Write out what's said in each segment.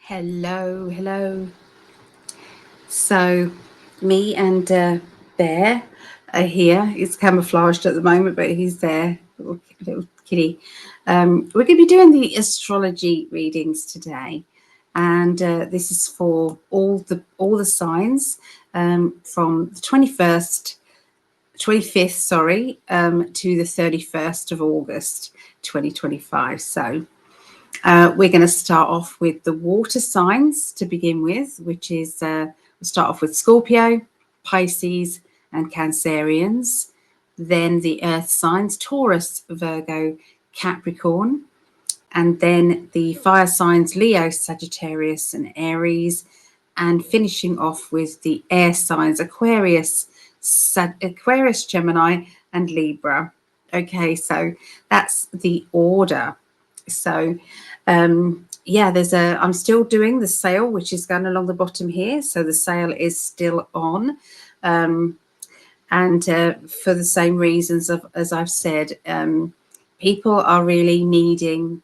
Hello. So me and Bear are here. He's camouflaged at the moment, but he's there, little kitty. We're going to be doing the astrology readings today, and this is for all the signs from the 25th, sorry, to the 31st of August, 2025. So. We're going to start off with the water signs to begin with, which is we'll start off with Scorpio, Pisces, and Cancerians. Then the earth signs, Taurus, Virgo, Capricorn. And then the fire signs, Leo, Sagittarius, and Aries. And finishing off with the air signs, Aquarius, Gemini, and Libra. Okay, so that's the order. So yeah, I'm still doing the sale, which is going along the bottom here. So the sale is still on. And for the same reasons as I've said, people are really needing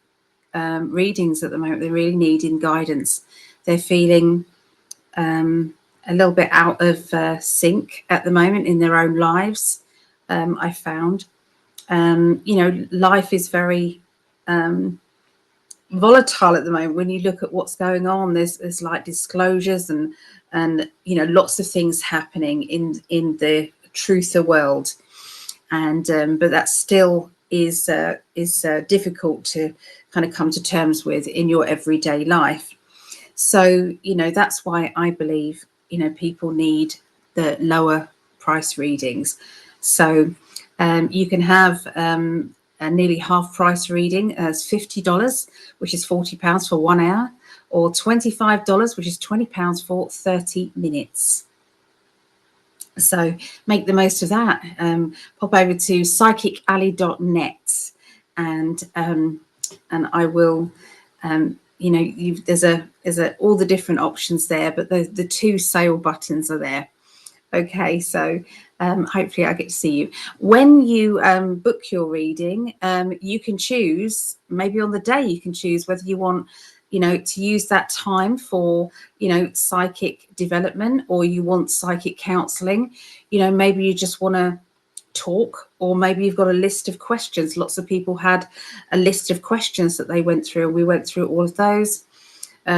readings at the moment. They're really needing guidance. They're feeling a little bit out of sync at the moment in their own lives. I found, life is very volatile at the moment. When you look at what's going on, there's like disclosures and lots of things happening in the truther world, and but that still is difficult to kind of come to terms with in your everyday life. So that's why I believe people need the lower price readings. So you can have a nearly half price reading as $50, which is £40 for 1 hour, or $25, which is £20 for 30 minutes. So make the most of that. Pop over to psychicalley.net and I will, there's all the different options there, but the 2 sale buttons are there. Okay, so hopefully I get to see you. When you book your reading, you can choose, maybe on the day you can choose whether you want, to use that time for, psychic development, or you want psychic counseling. Maybe you just want to talk, or maybe you've got a list of questions. Lots of people had a list of questions that they went through. We went through all of those.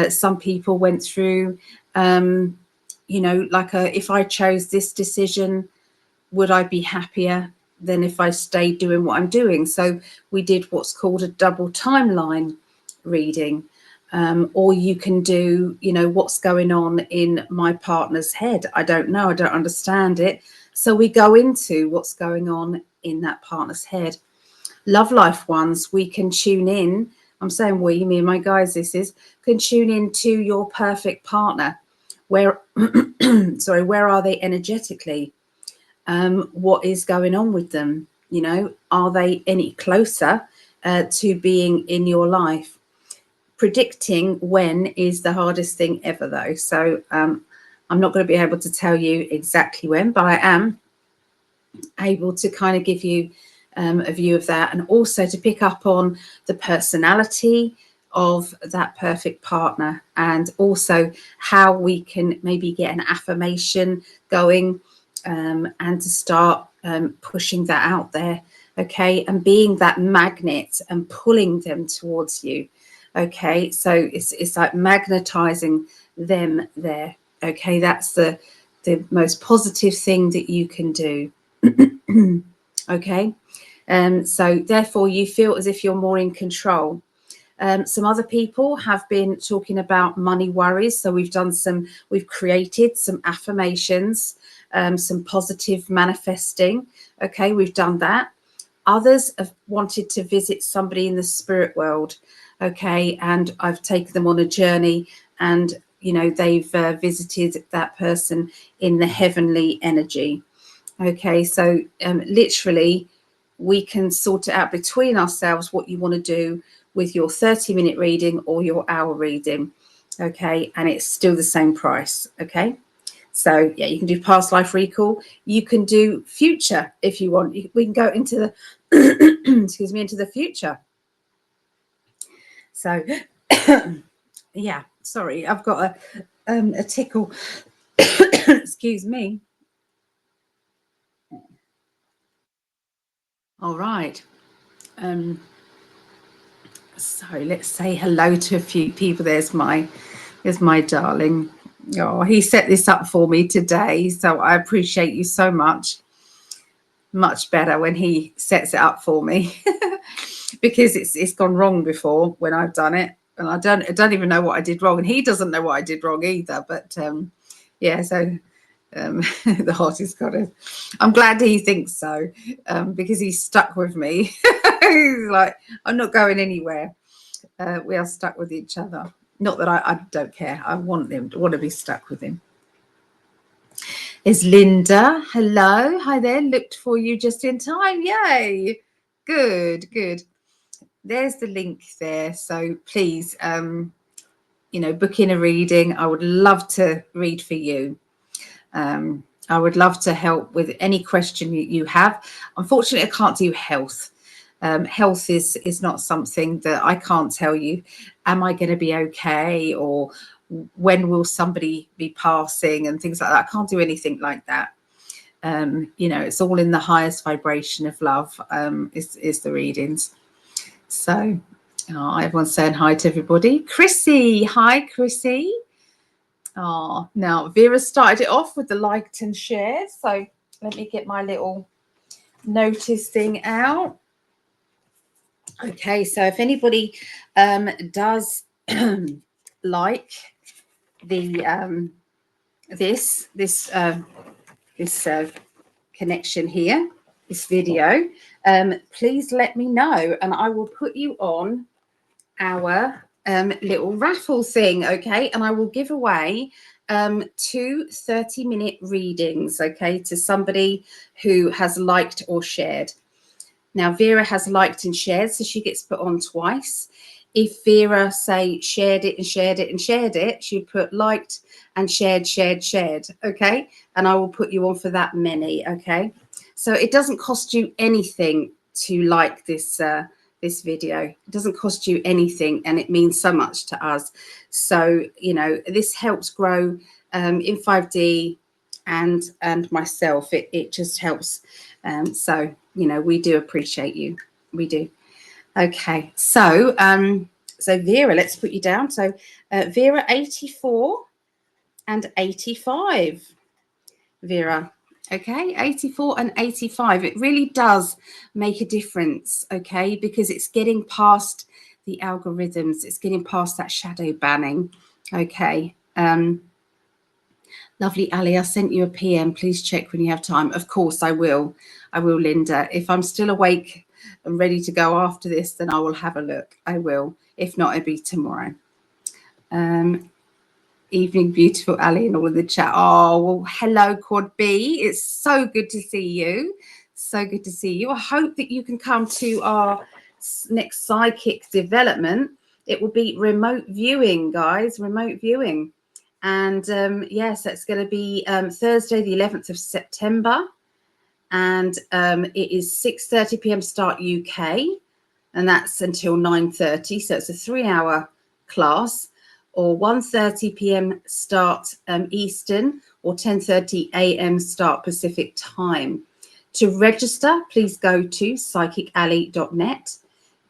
Some people went through if I chose this decision, would I be happier than if I stayed doing what I'm doing? So we did what's called a double timeline reading. Or you can do, what's going on in my partner's head. I don't know. I don't understand it. So we go into what's going on in that partner's head. Love life ones, we can tune in. I'm saying we, me and my guys, can tune in to your perfect partner. Where where are they energetically? What is going on with them? Are they any closer to being in your life? Predicting when is the hardest thing ever, though. So I'm not going to be able to tell you exactly when, but I am able to kind of give you a view of that, and also to pick up on the personality of that perfect partner, and also how we can maybe get an affirmation going, and to start pushing that out there, okay, and being that magnet and pulling them towards you, okay. So it's like magnetizing them there, okay. That's the most positive thing that you can do. Okay, so therefore you feel as if you're more in control. Some other people have been talking about money worries. So we've created some affirmations, some positive manifesting. Okay, we've done that. Others have wanted to visit somebody in the spirit world. Okay, and I've taken them on a journey, and they've visited that person in the heavenly energy. Okay, so literally we can sort it out between ourselves what you want to do with your 30-minute reading or your hour reading, okay, and it's still the same price. Okay, so yeah, you can do past life recall, you can do future if you want. We can go into the into the future. So yeah, Sorry, I've got a tickle. Excuse me. All right. So let's say hello to a few people. There's my darling. Oh, he set this up for me today, so I appreciate you so much. Much better when he sets it up for me because it's gone wrong before when I've done it, and I don't even know what I did wrong, and he doesn't know what I did wrong either. But yeah, so the heart is got it. I'm glad he thinks so, because he's stuck with me. He's like, I'm not going anywhere. We are stuck with each other. Not that I don't care. I want to be stuck with him. Is Linda? Hello. Hi there. Looked for you just in time. Yay. Good, good. There's the link there. So please, book in a reading. I would love to read for you. I would love to help with any question you have. Unfortunately, I can't do health. Health is not something that I can't tell you. Am I going to be okay? Or when will somebody be passing and things like that? I can't do anything like that. It's all in the highest vibration of love, is the readings. So everyone's saying hi to everybody. Chrissy, hi, Chrissy. Oh, now Vera started it off with the liked and share. So let me get my little notice thing out. Okay, so if anybody does like the this connection here, this video, please let me know, and I will put you on our little raffle thing, okay? And I will give away 2 30-minute readings, okay, to somebody who has liked or shared. Now, Vera has liked and shared, so she gets put on twice. If Vera, say, shared it and shared it and shared it, she'd put liked and shared, okay? And I will put you on for that many, okay? So it doesn't cost you anything to like this this video. It doesn't cost you anything, and it means so much to us. So, this helps grow in 5D and myself. It just helps. So, we do appreciate you. We do. Okay. So, so Vera, let's put you down. So Vera 84 and 85. Vera. Okay, 84 and 85. It really does make a difference, okay, because it's getting past the algorithms. It's getting past that shadow banning, okay. Lovely, Ali, I sent you a PM. Please check when you have time. Of course, I will. I will, Linda. If I'm still awake and ready to go after this, then I will have a look. I will. If not, it'll be tomorrow. Evening, beautiful Ali, and all in the chat. Oh, well, hello, Quad B. It's so good to see you. So good to see you. I hope that you can come to our next psychic development. It will be remote viewing, guys, remote viewing. And yes, it's going to be Thursday, the 11th of September. And it is 6:30 p.m. start UK. And that's until 9:30. So it's a 3-hour class. Or 1:30 p.m. start Eastern, or 10:30 a.m. start Pacific time. To register, please go to psychicalley.net.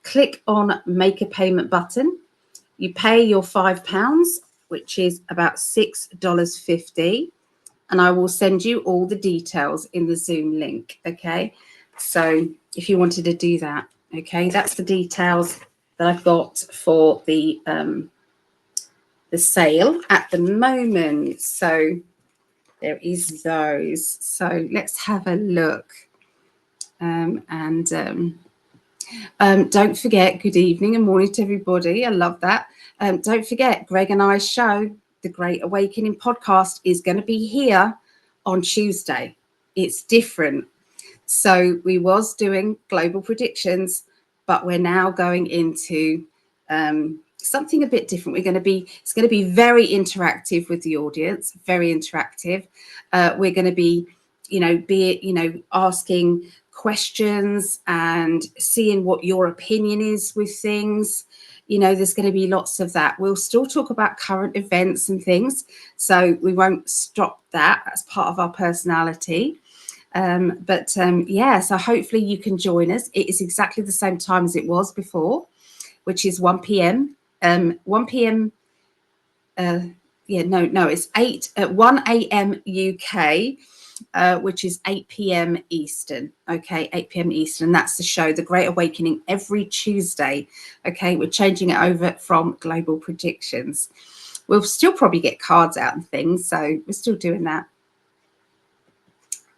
Click on Make a Payment button. You pay your £5, which is about $6.50, and I will send you all the details in the Zoom link, okay? So if you wanted to do that, okay, that's the details that I've got for the sale at the moment. So there is those. So let's have a look. Don't forget, good evening and morning to everybody. I love that. Don't forget, Greg and I's show, the Great Awakening podcast, is going to be here on Tuesday. It's different. So we was doing global predictions, but we're now going into something a bit different. It's going to be very interactive with the audience, very interactive. We're going to be, asking questions and seeing what your opinion is with things. you know, there's going to be lots of that. We'll still talk about current events and things, so we won't stop that. That's part of our personality. Yeah, so hopefully you can join us. It is exactly the same time as it was before, which is 1 p.m. 1 p.m. It's 1 a.m. UK, which is 8 p.m. Eastern. Okay, 8 p.m. Eastern. That's the show, The Great Awakening, every Tuesday. Okay, we're changing it over from Global Predictions. We'll still probably get cards out and things, so we're still doing that.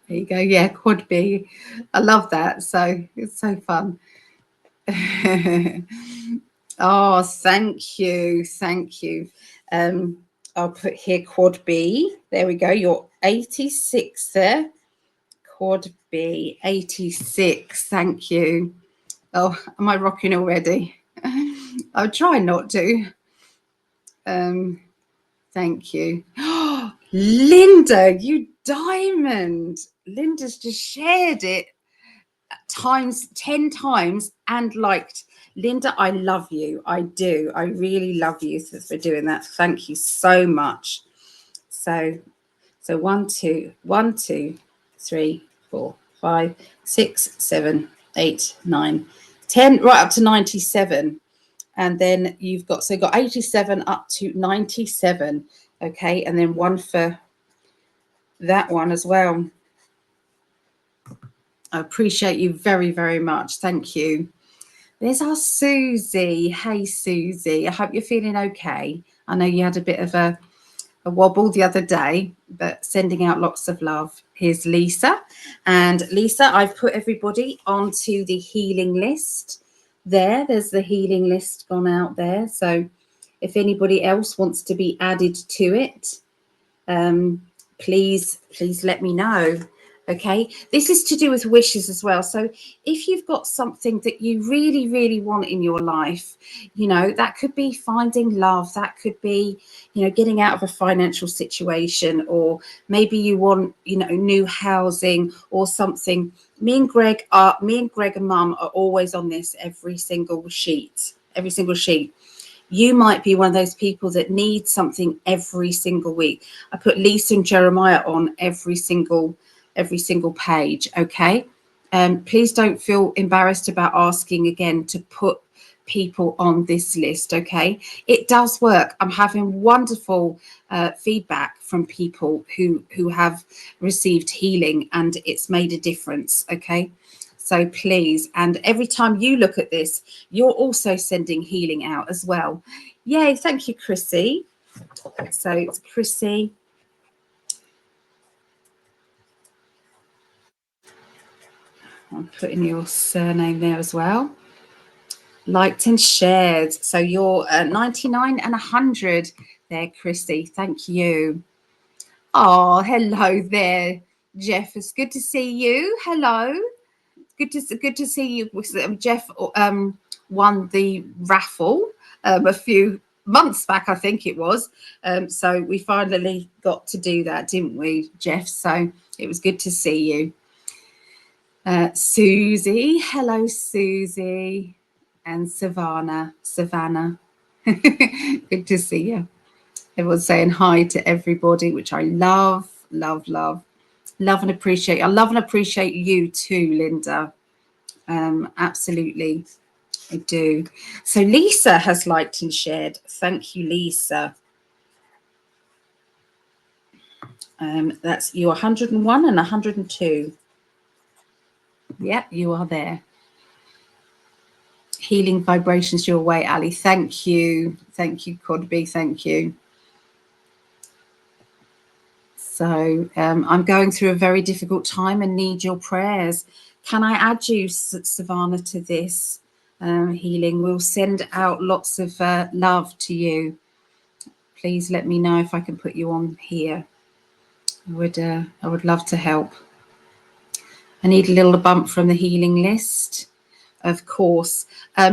There you go. Yeah, Quad B. I love that. So it's so fun. Oh, thank you. Thank you. I'll put here Quad B. There we go. You're 86 there. Quad B, 86. Thank you. Oh, am I rocking already? I'll try not to. Thank you. Linda, you diamond. Linda's just shared it times 10 times and liked. Linda, I love you. I do. I really love you for doing that. Thank you so much. So 1 2 1 2 3 4 5 6 7 8 9 10, right up to 97. And then you've got 87 up to 97. Okay, and then one for that one as well. I appreciate you very, very much. Thank you. There's our Susie. Hey, Susie. I hope you're feeling okay. I know you had a bit of a wobble the other day, but sending out lots of love. Here's Lisa. And Lisa, I've put everybody onto the healing list. There's the healing list gone out there. So if anybody else wants to be added to it, please let me know. Okay, this is to do with wishes as well. So if you've got something that you really, really want in your life, you know, that could be finding love, that could be, you know, getting out of a financial situation, or maybe you want, you know, new housing or something. Me and Greg and Mum are always on this every single sheet. You might be one of those people that needs something every single week. I put Lisa and Jeremiah on every single page. Okay, please don't feel embarrassed about asking again to put people on this list. Okay, it does work. I'm having wonderful feedback from people who have received healing, and it's made a difference. Okay, so please, and every time you look at this, you're also sending healing out as well. Yay, thank you, Chrissy. So it's Chrissy. I'm putting your surname there as well. Liked and shared. So you're 99 and 100 there, Chrissy. Thank you. Oh, hello there, Jeff. It's good to see you. Hello. Good to see you. Jeff won the raffle a few months back, I think it was. So we finally got to do that, didn't we, Jeff? So it was good to see you. Susie, hello, Susie, and Savannah. Good to see you. Everyone's saying hi to everybody, which I love and appreciate. I love and appreciate you too, Linda. Absolutely, I do. So Lisa has liked and shared. Thank you, Lisa. That's you, 101 and 102. Yeah, you are there. Healing vibrations your way, Ali. Thank you, Codby. Thank you. So I'm going through a very difficult time and need your prayers. Can I add you, Savannah, to this healing? We'll send out lots of love to you. Please let me know if I can put you on here. I would love to help. I need a little bump from the healing list, of course.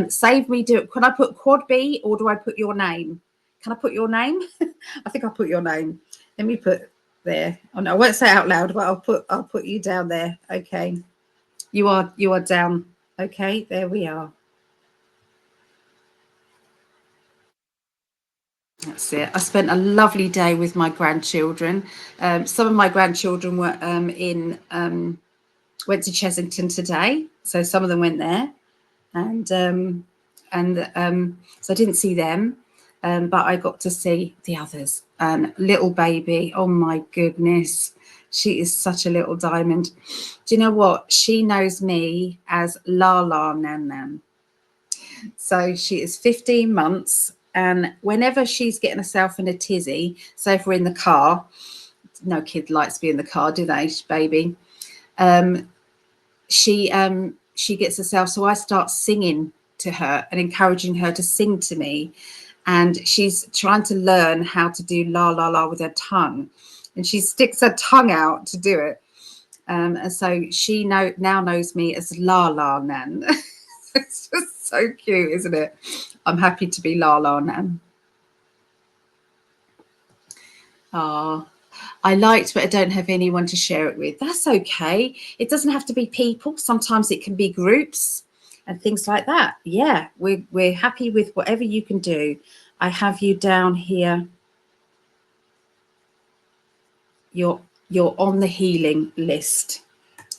Save me. Can I put Quad B, or do I put your name? Can I put your name? I think I'll put your name. Let me put there. Oh no, I won't say it out loud, but I'll put you down there. Okay, you are down. Okay, there we are. That's it. I spent a lovely day with my grandchildren. Some of my grandchildren were went to Chessington today, so some of them went there, and so I didn't see them, but I got to see the others. And little baby, oh my goodness, she is such a little diamond. Do you know what? She knows me as La La Nan Nan. So she is 15 months. And whenever she's getting herself in a tizzy, so if we're in the car, no kid likes to be in the car, do they, baby? She gets herself, so I start singing to her and encouraging her to sing to me. And she's trying to learn how to do la, la, la with her tongue. And she sticks her tongue out to do it. And so she now knows me as La La Nan. It's just so cute, isn't it? I'm happy to be La La Nan. Ah, I liked, but I don't have anyone to share it with. That's okay. It doesn't have to be people. Sometimes it can be groups and things like that. Yeah, we're happy with whatever you can do. I have you down here. You're on the healing list.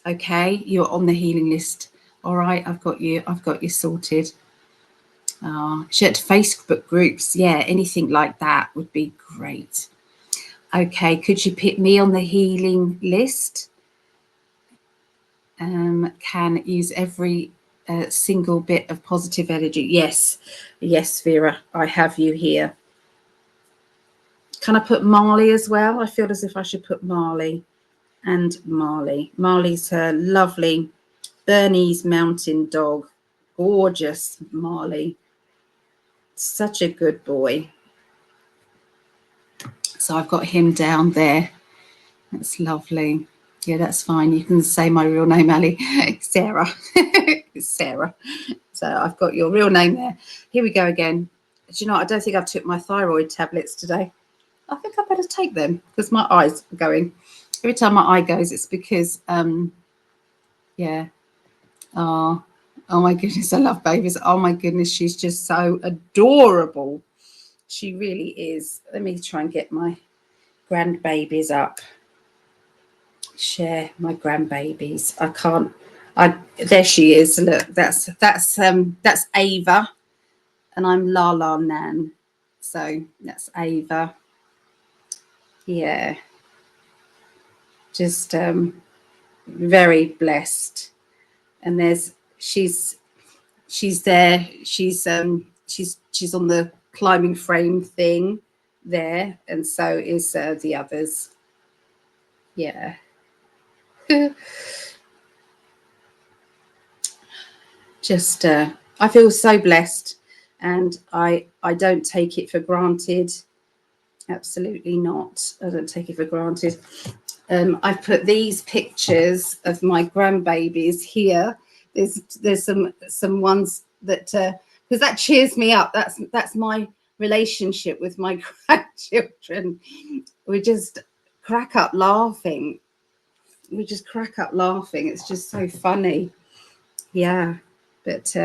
Okay, you're on the healing list. All right, I've got you sorted. Shared Facebook groups, yeah, anything like that would be great. Okay, could you put me on the healing list? Can use every single bit of positive energy. Yes, Vera, I have you here. Can I put Marley as well? I feel as if I should put Marley and Marley. Marley's her lovely Bernese mountain dog. Gorgeous Marley. Such a good boy. So I've got him down there. That's lovely. Yeah, that's fine. You can say my real name, Ali. Sarah. It's Sarah. So I've got your real name there. Here we go again. Do you know, I don't think I took my thyroid tablets today. I think I better take them because my eyes are going. Every time my eye goes, it's because, yeah. Oh my goodness, I love babies. Oh my goodness, she's just so adorable. She really is. Let me try and get my grandbabies up. Share my grandbabies. I can't. There she is. Look, that's Ava, and I'm La La Nan. So that's Ava. Yeah. Just very blessed. And she's there. She's on the climbing frame thing there, and so is the others. Yeah. Just I feel so blessed, and I don't take it for granted. Absolutely not. I don't take it for granted. I've put these pictures of my grandbabies here. There's some ones that because that cheers me up. That's my relationship with my grandchildren. We just crack up laughing. It's just so funny. Yeah, but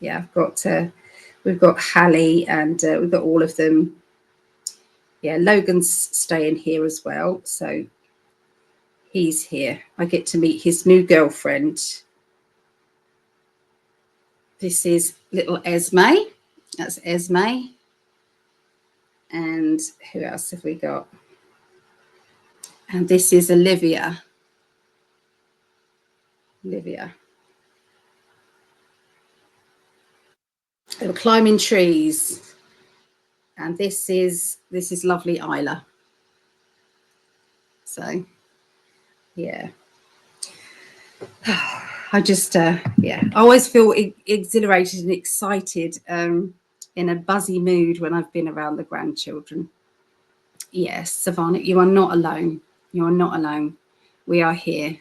yeah, we've got Hallie, and we've got all of them. Yeah, Logan's staying here as well, so he's here. I get to meet his new girlfriend. This is little Esme. That's Esme. And who else have we got? And this is Olivia. They were climbing trees. And this is lovely Isla. So yeah. I just yeah, I always feel exhilarated and excited, in a buzzy mood when I've been around the grandchildren. Yes, Savannah, you are not alone. You are not alone. We are here.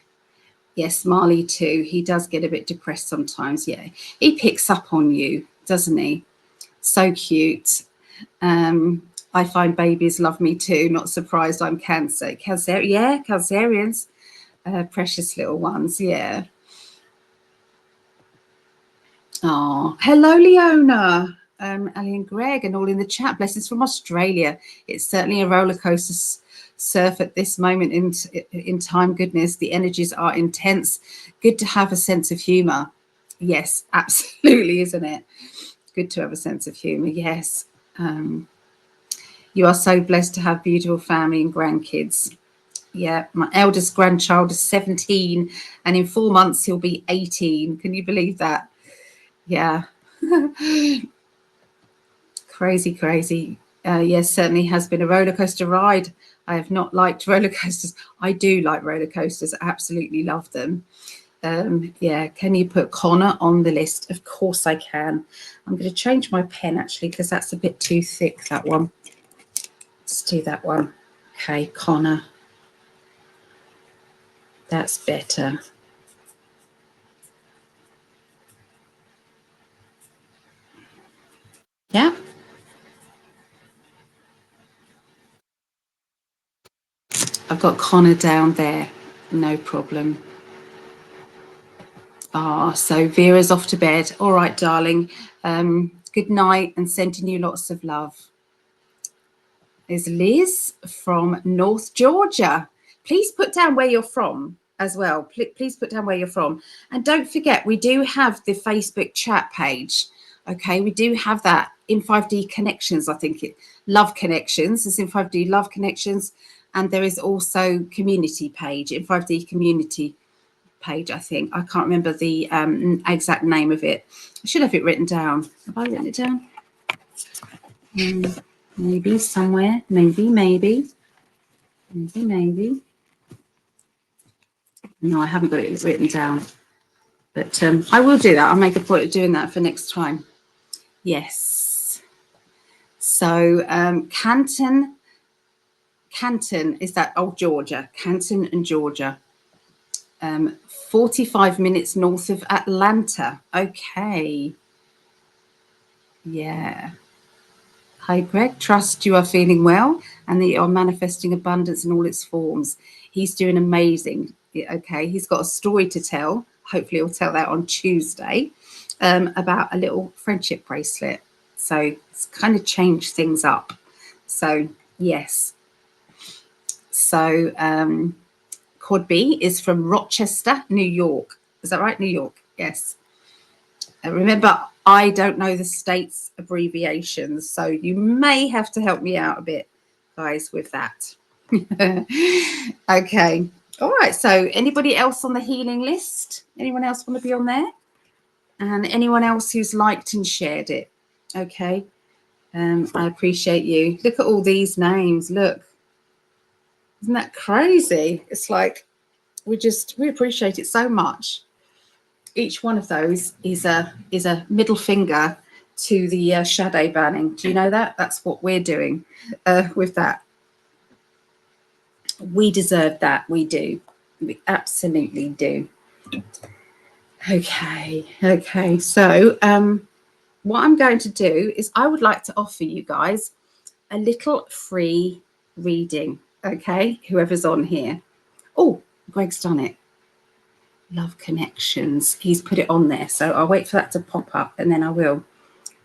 Yes, Marley too. He does get a bit depressed sometimes. Yeah, he picks up on you, doesn't he? So cute. I find babies love me too. Not surprised I'm Cancer. Yeah, Cancerians. Precious little ones. Yeah. Oh, hello, Leona. Ali and Greg, and all in the chat. Blessings from Australia. It's certainly a roller coaster surf at this moment in time. Goodness, the energies are intense. Good to have a sense of humour. Yes, absolutely, isn't it? Good to have a sense of humour. Yes. You are so blessed to have beautiful family and grandkids. Yeah, my eldest grandchild is 17, and in 4 months he'll be 18. Can you believe that? Yeah. Crazy, crazy. Yes, certainly has been a roller coaster ride. I have not liked roller coasters. I do like roller coasters. I absolutely love them. Yeah, can you put Connor on the list? Of course I can. I'm going to change my pen actually because that's a bit too thick, that one. Let's do that one. Okay, Connor. That's better. Yeah. I've got Connor down there. No problem. So Vera's off to bed. All right, darling. Good night and sending you lots of love. There's Liz from North Georgia. Please put down where you're from as well. Please put down where you're from. And don't forget, we do have the Facebook chat page. Okay, we do have that in 5D Connections, I think it. Love Connections. It's in 5D Love Connections. And there is also community page, in 5D Community page, I think. I can't remember the exact name of it. I should have it written down. Have I written it down? Maybe somewhere. Maybe. No, I haven't got it written down. But I will do that. I'll make a point of doing that for next time. Yes. So Canton, is that old Georgia? Canton and Georgia. 45 minutes north of Atlanta. Okay. Yeah. Hi, Greg. Trust you are feeling well and that you are manifesting abundance in all its forms. He's doing amazing. Okay. He's got a story to tell. Hopefully he'll tell that on Tuesday about a little friendship bracelet. So it's kind of changed things up. So, yes. So, Quad B is from Rochester, New York. Is that right? New York. Yes. Remember, I don't know the state's abbreviations, so you may have to help me out a bit, guys, with that. Okay. All right. So anybody else on the healing list? Anyone else want to be on there? And anyone else who's liked and shared it? Okay. I appreciate you. Look at all these names. Look. Isn't that crazy? It's like we appreciate it so much. Each one of those is a middle finger to the shadow banning. Do you know that? That's what we're doing with that. We deserve that. We do. We absolutely do. Okay. So what I'm going to do is I would like to offer you guys a little free reading. Okay, whoever's on here. Oh, Greg's done it. Love Connections. He's put it on there. So I'll wait for that to pop up and then I will.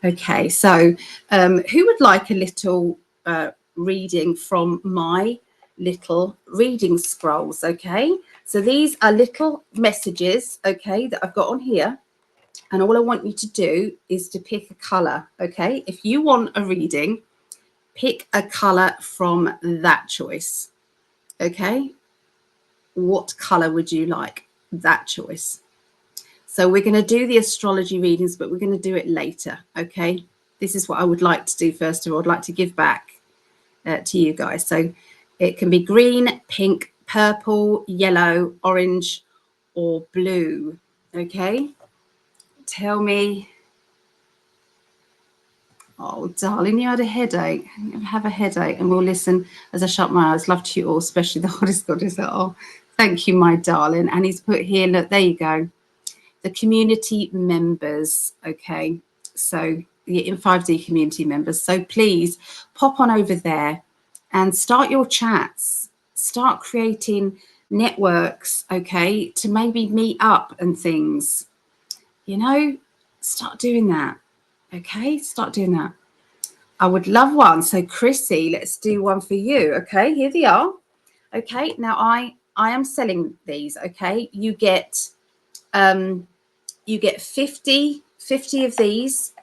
Okay, so who would like a little reading from my little reading scrolls? Okay, so these are little messages, okay, that I've got on here. And all I want you to do is to pick a colour, okay? If you want a reading, pick a colour from that choice, okay? What colour would you like? That choice. So we're going to do the astrology readings, but we're going to do it later, okay? This is what I would like to do first of all. I'd like to give back to you guys. So it can be green, pink, purple, yellow, orange, or blue, okay? Tell me. Oh, darling, you had a headache. You have a headache, and we'll listen as I shut my eyes. Love to you all, especially the hottest goddess. Oh, thank you, my darling. And he's put here, look, there you go. The community members, okay? So the in 5D community members. So please pop on over there and start your chats. Start creating networks, okay, to maybe meet up and things. You know, start doing that. Okay, start doing that. I would love one. So Chrissy, let's do one for you. Okay, here they are. Okay, now I am selling these. Okay, you get 50 of these,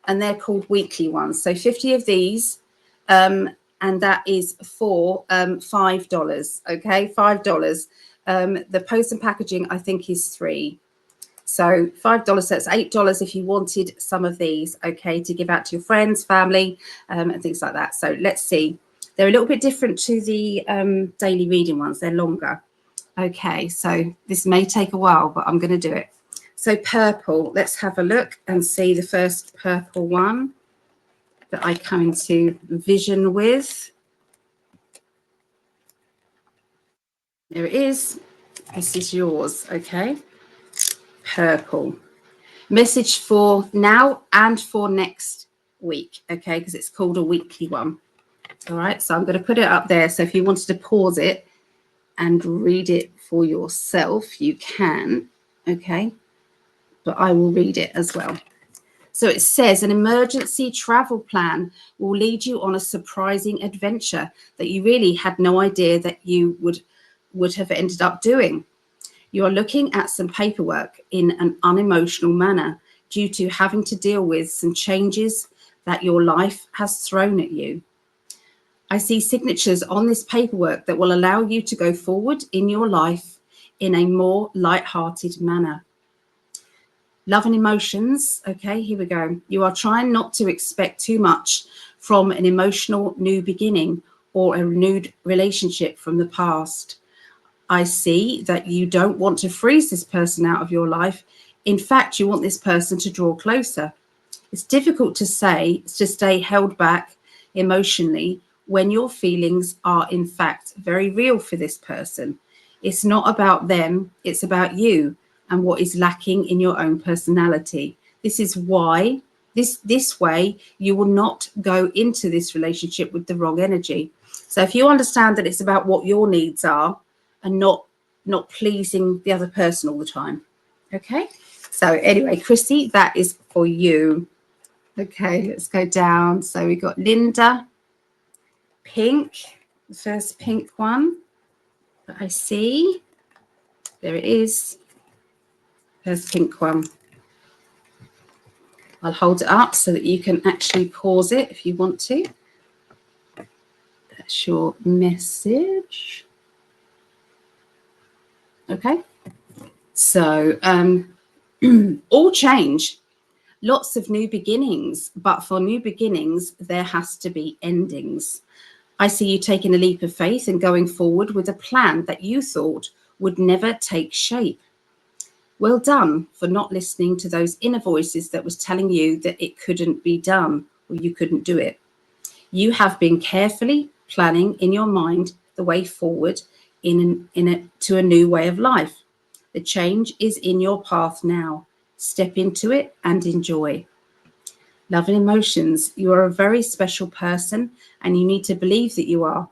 and they're called weekly ones. So 50 of these, and that is for $5. Okay, $5. The post and packaging I think is $3. So $5, so that's $8 if you wanted some of these, okay, to give out to your friends, family, and things like that. So let's see. They're a little bit different to the daily reading ones. They're longer. Okay, so this may take a while, but I'm going to do it. So purple, let's have a look and see the first purple one that I come into vision with. There it is. This is yours, okay? Purple. Message for now and for next week, okay, because it's called a weekly one. All right, so I'm going to put it up there. So if you wanted to pause it and read it for yourself, you can, okay, but I will read it as well. So it says an emergency travel plan will lead you on a surprising adventure that you really had no idea that you would have ended up doing. You are looking at some paperwork in an unemotional manner due to having to deal with some changes that your life has thrown at you. I see signatures on this paperwork that will allow you to go forward in your life in a more light-hearted manner. Love and emotions. Okay, here we go. You are trying not to expect too much from an emotional new beginning or a renewed relationship from the past. I see that you don't want to freeze this person out of your life. In fact, you want this person to draw closer. It's difficult to stay held back emotionally when your feelings are in fact very real for this person. It's not about them, it's about you and what is lacking in your own personality. This is why this way you will not go into this relationship with the wrong energy. So if you understand that it's about what your needs are and not pleasing the other person all the time. Okay, so anyway, Chrissy, that is for you. Okay, let's go down. So we got Linda, pink, the first pink one that I see. There it is. First pink one. I'll hold it up so that you can actually pause it if you want to. That's your message. Okay. So all change. Lots of new beginnings, but for new beginnings, there has to be endings. I see you taking a leap of faith and going forward with a plan that you thought would never take shape. Well done for not listening to those inner voices that was telling you that it couldn't be done or you couldn't do it. You have been carefully planning in your mind the way forward to a new way of life. The change is in your path now. Step into it and enjoy. Love and emotions. You are a very special person and you need to believe that you are.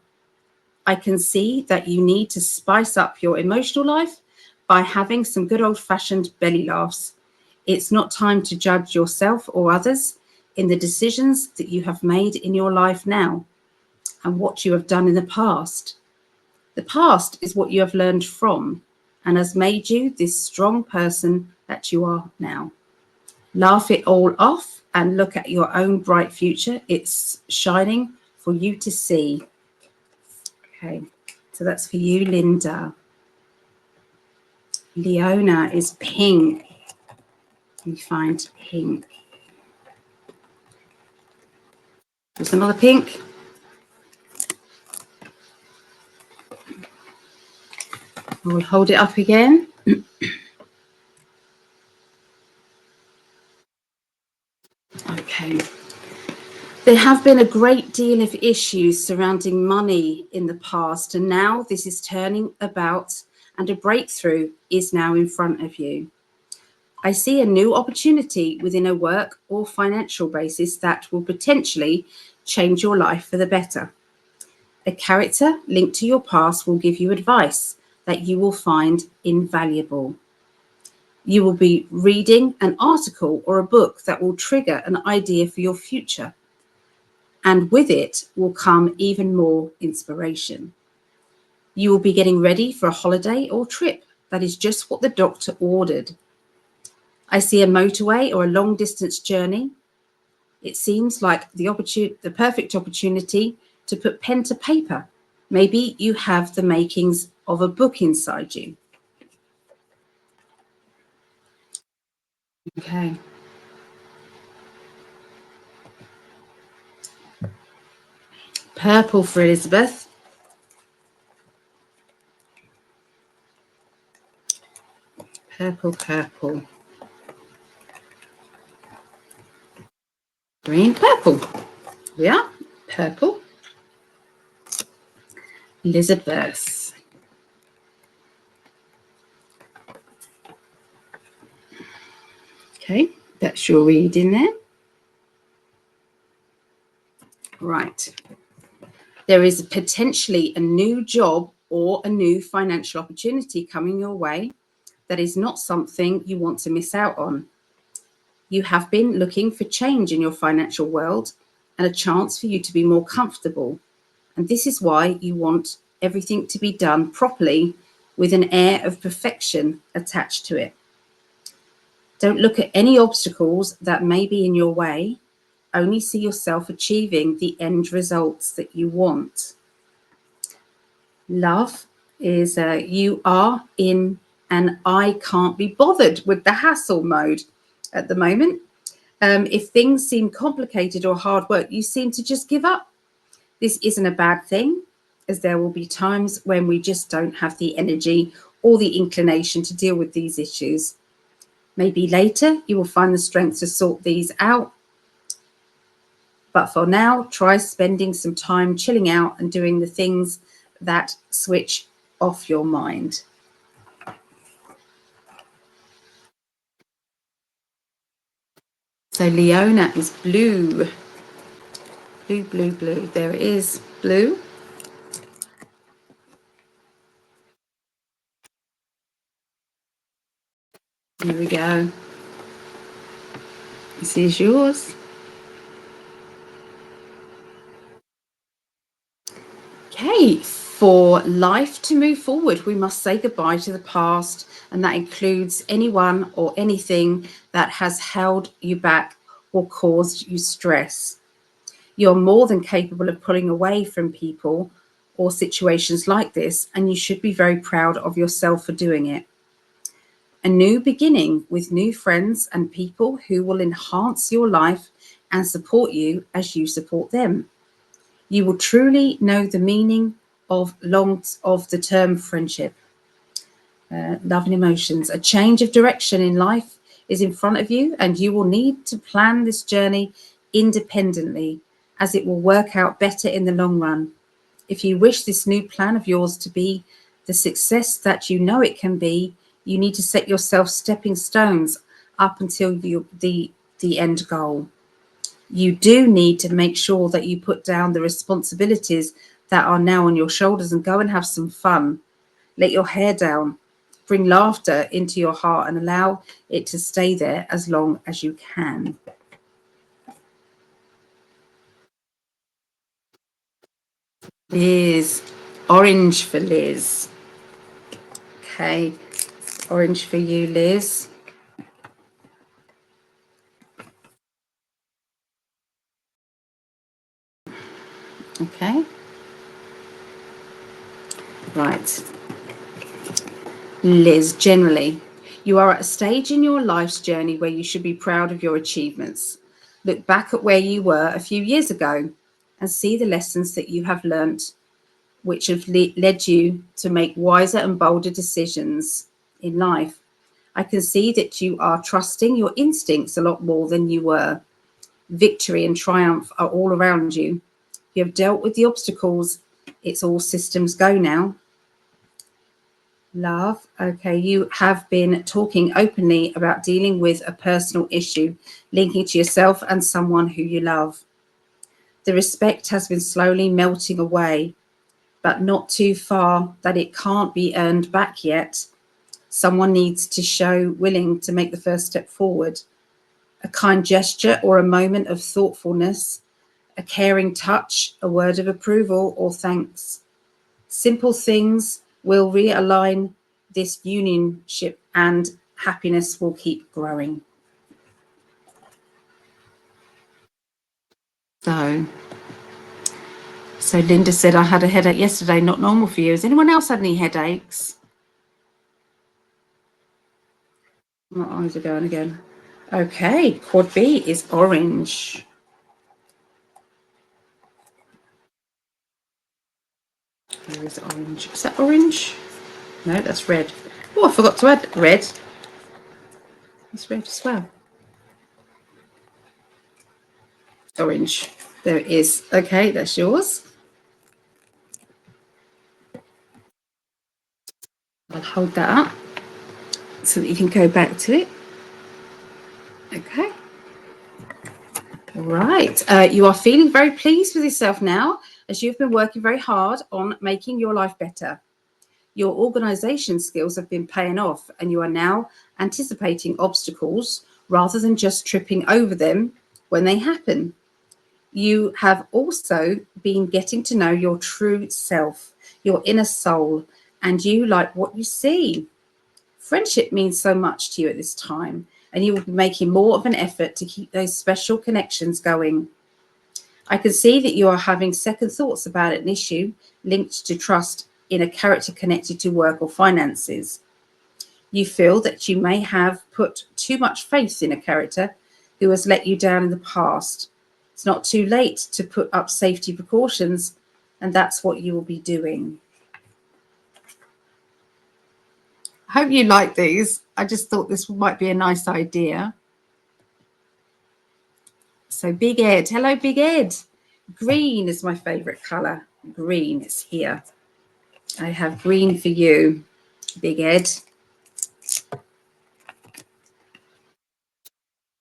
I can see that you need to spice up your emotional life by having some good old-fashioned belly laughs. It's not time to judge yourself or others in the decisions that you have made in your life now and what you have done in the past. The past is what you have learned from and has made you this strong person that you are now. Laugh it all off and look at your own bright future. It's shining for you to see. Okay, so that's for you, Linda. Leona is pink. You find pink. There's another pink. We'll hold it up again. Okay. There have been a great deal of issues surrounding money in the past, and now this is turning about and a breakthrough is now in front of you. I see a new opportunity within a work or financial basis that will potentially change your life for the better. A character linked to your past will give you advice that you will find invaluable. You will be reading an article or a book that will trigger an idea for your future. And with it will come even more inspiration. You will be getting ready for a holiday or trip that is just what the doctor ordered. I see a motorway or a long distance journey. It seems like the perfect opportunity to put pen to paper. Maybe you have the makings of a book inside you. Okay. Purple for Elizabeth. Purple, purple. Green, purple. Yeah, purple. Elizabeth. Okay, that's your reading there. Right. There is potentially a new job or a new financial opportunity coming your way that is not something you want to miss out on. You have been looking for change in your financial world and a chance for you to be more comfortable. And this is why you want everything to be done properly with an air of perfection attached to it. Don't look at any obstacles that may be in your way. Only see yourself achieving the end results that you want. Love is you are in an I can't be bothered with the hassle mode at the moment. If things seem complicated or hard work, you seem to just give up. This isn't a bad thing, as there will be times when we just don't have the energy or the inclination to deal with these issues. Maybe later you will find the strength to sort these out. But for now, try spending some time chilling out and doing the things that switch off your mind. So Leona is blue. Blue, blue, blue. There it is. Blue. Here we go. This is yours. Okay, for life to move forward, we must say goodbye to the past, and that includes anyone or anything that has held you back or caused you stress. You're more than capable of pulling away from people or situations like this, and you should be very proud of yourself for doing it. A new beginning with new friends and people who will enhance your life and support you as you support them. You will truly know the meaning of the term friendship. Love and emotions. A change of direction in life is in front of you, and you will need to plan this journey independently, as it will work out better in the long run. If you wish this new plan of yours to be the success that you know it can be, you need to set yourself stepping stones up until the end goal. You do need to make sure that you put down the responsibilities that are now on your shoulders and go and have some fun. Let your hair down, bring laughter into your heart, and allow it to stay there as long as you can. Liz, orange for Liz. Okay, orange for you, Liz. Okay. Right. Liz, generally, you are at a stage in your life's journey where you should be proud of your achievements. Look back at where you were a few years ago and see the lessons that you have learnt, which have led you to make wiser and bolder decisions in life. I can see that you are trusting your instincts a lot more than you were. Victory and triumph are all around you. You have dealt with the obstacles. It's all systems go now. Love. Okay, you have been talking openly about dealing with a personal issue, linking to yourself and someone who you love. The respect has been slowly melting away, but not too far that it can't be earned back yet. Someone needs to show willing to make the first step forward. A kind gesture or a moment of thoughtfulness, a caring touch, a word of approval or thanks. Simple things will realign this unionship and happiness will keep growing. So Linda said, I had a headache yesterday, not normal for you. Has anyone else had any headaches? My eyes are going again. Okay, quad B is orange. Where is orange? Is that orange? No, that's red. Oh, I forgot to add red. It's red as well. Orange. There it is. Okay, that's yours. I'll hold that up so that you can go back to it. Okay. All right. You are feeling very pleased with yourself now, as you've been working very hard on making your life better. Your organisation skills have been paying off, and you are now anticipating obstacles rather than just tripping over them when they happen. You have also been getting to know your true self, your inner soul, and you like what you see. Friendship means so much to you at this time, and you will be making more of an effort to keep those special connections going. I can see that you are having second thoughts about an issue linked to trust in a character connected to work or finances. You feel that you may have put too much faith in a character who has let you down in the past. It's not too late to put up safety precautions, and that's what you will be doing. I hope you like these. I just thought this might be a nice idea. So Big Ed, hello Big Ed. Green is my favourite colour. Green is here. I have green for you, Big Ed.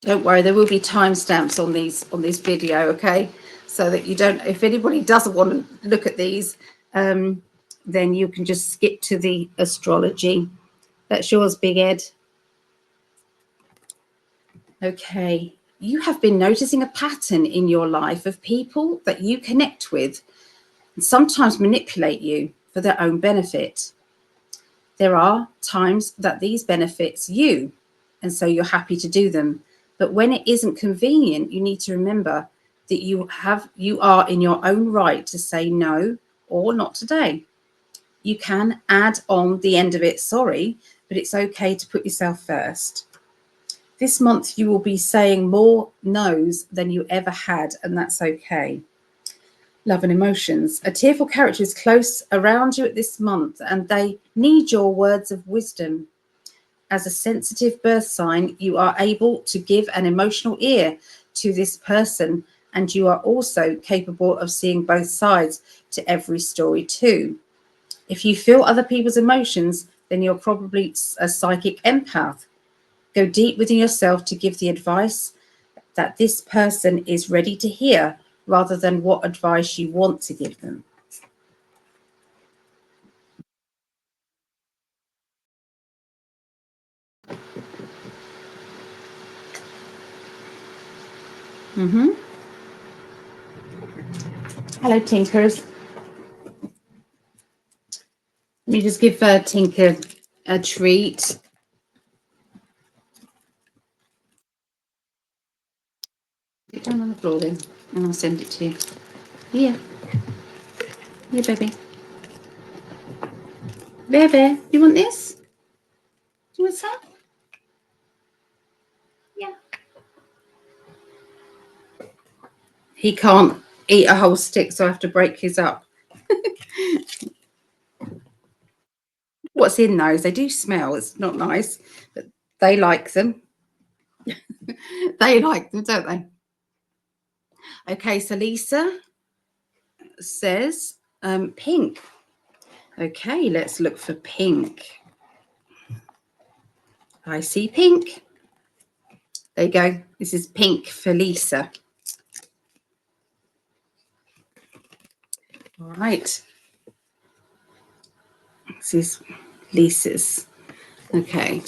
Don't worry, there will be timestamps on this video, okay? So that you don't, if anybody doesn't want to look at these, then you can just skip to the astrology. That's yours, Big Ed. Okay, you have been noticing a pattern in your life of people that you connect with and sometimes manipulate you for their own benefit. There are times that these benefits you, and so you're happy to do them. But when it isn't convenient, you need to remember that you are in your own right to say no or not today. You can add on the end of it, sorry, but it's okay to put yourself first. This month, you will be saying more no's than you ever had, and that's okay. Love and emotions. A tearful character is close around you at this month, and they need your words of wisdom. As a sensitive birth sign, you are able to give an emotional ear to this person, and you are also capable of seeing both sides to every story too. If you feel other people's emotions, then you're probably a psychic empath. Go deep within yourself to give the advice that this person is ready to hear, rather than what advice you want to give them. Hello, Tinkers. Let me just give Tinker a treat. Get down on the floor then, and I'll send it to you. Here. Here, baby. Baby, you want this? Do you want some? Yeah. He can't eat a whole stick, so I have to break his up. What's in those? They do smell. It's not nice, but they like them. They like them, don't they? Okay, so Lisa says pink. Okay, let's look for pink. I see pink. There you go. This is pink for Lisa. All right. This is Lisa's. Okay.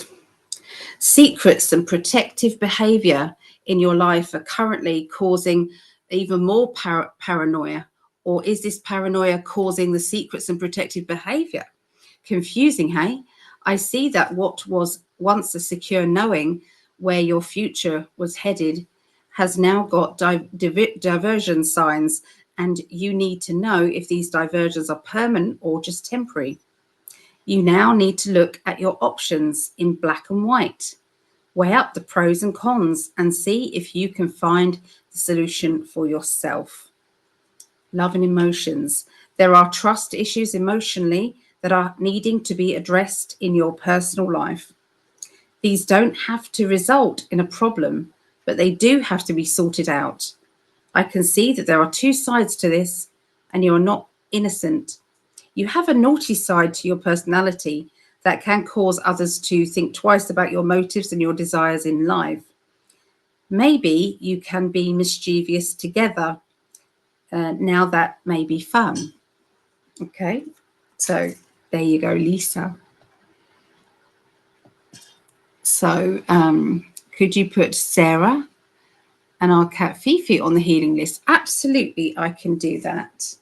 Secrets and protective behavior in your life are currently causing even more paranoia. Or is this paranoia causing the secrets and protective behavior? Confusing, hey? I see that what was once a secure knowing where your future was headed has now got diversion signs, and you need to know if these diversions are permanent or just temporary. You now need to look at your options in black and white. Weigh up the pros and cons and see if you can find the solution for yourself. Love and emotions. There are trust issues emotionally that are needing to be addressed in your personal life. These don't have to result in a problem, but they do have to be sorted out. I can see that there are two sides to this, and you are not innocent. You have a naughty side to your personality that can cause others to think twice about your motives and your desires in life. Maybe you can be mischievous together. Now that may be fun. Okay, so there you go, Lisa. So could you put Sarah and our cat Fifi on the healing list? Absolutely, I can do that.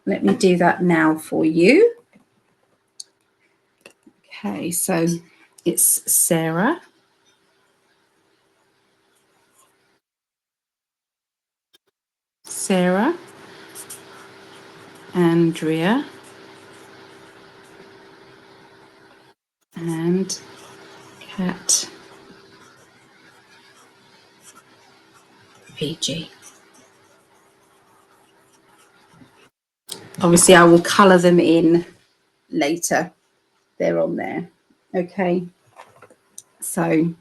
Let me do that now for you. Okay, so it's Sarah, Andrea, and Cat PG. Obviously, I will colour them in later. They're on there. Okay. So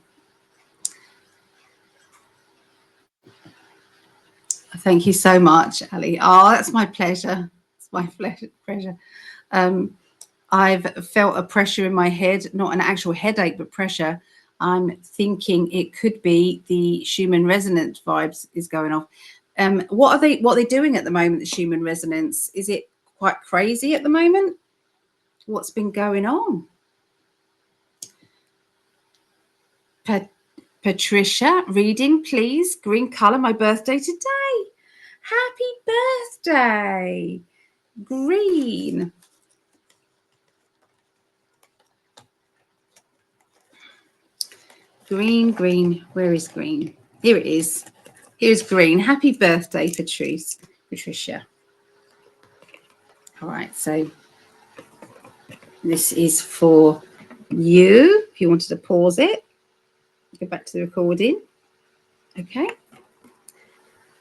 thank you so much, Ali. Oh, that's my pleasure. It's my pleasure. I've felt a pressure in my head, not an actual headache, but pressure. I'm thinking it could be the Schumann resonance vibes is going off. What are they doing at the moment, the Schumann resonance? Is it quite crazy at the moment? What's been going on? Patricia, reading, please. Green color, my birthday today. Happy birthday. Green. Green. Where is green? Here it is. Here's green. Happy birthday, Patricia. All right, so this is for you. If you wanted to pause it, go back to the recording. Okay.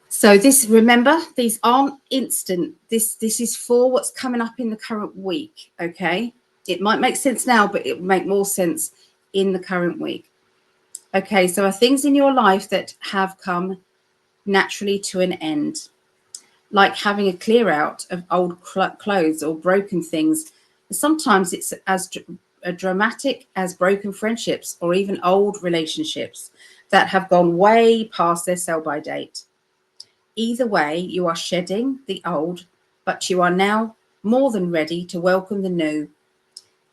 So this, remember, these aren't instant. This is for what's coming up in the current week. Okay. It might make sense now, but it will make more sense in the current week. Okay. So are things in your life that have come naturally to an end, like having a clear out of old clothes or broken things. Sometimes it's as dramatic as broken friendships or even old relationships that have gone way past their sell-by date. Either way, you are shedding the old, but you are now more than ready to welcome the new.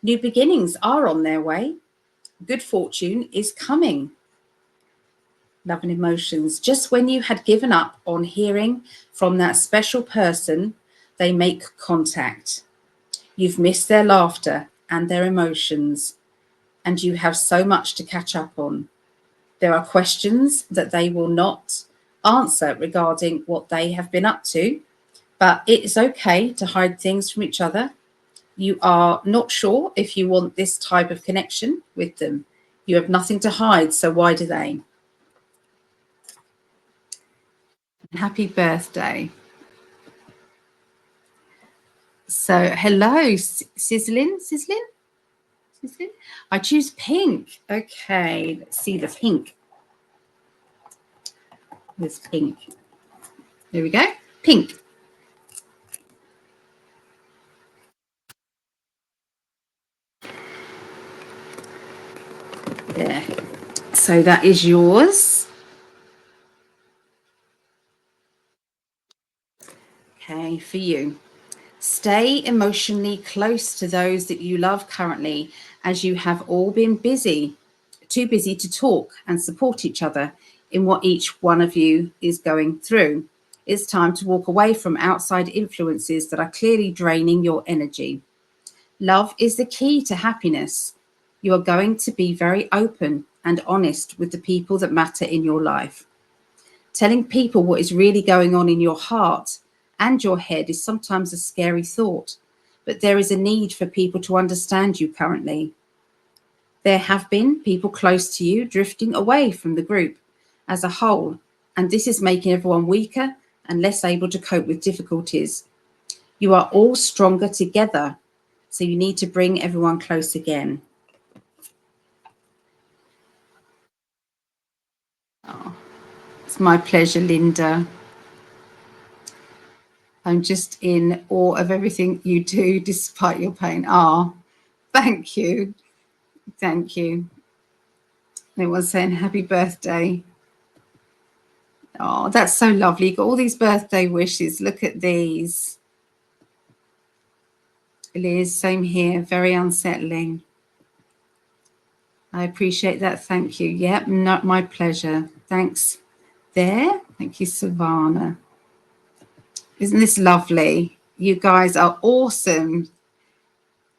New beginnings are on their way. Good fortune is coming. Love and emotions. Just when you had given up on hearing from that special person, they make contact. You've missed their laughter and their emotions, and you have so much to catch up on. There are questions that they will not answer regarding what they have been up to, but it is okay to hide things from each other. You are not sure if you want this type of connection with them. You have nothing to hide, so why do they? Happy birthday. So, hello, Sizzling. I choose pink. Okay, let's see the pink. There's pink. There we go. Pink. There. So that is yours. Okay, for you. Stay emotionally close to those that you love currently, as you have all been too busy to talk and support each other in what each one of you is going through. It's time to walk away from outside influences that are clearly draining your energy. Love is the key to happiness. You are going to be very open and honest with the people that matter in your life. Telling people what is really going on in your heart and your head is sometimes a scary thought, but there is a need for people to understand you currently. There have been people close to you drifting away from the group as a whole, and this is making everyone weaker and less able to cope with difficulties. You are all stronger together, so you need to bring everyone close again. Oh, it's my pleasure, Linda. I'm just in awe of everything you do despite your pain. Ah, thank you. Thank you. Everyone's saying happy birthday. Oh, that's so lovely. You've got all these birthday wishes. Look at these. Liz, same here. Very unsettling. I appreciate that. Thank you. Yep, not my pleasure. Thanks there. Thank you, Savannah. Isn't this lovely? You guys are awesome.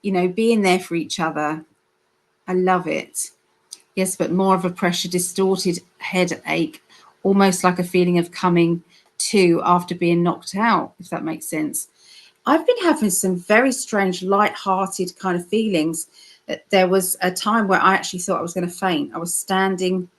You know, being there for each other. I love it. Yes, but more of a pressure, distorted headache, almost like a feeling of coming to after being knocked out, if that makes sense. I've been having some very strange, light-hearted kind of feelings. There was a time where I actually thought I was going to faint. I was standing,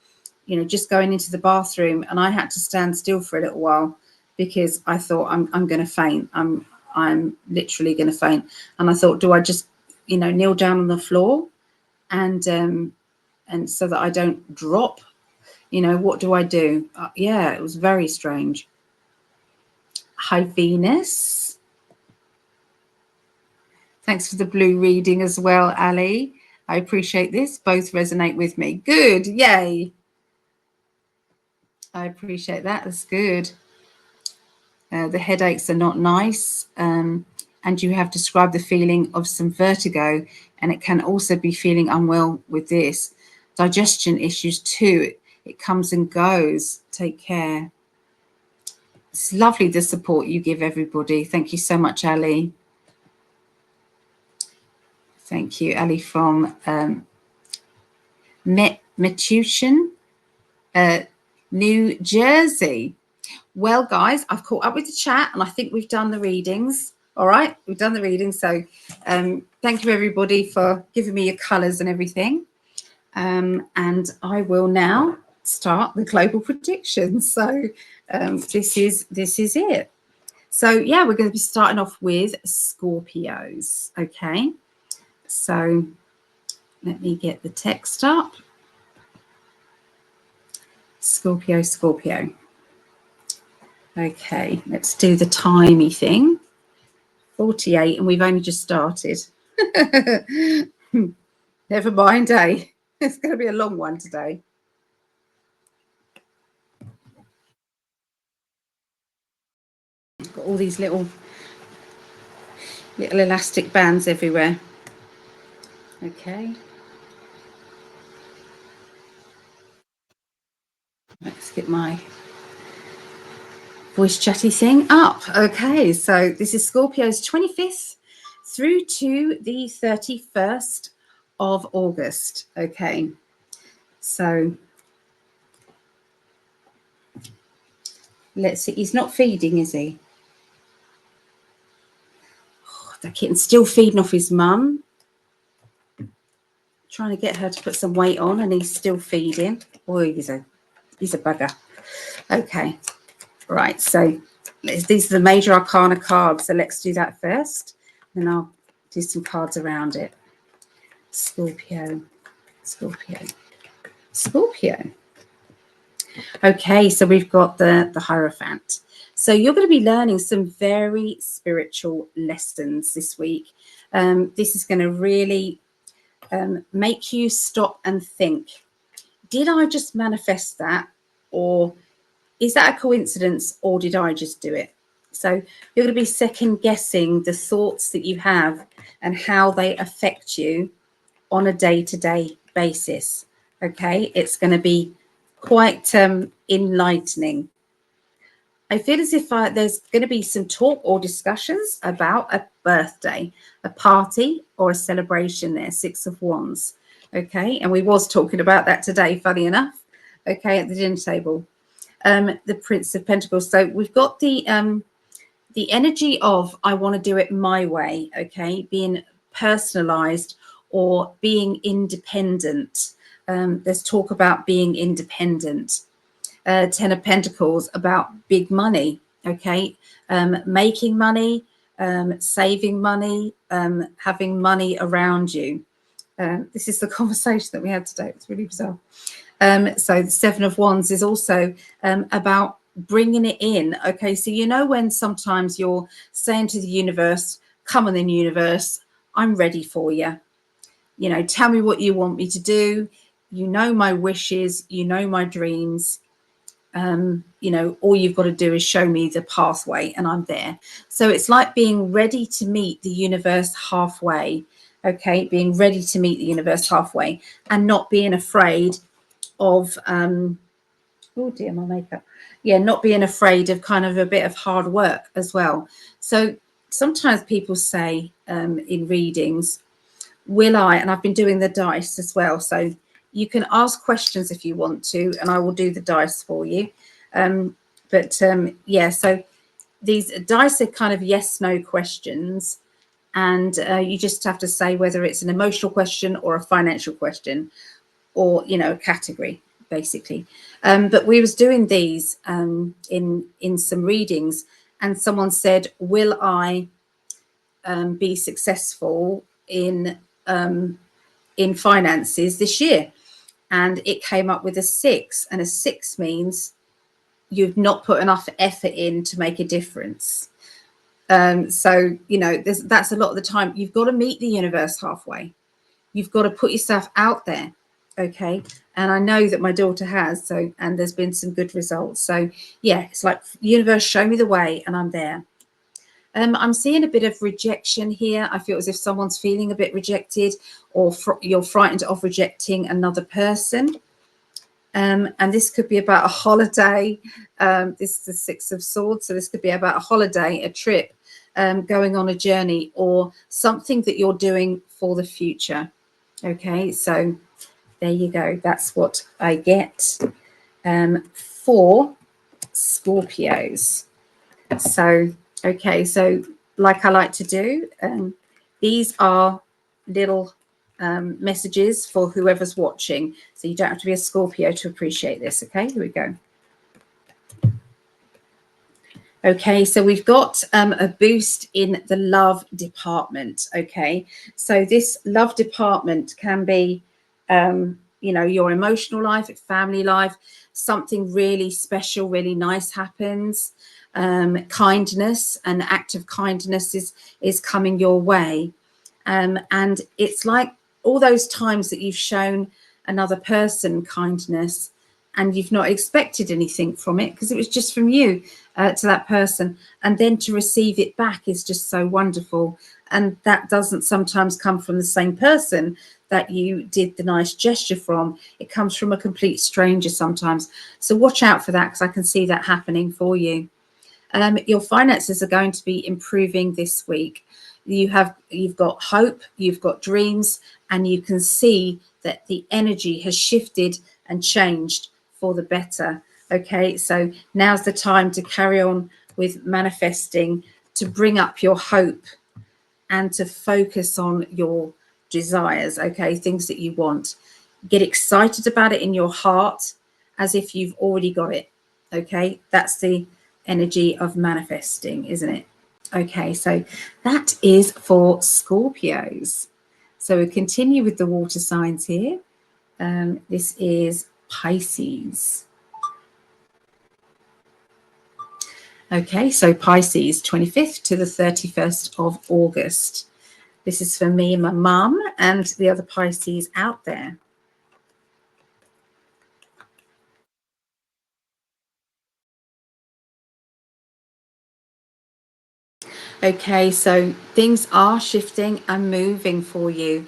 you know, just going into the bathroom, and I had to stand still for a little while because I thought I'm going to faint. I'm literally going to faint. And I thought, do I just, you know, kneel down on the floor and so that I don't drop? You know, what do I do? Yeah, it was very strange. Hi, Venus. Thanks for the blue reading as well, Ali. I appreciate this. Both resonate with me. Good. Yay. I appreciate that. That's good. The headaches are not nice. And you have described the feeling of some vertigo. And it can also be feeling unwell with this. Digestion issues too. It comes and goes. Take care. It's lovely, the support you give everybody. Thank you so much, Ali. Thank you, Ali from Metuchen, New Jersey. Well, guys, I've caught up with the chat and I think we've done the readings. All right, we've done the readings. So thank you, everybody, for giving me your colours and everything. And I will now start the global predictions. So this is it. So, yeah, we're going to be starting off with Scorpios. Okay, so let me get the text up. Scorpio. Okay, let's do the timey thing. 48, and we've only just started. Never mind, eh? It's going to be a long one today. Got all these little elastic bands everywhere. Okay. Let's get my voice chatty thing up. Okay, so this is Scorpio's 25th through to the 31st of August. Okay, so let's see. He's not feeding, is he? Oh, the kitten's still feeding off his mum. Trying to get her to put some weight on, and he's still feeding. Boy, he's a bugger. Okay, right. So these are the major arcana cards. So let's do that first, and I'll do some cards around it. Scorpio. Okay, so we've got the Hierophant. So you're going to be learning some very spiritual lessons this week. This is going to really make you stop and think, did I just manifest that? Or is that a coincidence? Or did I just do it? So you're going to be second guessing the thoughts that you have and how they affect you on a day-to-day basis. Okay, it's going to be quite enlightening. I feel as if there's going to be some talk or discussions about a birthday, a party, or a celebration there, Six of Wands. Okay, and we was talking about that today, funny enough, okay, at the dinner table. The Prince of Pentacles. So we've got the energy of I want to do it my way, okay, being personalized or being independent. There's talk about being independent. Ten of Pentacles about big money, okay, making money, saving money, having money around you. This is the conversation that we had today. It's really bizarre. So the Seven of Wands is also about bringing it in. Okay, so you know when sometimes you're saying to the universe, come on in, universe, I'm ready for you. You know, tell me what you want me to do. You know my wishes, you know my dreams. You know, all you've got to do is show me the pathway and I'm there. So it's like being ready to meet the universe halfway. Okay, being ready to meet the universe halfway and not being afraid of oh dear, my makeup. Yeah, not being afraid of kind of a bit of hard work as well. So sometimes people say in readings, will I, and I've been doing the dice as well, so you can ask questions if you want to and I will do the dice for you. Yeah, so these dice are kind of yes no questions, and you just have to say whether it's an emotional question or a financial question, or you know, a category basically. But we was doing these in some readings, and someone said, will I be successful in finances this year? And it came up with a 6, and a 6 means you've not put enough effort in to make a difference. So you know, that's a lot of the time you've got to meet the universe halfway. You've got to put yourself out there. Okay, and I know that my daughter has, so, and there's been some good results. So yeah, it's like, universe, show me the way and I'm there. I'm seeing a bit of rejection here. I feel as if someone's feeling a bit rejected, or you're frightened of rejecting another person. And this could be about a holiday. This is the Six of Swords, so this could be about a holiday, a trip, going on a journey, or something that you're doing for the future. Okay, so there you go. That's what I get for Scorpios. So, okay, so like I like to do, these are little messages for whoever's watching. So you don't have to be a Scorpio to appreciate this. Okay, here we go. Okay, so we've got a boost in the love department. Okay, so this love department can be, you know, your emotional life, family life, something really special, really nice happens. Kindness, an act of kindness is coming your way. And it's like all those times that you've shown another person kindness and you've not expected anything from it because it was just from you to that person, and then to receive it back is just so wonderful. And that doesn't sometimes come from the same person that you did the nice gesture from. It comes from a complete stranger sometimes. So watch out for that, because I can see that happening for you. Your finances are going to be improving this week. You've got hope, you've got dreams, and you can see that the energy has shifted and changed for the better. Okay, so now's the time to carry on with manifesting, to bring up your hope and to focus on your desires. Okay, things that you want. Get excited about it in your heart as if you've already got it. Okay, that's the energy of manifesting, isn't it? Okay, so that is for Scorpios. So we continue with the water signs here. This is Pisces. Okay, so Pisces, 25th to the 31st of August. This is for me and my mum and the other Pisces out there. Okay, so things are shifting and moving for you,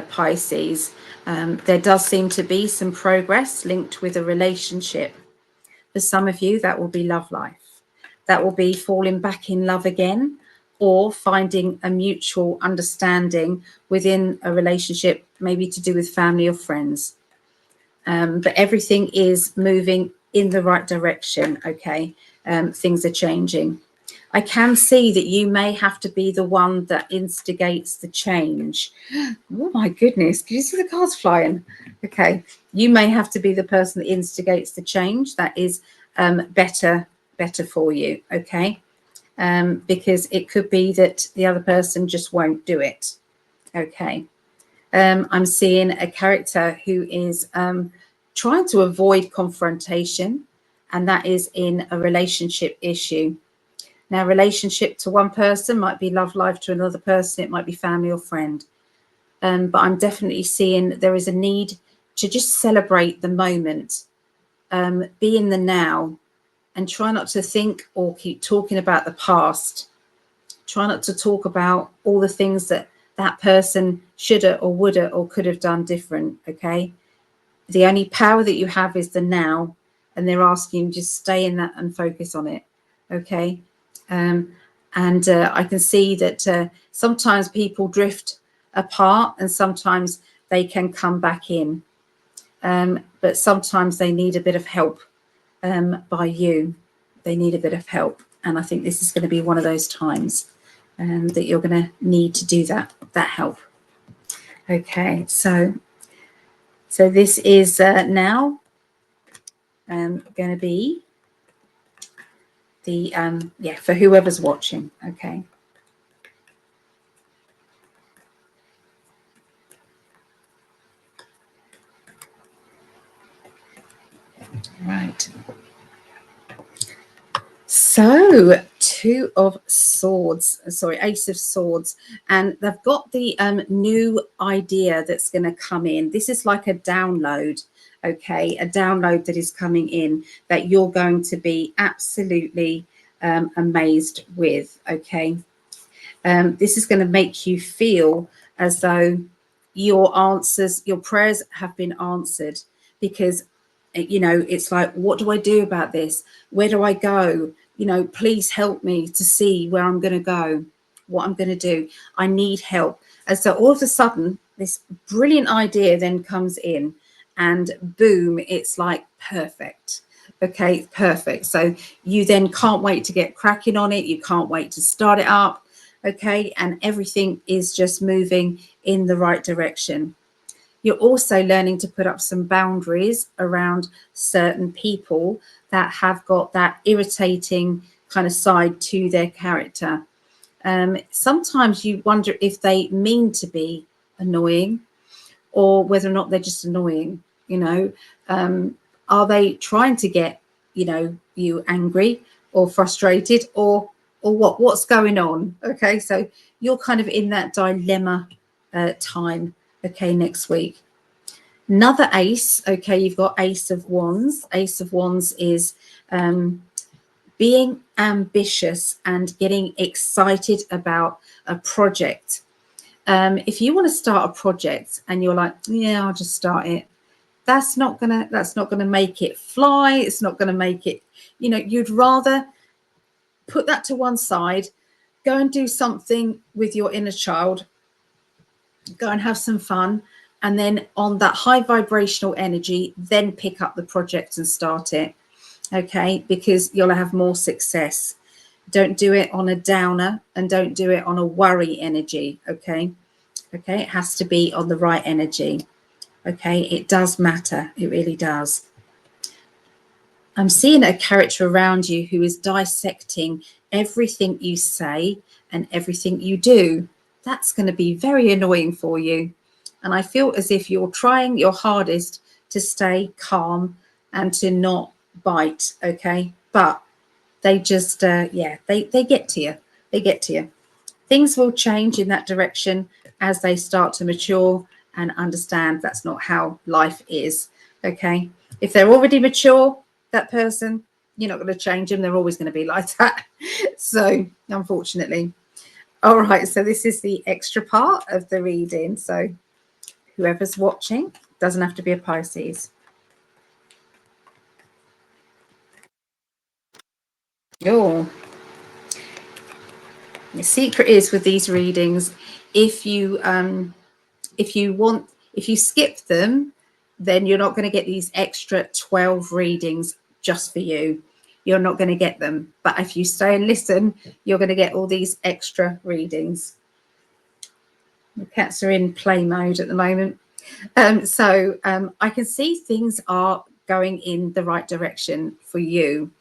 Pisces. There does seem to be some progress linked with a relationship. For some of you, that will be love life. That will be falling back in love again, or finding a mutual understanding within a relationship, maybe to do with family or friends. But everything is moving in the right direction, okay? Things are changing. I can see that you may have to be the one that instigates the change. Oh my goodness, can you see the cards flying? Okay, you may have to be the person that instigates the change. That is better for you, okay? Because it could be that the other person just won't do it, okay? I'm seeing a character who is trying to avoid confrontation, and that is in a relationship issue. Now, relationship to one person might be love life, to another person it might be family or friend. But I'm definitely seeing there is a need to just celebrate the moment, be in the now, and try not to think or keep talking about the past. Try not to talk about all the things that that person shoulda or woulda or could have done different, okay? The only power that you have is the now, and they're asking you just stay in that and focus on it, okay? I can see that sometimes people drift apart and sometimes they can come back in. But sometimes they need a bit of help by you. They need a bit of help. And I think this is going to be one of those times that you're going to need to do that help. Okay, so this is now going to be the, for whoever's watching, okay. Right. So, Two of Swords, sorry, Ace of Swords, and they've got the new idea that's going to come in. This is like a download, okay, a download that is coming in that you're going to be absolutely amazed with, okay. This is going to make you feel as though your answers, your prayers have been answered, because you know, it's like, what do I do about this? Where do I go? You know, please help me to see where I'm going to go, what I'm going to do. I need help. And so all of a sudden, this brilliant idea then comes in, and boom, it's like perfect. Okay, perfect. So you then can't wait to get cracking on it. You can't wait to start it up. Okay, and everything is just moving in the right direction. You're also learning to put up some boundaries around certain people that have got that irritating kind of side to their character. Sometimes you wonder if they mean to be annoying or whether or not they're just annoying, you know. Are they trying to get, you know, you angry or frustrated, or what's going on? Okay, so you're kind of in that dilemma time, okay, next week. Another ace, okay, you've got Ace of Wands. Ace of Wands is being ambitious and getting excited about a project. If you want to start a project and you're like, yeah, I'll just start it, that's not gonna make it fly. It's not gonna make it, you know, you'd rather put that to one side, go and do something with your inner child, go and have some fun, and then on that high vibrational energy, then pick up the project and start it, okay, because you'll have more success. Don't do it on a downer, and don't do it on a worry energy, okay. Okay, it has to be on the right energy, okay. It does matter, it really does. I'm seeing a character around you who is dissecting everything you say and everything you do. That's going to be very annoying for you. And I feel as if you're trying your hardest to stay calm and to not bite, okay? But they just, they get to you. They get to you. Things will change in that direction as they start to mature and understand that's not how life is, okay? If they're already mature, that person, you're not going to change them. They're always going to be like that. So, unfortunately. All right, so this is the extra part of the reading. So whoever's watching, doesn't have to be a Pisces. Oh, the secret is with these readings, if you skip them, then you're not going to get these extra 12 readings just for you. You're not going to get them. But if you stay and listen, you're going to get all these extra readings. The cats are in play mode at the moment. So I can see things are going in the right direction for you.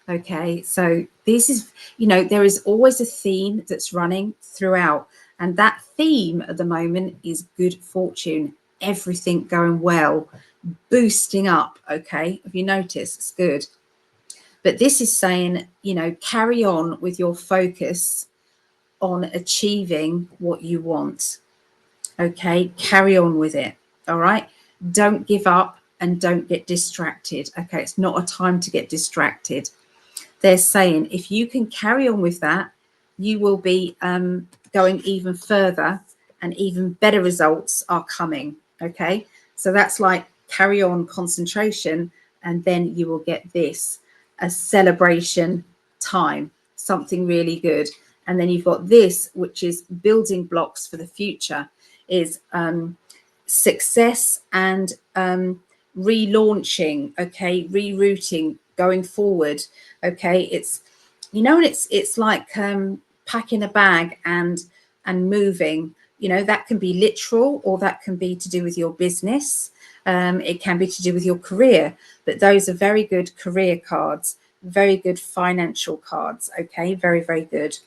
Okay, so this is, you know, there is always a theme that's running throughout. And that theme at the moment is good fortune, everything going well, boosting up. Okay, have you noticed? It's good. But this is saying, you know, carry on with your focus on achieving what you want. Okay, carry on with it. All right, don't give up and don't get distracted. Okay, it's not a time to get distracted. They're saying if you can carry on with that, you will be going even further and even better results are coming. Okay, so that's like carry on, concentration, and then you will get this, a celebration time, something really good. And then you've got this, which is building blocks for the future, is success and relaunching. Okay, rerouting, going forward. Okay, it's, you know, it's like packing a bag and moving. You know, that can be literal, or that can be to do with your business. It can be to do with your career, but those are very good career cards, very good financial cards. Okay, very, very good.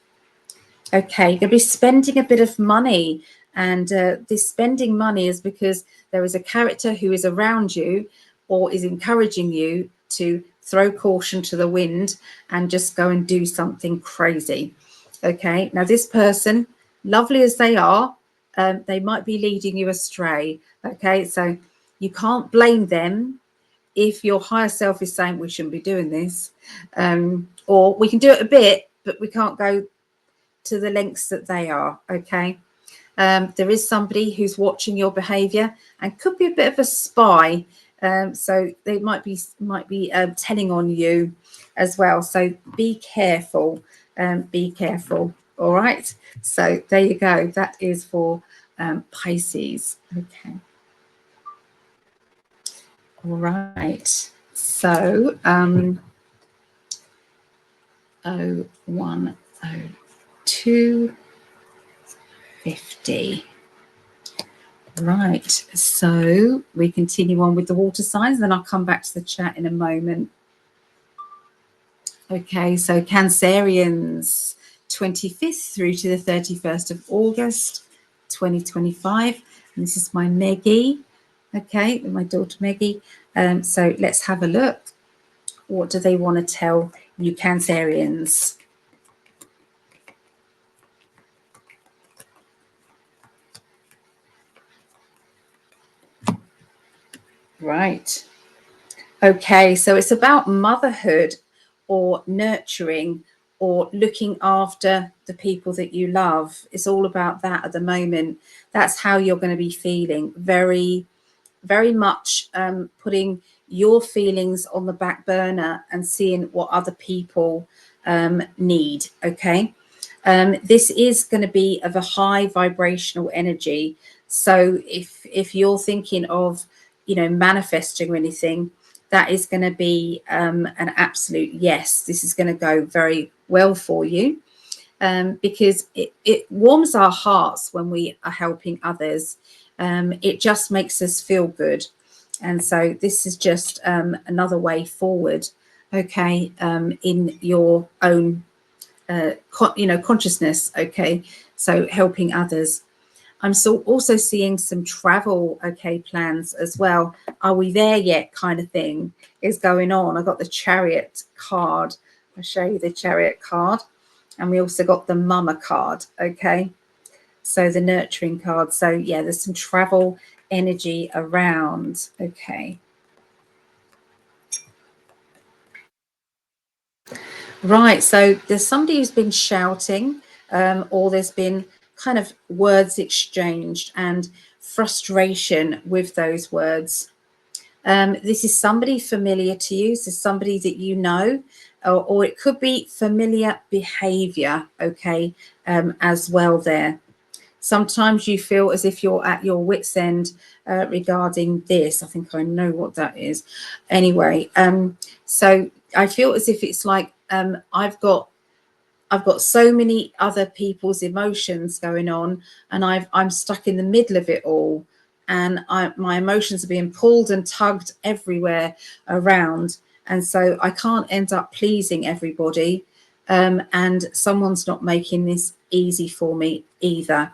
Okay, you're going to be spending a bit of money, and this spending money is because there is a character who is around you or is encouraging you to throw caution to the wind and just go and do something crazy. Okay, now this person, lovely as they are, they might be leading you astray. Okay, so you can't blame them if your higher self is saying we shouldn't be doing this, or we can do it a bit, but we can't go to the lengths that they are. Okay, there is somebody who's watching your behavior and could be a bit of a spy, so they might be telling on you as well, so be careful. Be careful. All right, so there you go. That is for Pisces. Okay, all right, so 010250. Right, so we continue on with the water signs, then I'll come back to the chat in a moment. Okay, so Cancerians, 25th through to the 31st of August 2025. And this is my Meggie. Okay, my daughter Meggie. So let's have a look. What do they want to tell you Cancerians? Right. Okay, so it's about motherhood or nurturing or looking after the people that you love. It's all about that at the moment. That's how you're going to be feeling. Very, very much putting your feelings on the back burner and seeing what other people need. Okay. This is going to be of a high vibrational energy. So if you're thinking of, you know, manifesting or anything, that is going to be an absolute yes. This is going to go very well for you, because it warms our hearts when we are helping others. It just makes us feel good. And so this is just another way forward, okay, in your own consciousness. Okay, so helping others. I'm also seeing some travel, okay, plans as well. Are we there yet? Kind of thing is going on. I got the Chariot card. I'll show you the Chariot card, and we also got the Mama card. Okay, so the nurturing card. So yeah, there's some travel energy around. Okay. Right, so there's somebody who's been shouting or there's been kind of words exchanged and frustration with those words. This is somebody familiar to you. This is somebody that you know, or it could be familiar behavior, okay, as well there. Sometimes you feel as if you're at your wit's end regarding this. I think I know what that is. Anyway, so I feel as if it's like I've got so many other people's emotions going on, and I'm stuck in the middle of it all, and my emotions are being pulled and tugged everywhere around, and so I can't end up pleasing everybody, and someone's not making this easy for me either.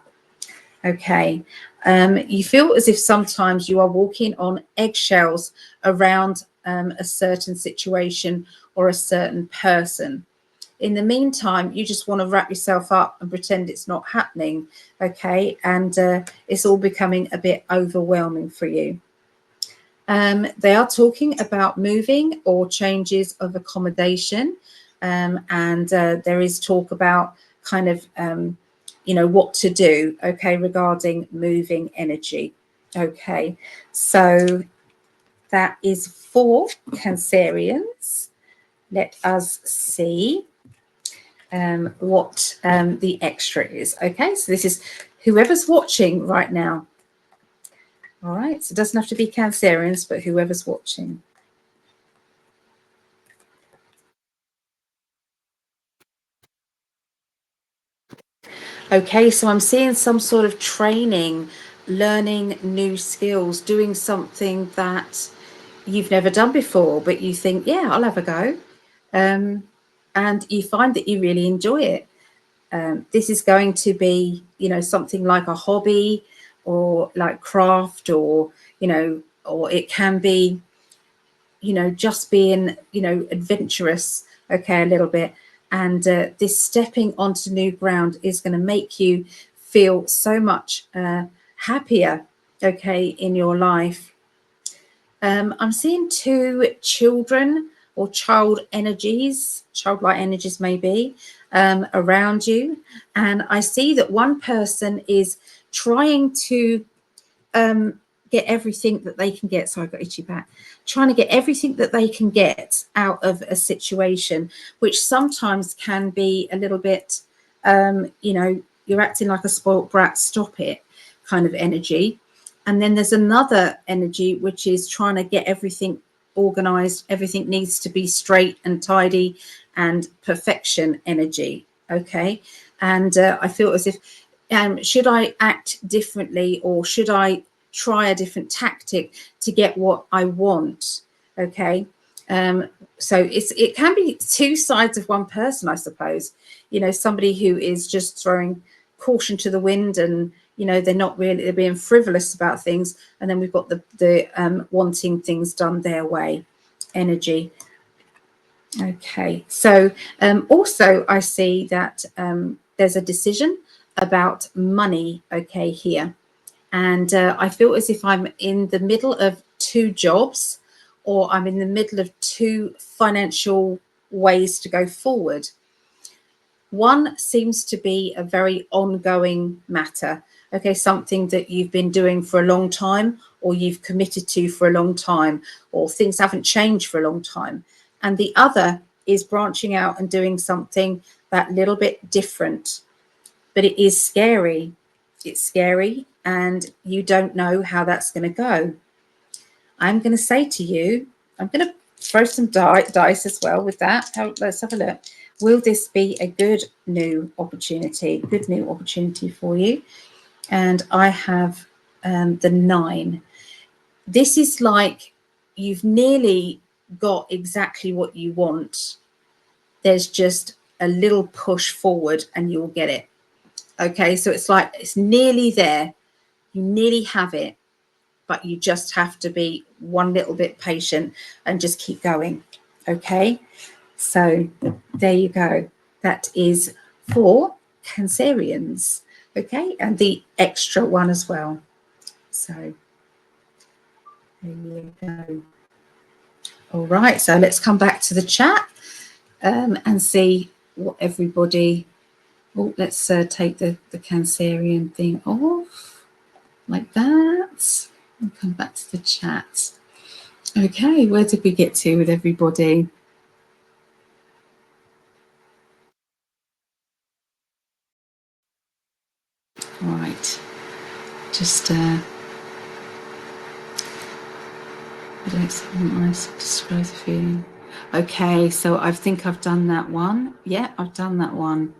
Okay, you feel as if sometimes you are walking on eggshells around a certain situation or a certain person. In the meantime, you just want to wrap yourself up and pretend it's not happening, okay? And it's all becoming a bit overwhelming for you. They are talking about moving or changes of accommodation, and there is talk about kind of you know, what to do, okay, regarding moving energy. Okay, so that is for Cancerians. Let us see what the extra is. Okay, so this is whoever's watching right now. All right, so it doesn't have to be Cancerians, but whoever's watching. Okay, so I'm seeing some sort of training, learning new skills, doing something that you've never done before, but you think, yeah, I'll have a go. And you find that you really enjoy it. This is going to be, you know, something like a hobby or like craft, or, you know, or it can be, you know, just being, you know, adventurous, okay, a little bit. And this stepping onto new ground is going to make you feel so much happier, okay, in your life. I'm seeing two children or childlike energies maybe, around you. And I see that one person is trying to get everything that they can get. So I got itchy back. Trying to get everything that they can get out of a situation, which sometimes can be a little bit, you know, you're acting like a spoilt brat, stop it kind of energy. And then there's another energy, which is trying to get everything organized. Everything needs to be straight and tidy and perfection energy. Okay. And I feel as if, should I act differently, or should I try a different tactic to get what I want? Okay. So it can be two sides of one person, I suppose. You know, somebody who is just throwing caution to the wind, and you know, they're being frivolous about things, and then we've got the wanting things done their way energy. Okay, so also I see that there's a decision about money, okay, here. And I feel as if I'm in the middle of two jobs, or I'm in the middle of two financial ways to go forward. One seems to be a very ongoing matter, okay, something that you've been doing for a long time, or you've committed to for a long time, or things haven't changed for a long time. And the other is branching out and doing something that little bit different. But it is scary. It's scary, and you don't know how that's going to go. I'm going to say to you, I'm going to throw some dice as well with that. Let's have a look. Will this be a good new opportunity for you? And I have the 9. This is like you've nearly got exactly what you want. There's just a little push forward and you'll get it. Okay, so it's like it's nearly there. You nearly have it, but you just have to be one little bit patient and just keep going. Okay, so there you go. That is for Cancerians. Okay, and the extra one as well. So there you go. All right, so let's come back to the chat and see what everybody Oh, let's take the Cancerian thing off like that and come back to the chat. Okay, where did we get to with everybody? All right, just I don't disclose the feeling. Okay, so I think I've done that one. Yeah, I've done that one.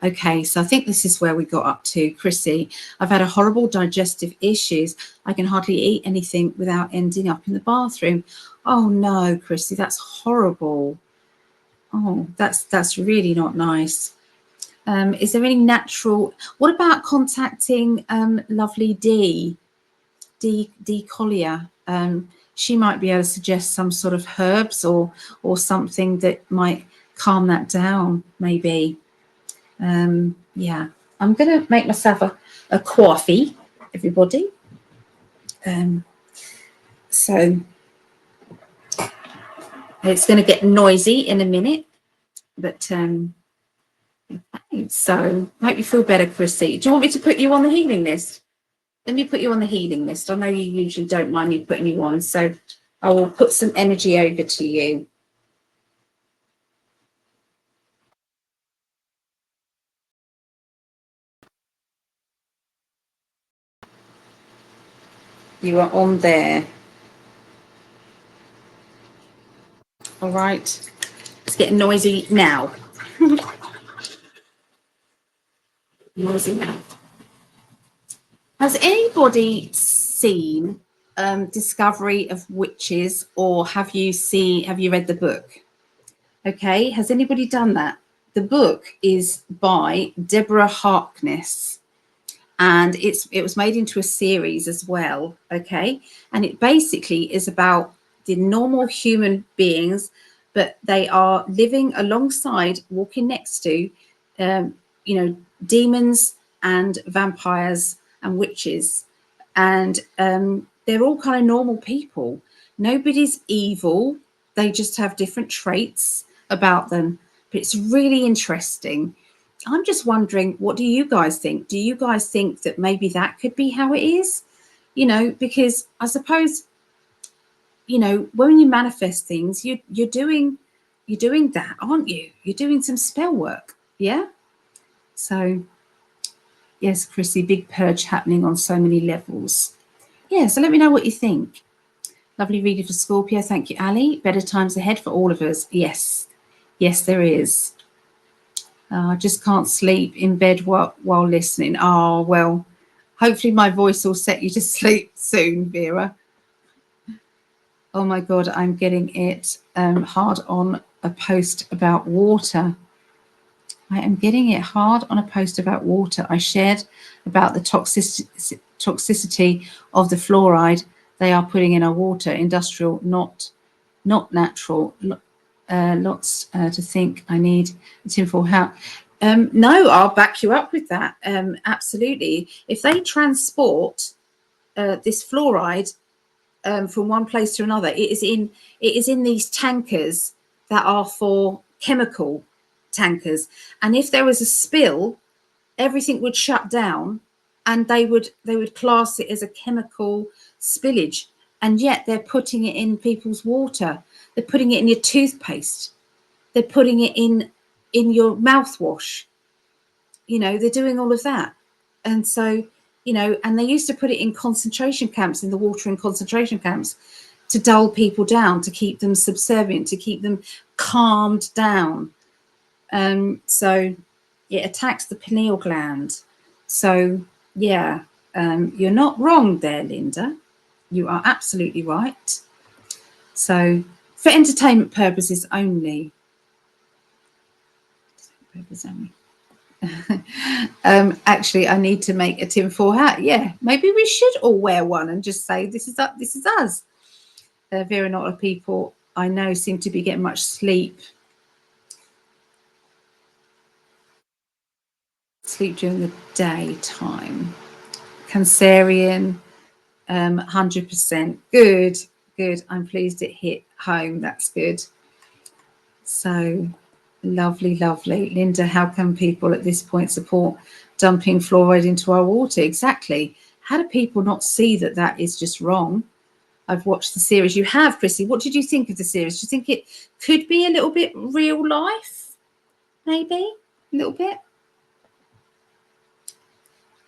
Okay, so I think this is where we got up to. Chrissy, I've had a horrible digestive issues. I can hardly eat anything without ending up in the bathroom. Oh no, Chrissy, that's horrible. Oh, that's really not nice. Is there any natural? What about contacting lovely D Collier? She might be able to suggest some sort of herbs or something that might calm that down, maybe. Yeah, I'm going to make myself a coffee, everybody. So it's going to get noisy in a minute, but okay, so hope you feel better, Chrissy. Do you want me to put you on the healing list? Let me put you on the healing list. I know you usually don't mind me putting you on, so I will put some energy over to you. You are on there. All right. It's getting noisy now. Noisy now. Has anybody seen Discovery of Witches, or have you read the book? Okay, has anybody done that? The book is by Deborah Harkness, and it was made into a series as well. Okay, and it basically is about the normal human beings, but they are living alongside, walking next to, demons and vampires and witches, and they're all kind of normal people. Nobody's evil. They just have different traits about them. But it's really interesting. I'm just wondering, what do you guys think? Do you guys think that maybe that could be how it is? Because I suppose, when you manifest things, you're doing that, aren't you? You're doing some spell work. Yeah. So yes, Chrissy, big purge happening on so many levels. Yeah, so let me know what you think. Lovely reading for Scorpio. Thank you, Ali. Better times ahead for all of us. Yes, there is. I just can't sleep in bed while listening. Oh, well, hopefully my voice will set you to sleep soon, Vera. Oh, my God, I'm getting it hard on a post about water. I am getting it hard on a post about water. I shared about the toxicity of the fluoride they are putting in our water, industrial, not natural. Lots to think. I need a tinfoil hat. No, I'll back you up with that. Absolutely. If they transport this fluoride from one place to another, it is in these tankers that are for chemical tankers, and if there was a spill, everything would shut down, and they would class it as a chemical spillage, and yet they're putting it in people's water. They're putting it in your toothpaste. They're putting it in your mouthwash. They're doing all of that. And so, and they used to put it in concentration camps, in the water in concentration camps, to dull people down, to keep them subservient, to keep them calmed down. So it attacks the pineal gland. So yeah, you're not wrong there, Linda. You are absolutely right. So for entertainment purposes only. Actually, I need to make a tinfoil hat. Yeah, maybe we should all wear one and just say this is us. Very not a lot of people I know seem to be getting much sleep during the daytime. Cancerian, 100%. Good. I'm pleased it hit home. That's good. So Lovely, lovely. Linda, how can people at this point support dumping fluoride into our water? Exactly. How do people not see that that is just wrong? I've watched the series. You have, Chrissy. What did you think of the series? Do you think it could be a little bit real life? Maybe a little bit.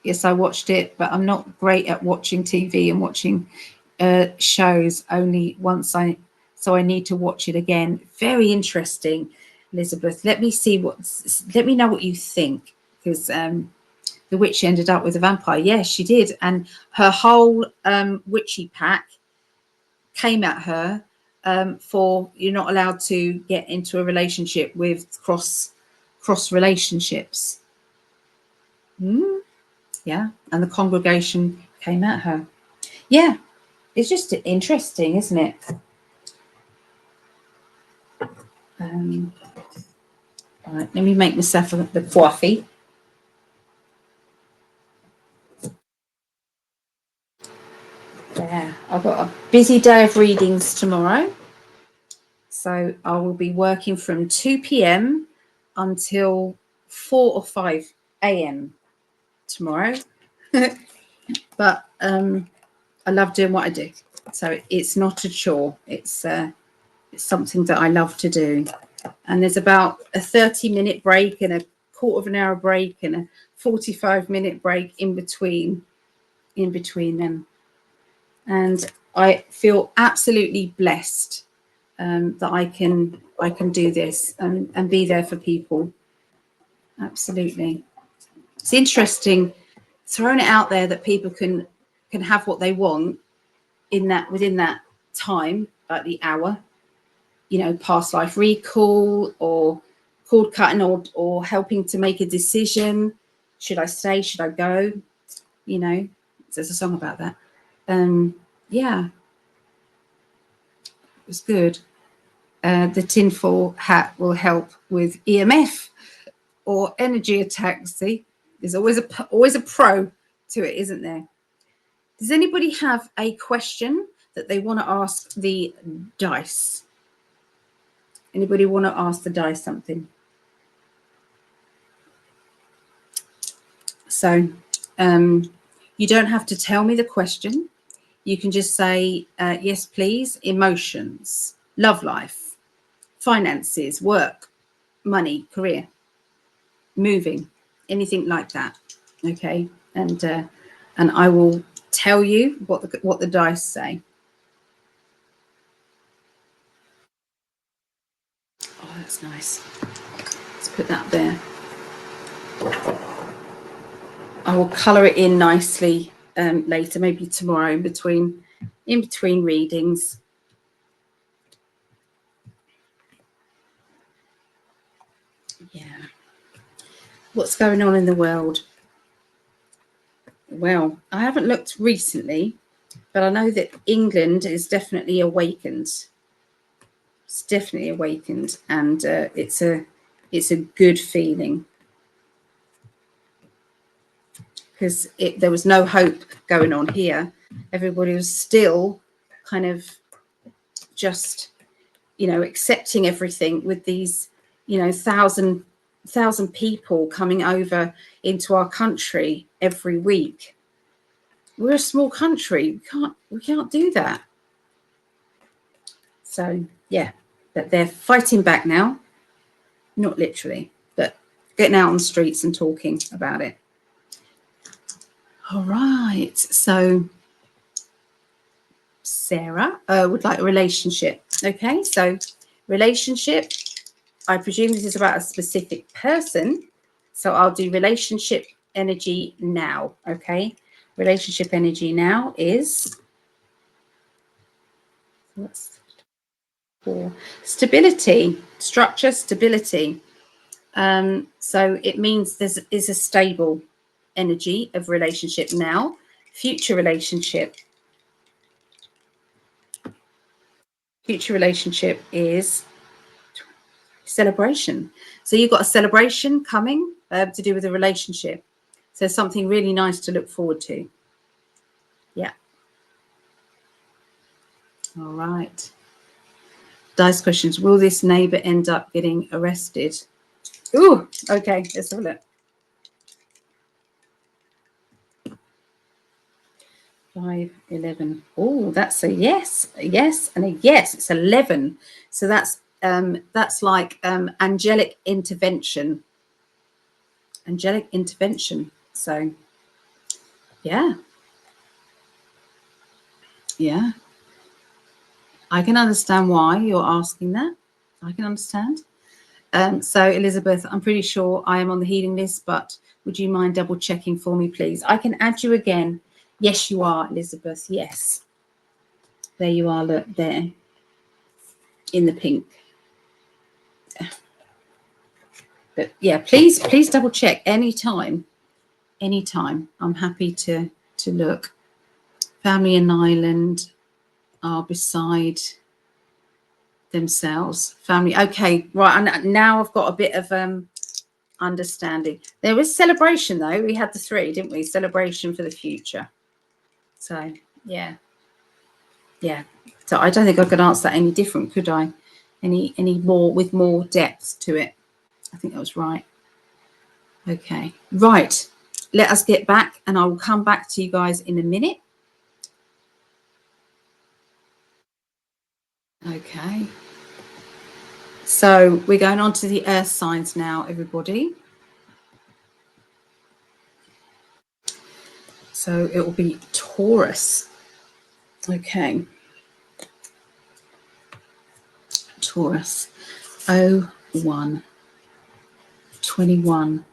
Yes, I watched it, but I'm not great at watching TV and watching shows only once so I need to watch it again. Very interesting, Elizabeth. Let me know what you think, because the witch ended up with a vampire. Yes, she did, and her whole witchy pack came at her for you're not allowed to get into a relationship with cross relationships. Yeah, and the congregation came at her. Yeah, it's just interesting, isn't it? All right, let me make myself the coffee. Yeah, I've got a busy day of readings tomorrow. So I will be working from 2 p.m. until 4 or 5 a.m. tomorrow. But I love doing what I do. So it's not a chore. It's something that I love to do. And there's about a 30-minute break and a quarter of an hour break and a 45-minute break in between them. And I feel absolutely blessed that I can do this and be there for people. Absolutely. It's interesting throwing it out there that people can have what they want within that time, like the hour, past life recall or cord cutting or helping to make a decision. Should I stay? Should I go? There's a song about that. Yeah, it was good. The tinfoil hat will help with EMF or energy attacks. See, there's always a pro to it, isn't there? Does anybody have a question that they want to ask the dice? Anybody want to ask the dice something? So you don't have to tell me the question. You can just say, yes, please. Emotions, love life, finances, work, money, career, moving, anything like that. Okay. And I will tell you what the dice say. Oh, that's nice. Let's put that there. I will colour it in nicely later, maybe tomorrow in between readings. Yeah. What's going on in the world? Well, I haven't looked recently, but I know that England is definitely awakened. It's definitely awakened, and it's a good feeling, because there was no hope going on here. Everybody was still kind of just, accepting everything with these, thousand people coming over into our country every week. We're a small country. We can't do that. So yeah, but they're fighting back now. Not literally, but getting out on the streets and talking about it. All right. So Sarah would like a relationship. Okay. So relationship, I presume this is about a specific person. So I'll do relationship energy now. Okay. Relationship energy now is stability, structure, stability. So it means there is a stable energy of relationship now. Future relationship is celebration. So you've got a celebration coming to do with a relationship. So something really nice to look forward to. Yeah. All right. Dice questions. Will this neighbour end up getting arrested? Ooh, okay, let's have a look. 5, 11. Oh, that's a yes, and a yes. It's 11. So that's like angelic intervention. Angelic intervention. So, yeah. Yeah. I can understand why you're asking that. I can understand. So, Elizabeth, I'm pretty sure I am on the healing list, but would you mind double checking for me, please? I can add you again. Yes, you are, Elizabeth. Yes. There you are. Look, there in the pink. But yeah, please double check anytime. I'm happy to look. Family and Island are beside themselves. Family. Okay, right. And now I've got a bit of understanding. There was celebration though. We had the 3, didn't we? Celebration for the future. So yeah. So I don't think I could answer that any different, could I? Any more with more depth to it. I think that was right. Okay, right. Let us get back, and I will come back to you guys in a minute. Okay. So we're going on to the earth signs now, everybody. So it will be Taurus. Okay. Taurus. 0121.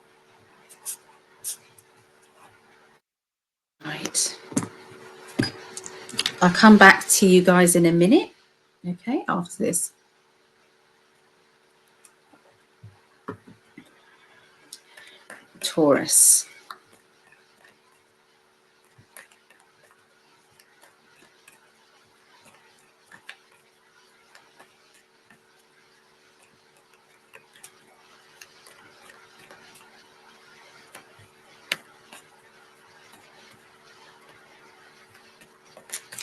Right. I'll come back to you guys in a minute. Okay, after this. Taurus.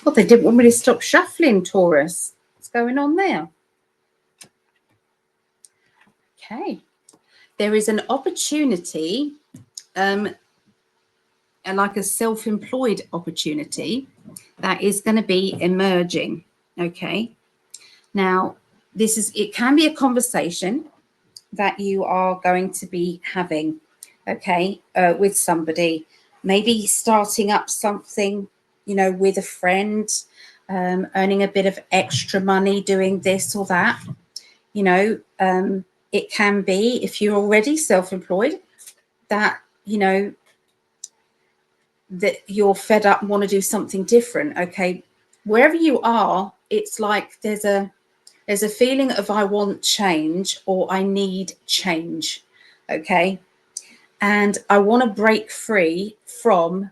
Well, they didn't want me to stop shuffling, Taurus. What's going on there? Okay. There is an opportunity, and like a self-employed opportunity that is going to be emerging. Okay. Now, it can be a conversation that you are going to be having, okay, with somebody, maybe starting up something, with a friend, earning a bit of extra money doing this or that, it can be, if you're already self-employed, that, that you're fed up and want to do something different. Okay. Wherever you are, it's like there's a feeling of I want change or I need change. Okay. And I want to break free from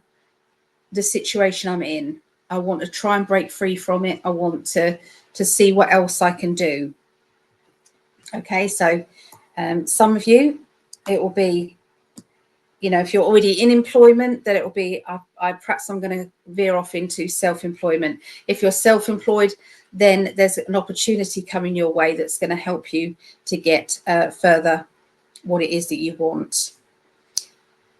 the situation I'm in. I want to try and break free from it. I want to see what else I can do. Okay. So some of you, it will be, if you're already in employment, then it will be, perhaps I'm going to veer off into self-employment. If you're self-employed, then there's an opportunity coming your way that's going to help you to get further what it is that you want.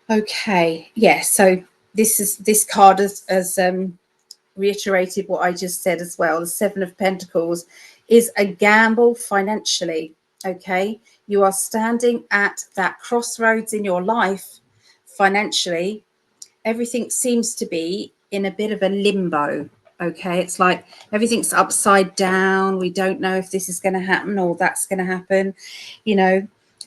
Okay, yeah, so this card has reiterated what I just said as well. The 7 of Pentacles is a gamble financially, okay? You are standing at that crossroads in your life financially. Everything seems to be in a bit of a limbo, okay? It's like everything's upside down. We don't know if this is going to happen or that's going to happen.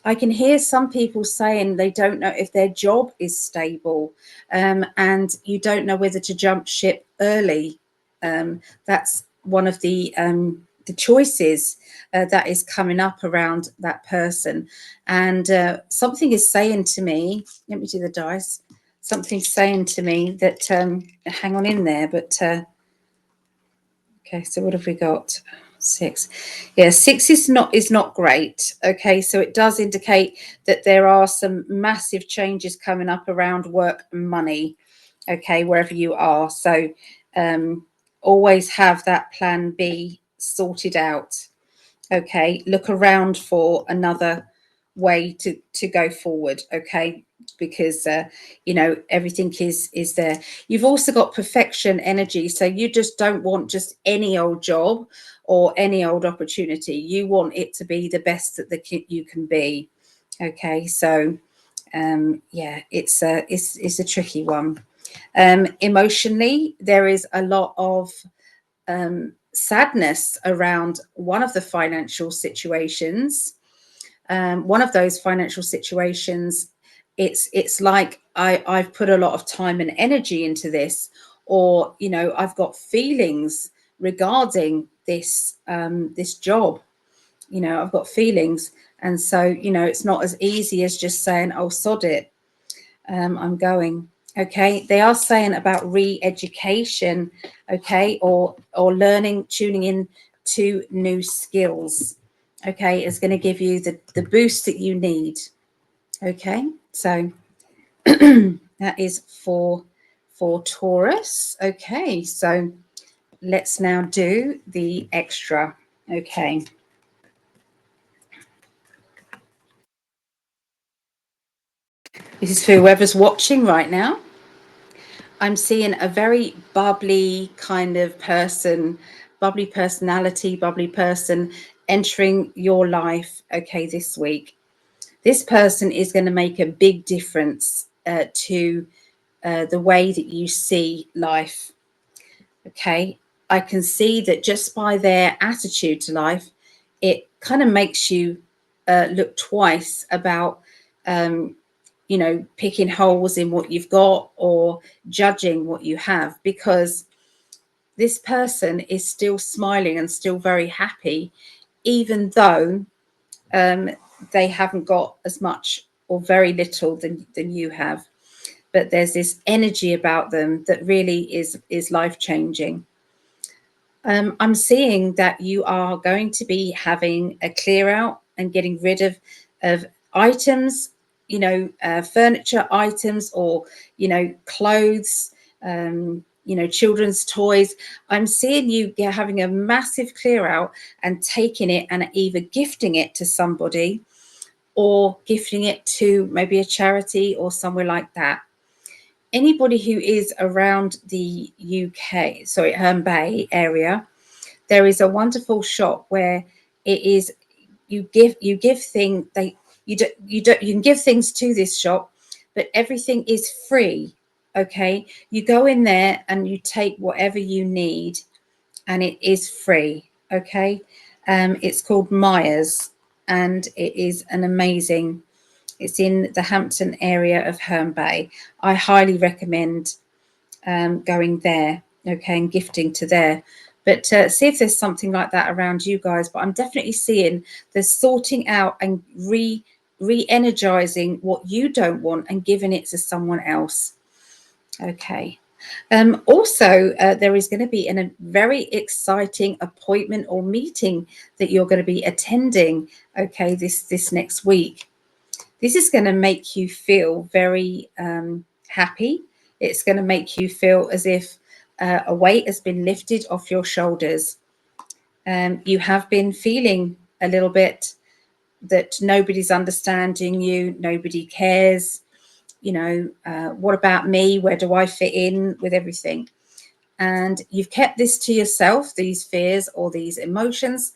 I can hear some people saying they don't know if their job is stable, and you don't know whether to jump ship early. That's one of the choices that is coming up around that person. And something is saying to me, let me do the dice. Something's saying to me that hang on in there. But okay, so what have we got? 6. Yeah, 6 is not great. Okay, so it does indicate that there are some massive changes coming up around work and money. Okay, wherever you are. So always have that plan B sorted out. Okay, look around for another way to go forward. Okay, because you know, everything is there. You've also got perfection energy, so you just don't want just any old job or any old opportunity. You want it to be the best that you can be. Okay, so yeah, it's a tricky one. Emotionally, there is a lot of sadness around one of the financial situations. One of those financial situations, it's like I've put a lot of time and energy into this, or you know, I've got feelings regarding this this job. You know, I've got feelings, and so you know, it's not as easy as just saying, "Oh, sod it, I'm going." Okay, they are saying about re-education, okay, or learning, tuning in to new skills. Okay, is going to give you the boost that you need. Okay, so that is for Taurus. Okay, so let's now do the extra. Okay. This is for whoever's watching right now. I'm seeing a very bubbly kind of person, bubbly personality, bubbly person entering your life, okay, this week. This person is going to make a big difference to the way that you see life, okay? I can see that just by their attitude to life, it kind of makes you look twice about you know, picking holes in what you've got or judging what you have, because this person is still smiling and still very happy, even though they haven't got as much or very little than you have. But there's this energy about them that really is life-changing. I'm seeing that you are going to be having a clear out and getting rid of items, you know, furniture items, or, you know, clothes, you know, children's toys. I'm seeing you having a massive clear out and taking it and either gifting it to somebody or gifting it to maybe a charity or somewhere like that. Anybody who is around the UK, sorry, Herne Bay area, there is a wonderful shop where it is you give thing they you can give things to this shop, but everything is free. Okay, you go in there and you take whatever you need, and it is free. Okay, it's called Myers, and it is an amazing. It's in the Hampton area of Herne Bay. I highly recommend going there, okay, and gifting to there. But see if there's something like that around you guys. But I'm definitely seeing the sorting out and re-energizing what you don't want and giving it to someone else. Okay. Also, there is going to be a very exciting appointment or meeting that you're going to be attending, okay, this next week. This is going to make you feel very happy. It's going to make you feel as if a weight has been lifted off your shoulders. You have been feeling a little bit that nobody's understanding you, nobody cares. You know, what about me? Where do I fit in with everything? And you've kept this to yourself, these fears or these emotions,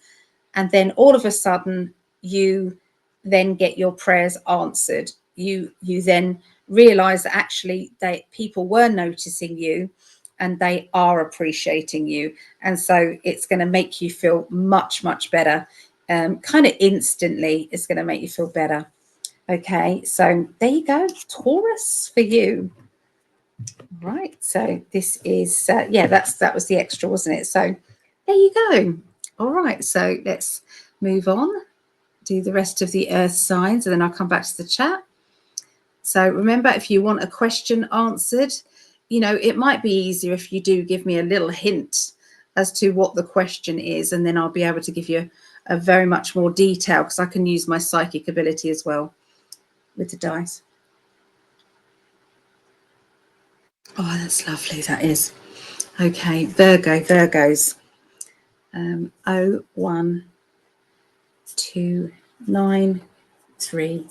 and then all of a sudden you then get your prayers answered. You then realize that actually people were noticing you and they are appreciating you, and so it's going to make you feel much better. Kind of instantly, it's going to make you feel better. Okay, so there you go, Taurus, for you. Right, so this is yeah, that was the extra, wasn't it? So there you go. All right, so let's move on, do the rest of the earth signs, and then I'll come back to the chat. So remember, if you want a question answered, you know, it might be easier if you do give me a little hint as to what the question is, and then I'll be able to give you a very much more detail, because I can use my psychic ability as well with the dice. Oh, that's lovely, that is. Okay, Virgos. 01 2930.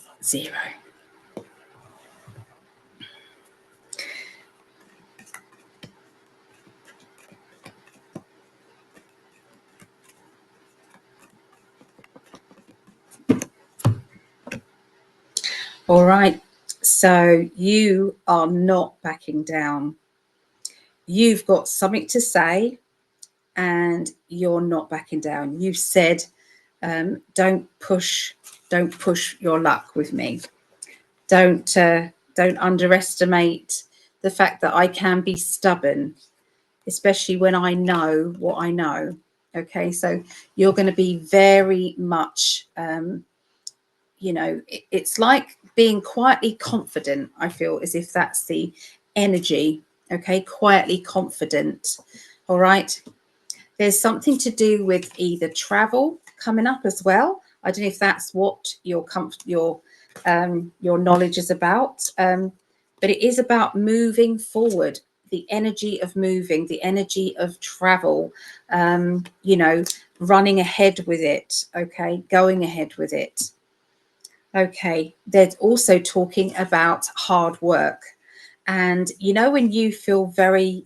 All right, so you are not backing down. You've got something to say and you're not backing down. You said, don't push your luck with me. Don't underestimate the fact that I can be stubborn, especially when I know what I know. Okay, so you're going to be very much, you know, it's like being quietly confident. I feel as if that's the energy. Okay, quietly confident. All right. There's something to do with either travel coming up as well. I don't know if that's what your knowledge is about, but it is about moving forward. The energy of moving, the energy of travel. You know, running ahead with it. Okay, going ahead with it. Okay, they're also talking about hard work, and you know when you feel very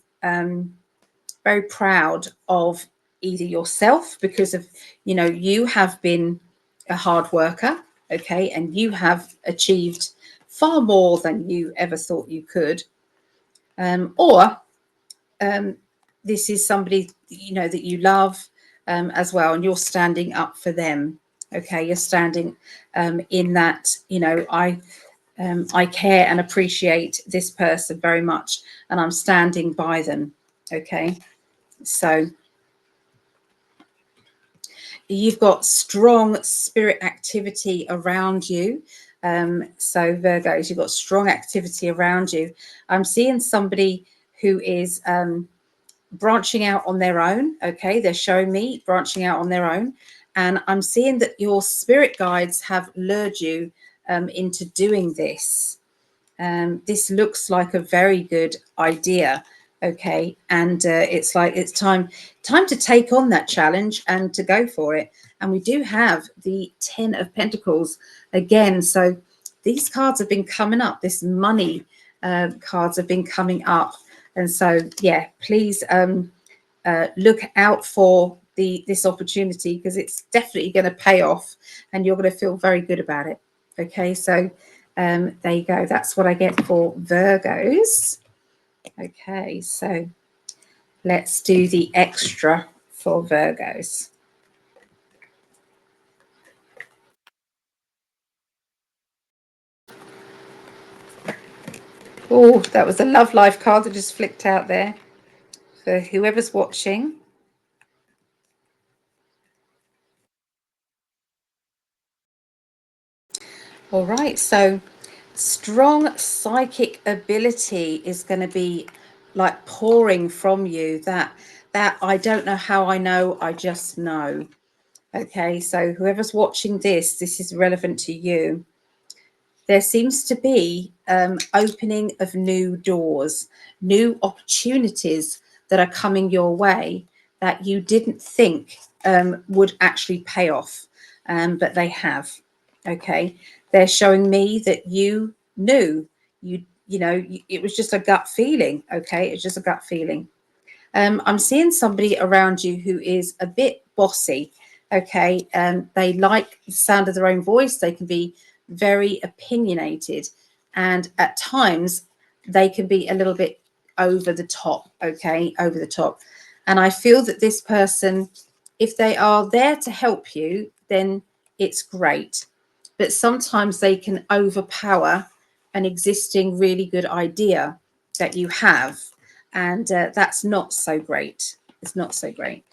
very proud of either yourself because of, you know, you have been a hard worker, okay, and you have achieved far more than you ever thought you could, or this is somebody, you know, that you love as well, and you're standing up for them. Okay, you're standing in that, you know, I care and appreciate this person very much, and I'm standing by them. Okay, so you've got strong spirit activity around you. So Virgos, you've got strong activity around you. I'm seeing somebody who is branching out on their own. Okay, they're showing me branching out on their own, and I'm seeing that your spirit guides have lured you into doing this. This looks like a very good idea. Okay, and it's like it's time to take on that challenge and to go for it. And we do have the 10 of Pentacles again, so these cards have been coming up. This money cards have been coming up, and so yeah, please look out for this opportunity, because it's definitely going to pay off and you're going to feel very good about it. Okay, so there you go. That's what I get for Virgos. Okay, so let's do the extra for Virgos. Oh, that was a love life card that just flicked out there for whoever's watching. All right, so strong psychic ability is going to be like pouring from you. That I don't know how I know, I just know. Okay, so whoever's watching this is relevant to you. There seems to be opening of new doors, new opportunities that are coming your way that you didn't think would actually pay off, but they have. Okay, they're showing me that you knew, you know, it was just a gut feeling. Okay, it's just a gut feeling. I'm seeing somebody around you who is a bit bossy. Okay, they like the sound of their own voice. They can be very opinionated, and at times they can be a little bit over the top. Okay, over the top. And I feel that this person, if they are there to help you, then it's great. But sometimes they can overpower an existing really good idea that you have, and that's not so great. It's not so great.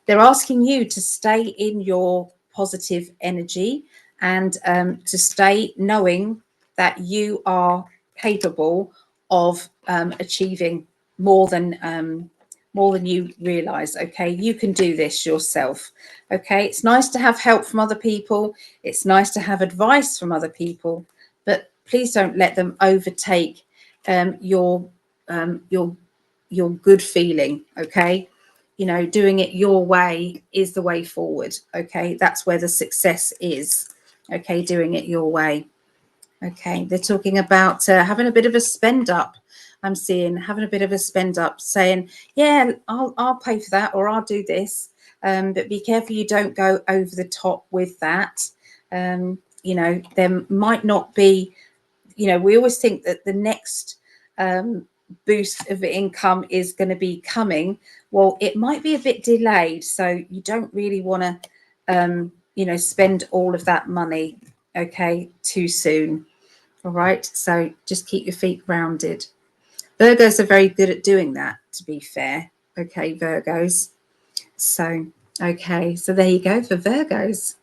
They're asking you to stay in your positive energy and to stay knowing that you are capable of achieving more than you realize. Okay, you can do this yourself. Okay, it's nice to have help from other people. It's nice to have advice from other people, but please don't let them overtake your good feeling. Okay, you know, doing it your way is the way forward. Okay, that's where the success is. Okay, doing it your way. Okay, they're talking about having a bit of a spend up. I'm seeing having a bit of a spend up, saying, yeah, I'll pay for that, or I'll do this. But be careful you don't go over the top with that. You know, there might not be, you know, we always think that the next boost of income is going to be coming. Well, it might be a bit delayed, so you don't really want to, you know, spend all of that money, okay, too soon. All right, so just keep your feet grounded. Virgos are very good at doing that, to be fair. Okay, Virgos. So, okay, so there you go for Virgos.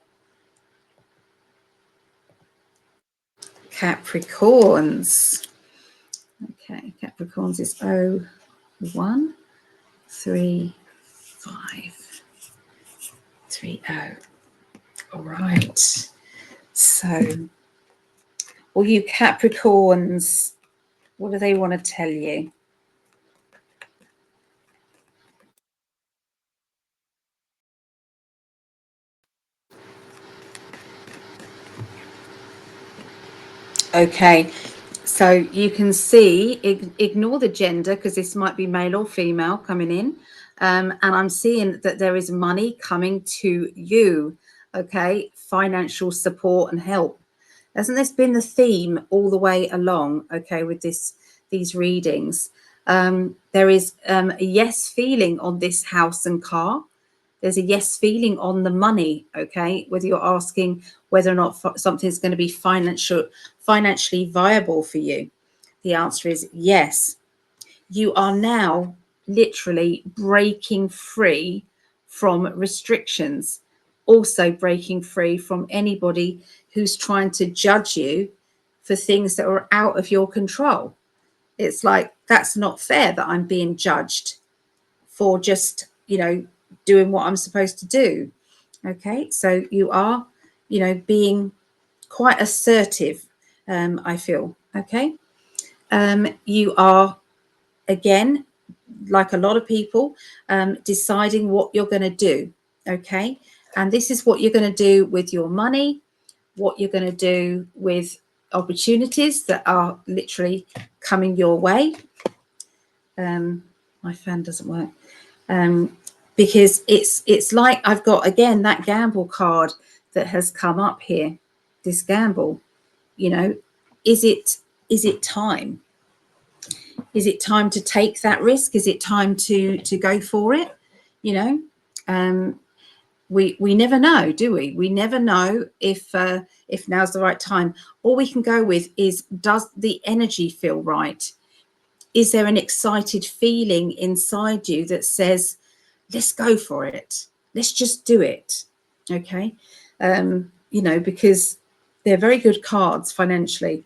Capricorns. Okay, Capricorns is 01kJBIIvi9ziIwf5H0QHeP8n6r. All right. So, all you Capricorns, what do they want to tell you? Okay, so you can see, ignore the gender because this might be male or female coming in. And I'm seeing that there is money coming to you. Okay, financial support and help. Hasn't this been the theme all the way along? Okay, with these readings, there is a yes feeling on this house and car. There's a yes feeling on the money. Okay, whether you're asking whether or not something's going to be financially viable for you, the answer is yes. You are now literally breaking free from restrictions, also breaking free from anybody who's trying to judge you for things that are out of your control. It's like, that's not fair that I'm being judged for just, you know, doing what I'm supposed to do. Okay, so you are, you know, being quite assertive, I feel. Okay, you are, again, like a lot of people, deciding what you're going to do. Okay, and this is what you're going to do with your money, what you're going to do with opportunities that are literally coming your way. My fan doesn't work. Because it's like I've got, again, that gamble card that has come up here, this gamble. You know, is it time? Is it time to take that risk? Is it time to go for it? You know, we never know, do we? We never know if now's the right time. All we can go with is, does the energy feel right? Is there an excited feeling inside you that says, let's go for it, let's just do it? Okay, you know, because they're very good cards financially.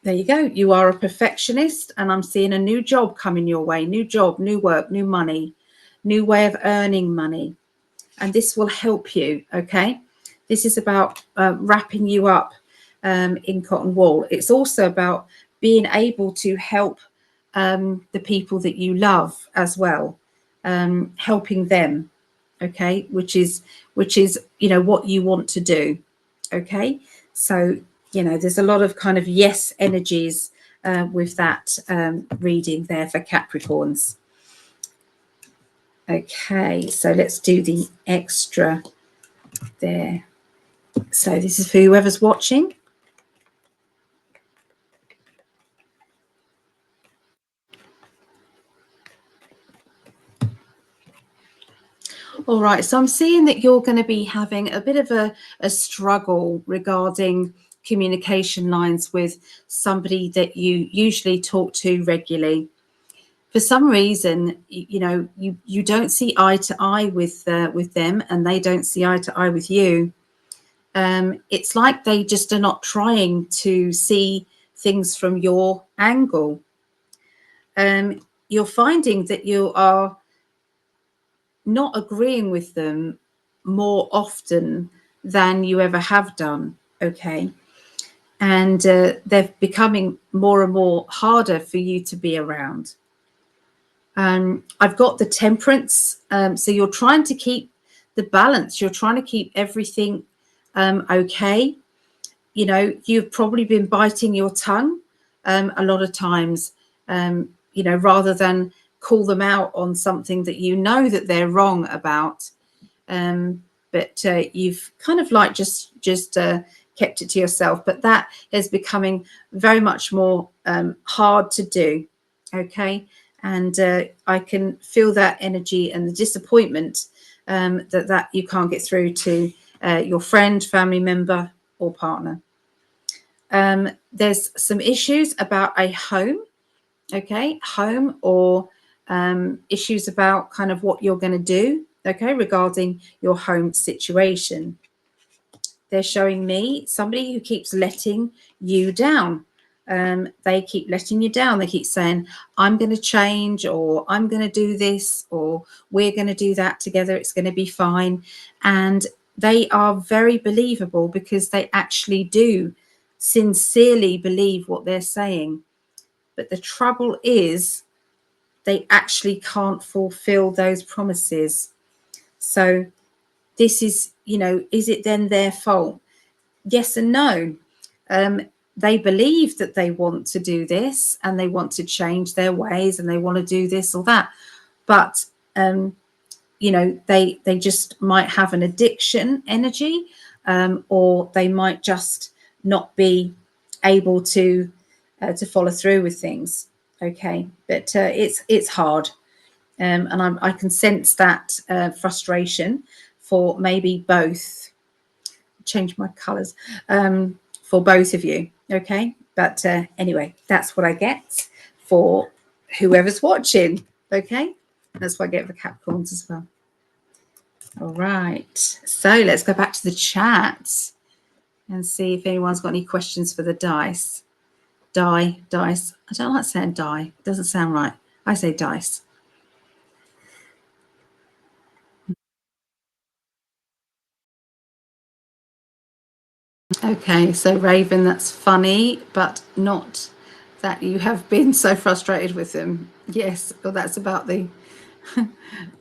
There you go. You are a perfectionist, and I'm seeing a new job coming your way. New job, new work, new money, new way of earning money, and this will help you. Okay, this is about wrapping you up in cotton wool. It's also about being able to help the people that you love as well, helping them. Okay, which is you know, what you want to do. Okay, so you know, there's a lot of kind of yes energies with that reading there for Capricorns. Okay, so let's do the extra there. So this is for whoever's watching. All right, so I'm seeing that you're going to be having a bit of a struggle regarding communication lines with somebody that you usually talk to regularly. For some reason, you know, you don't see eye to eye with them, and they don't see eye to eye with you. It's like they just are not trying to see things from your angle. You're finding that you are not agreeing with them more often than you ever have done. Okay, and they're becoming more and more harder for you to be around. I've got the temperance. So you're trying to keep the balance. You're trying to keep everything okay. You know, you've probably been biting your tongue a lot of times, you know, rather than call them out on something that you know that they're wrong about. But you've kind of like just kept it to yourself. But that is becoming very much more hard to do. Okay. And I can feel that energy and the disappointment that you can't get through to your friend, family member, or partner. There's some issues about a home, okay, home, or issues about kind of what you're going to do, okay, regarding your home situation. They're showing me somebody who keeps letting you down. They keep letting you down. They keep saying, I'm going to change, or I'm going to do this, or we're going to do that together. It's going to be fine. And they are very believable because they actually do sincerely believe what they're saying. But the trouble is they actually can't fulfill those promises. So this is, you know, is it then their fault? Yes and no. They believe that they want to do this and they want to change their ways and they want to do this or that. But, you know, they just might have an addiction energy, or they might just not be able to follow through with things. Okay, but it's hard, and I can sense that frustration for maybe both. Change my colours for both of you. Okay, but anyway, that's what I get for whoever's watching. Okay, that's what I get for Capricorns as well. All right, so let's go back to the chat and see if anyone's got any questions for the dice. Dice. I don't like saying die. It doesn't sound right. I say dice. Okay, so Raven, that's funny, but not that you have been so frustrated with them. Yes, well, that's about the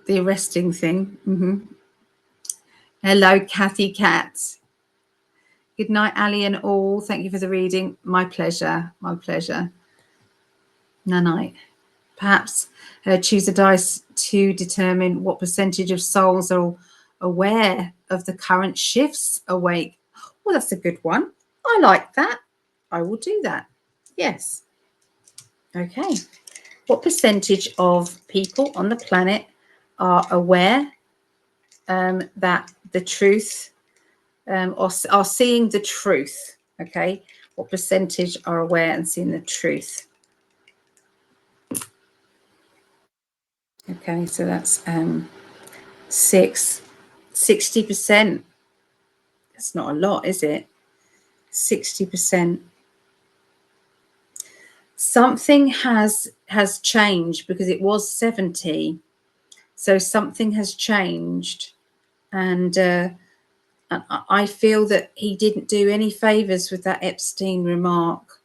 the arresting thing. Hello, Kathy Cat. Good night, Ali and all. Thank you for the reading. My pleasure. My pleasure. Night. Perhaps choose a dice to determine what percentage of souls are aware of the current shifts awake. Well, that's a good one. I like that. I will do that. Yes. Okay. What percentage of people on the planet are aware that the truth, or are seeing the truth? Okay. What percentage are aware and seeing the truth? Okay, so that's 60%. That's not a lot, is it? 60%. Something has changed, because it was 70. So something has changed, and I feel that he didn't do any favors with that Epstein remark.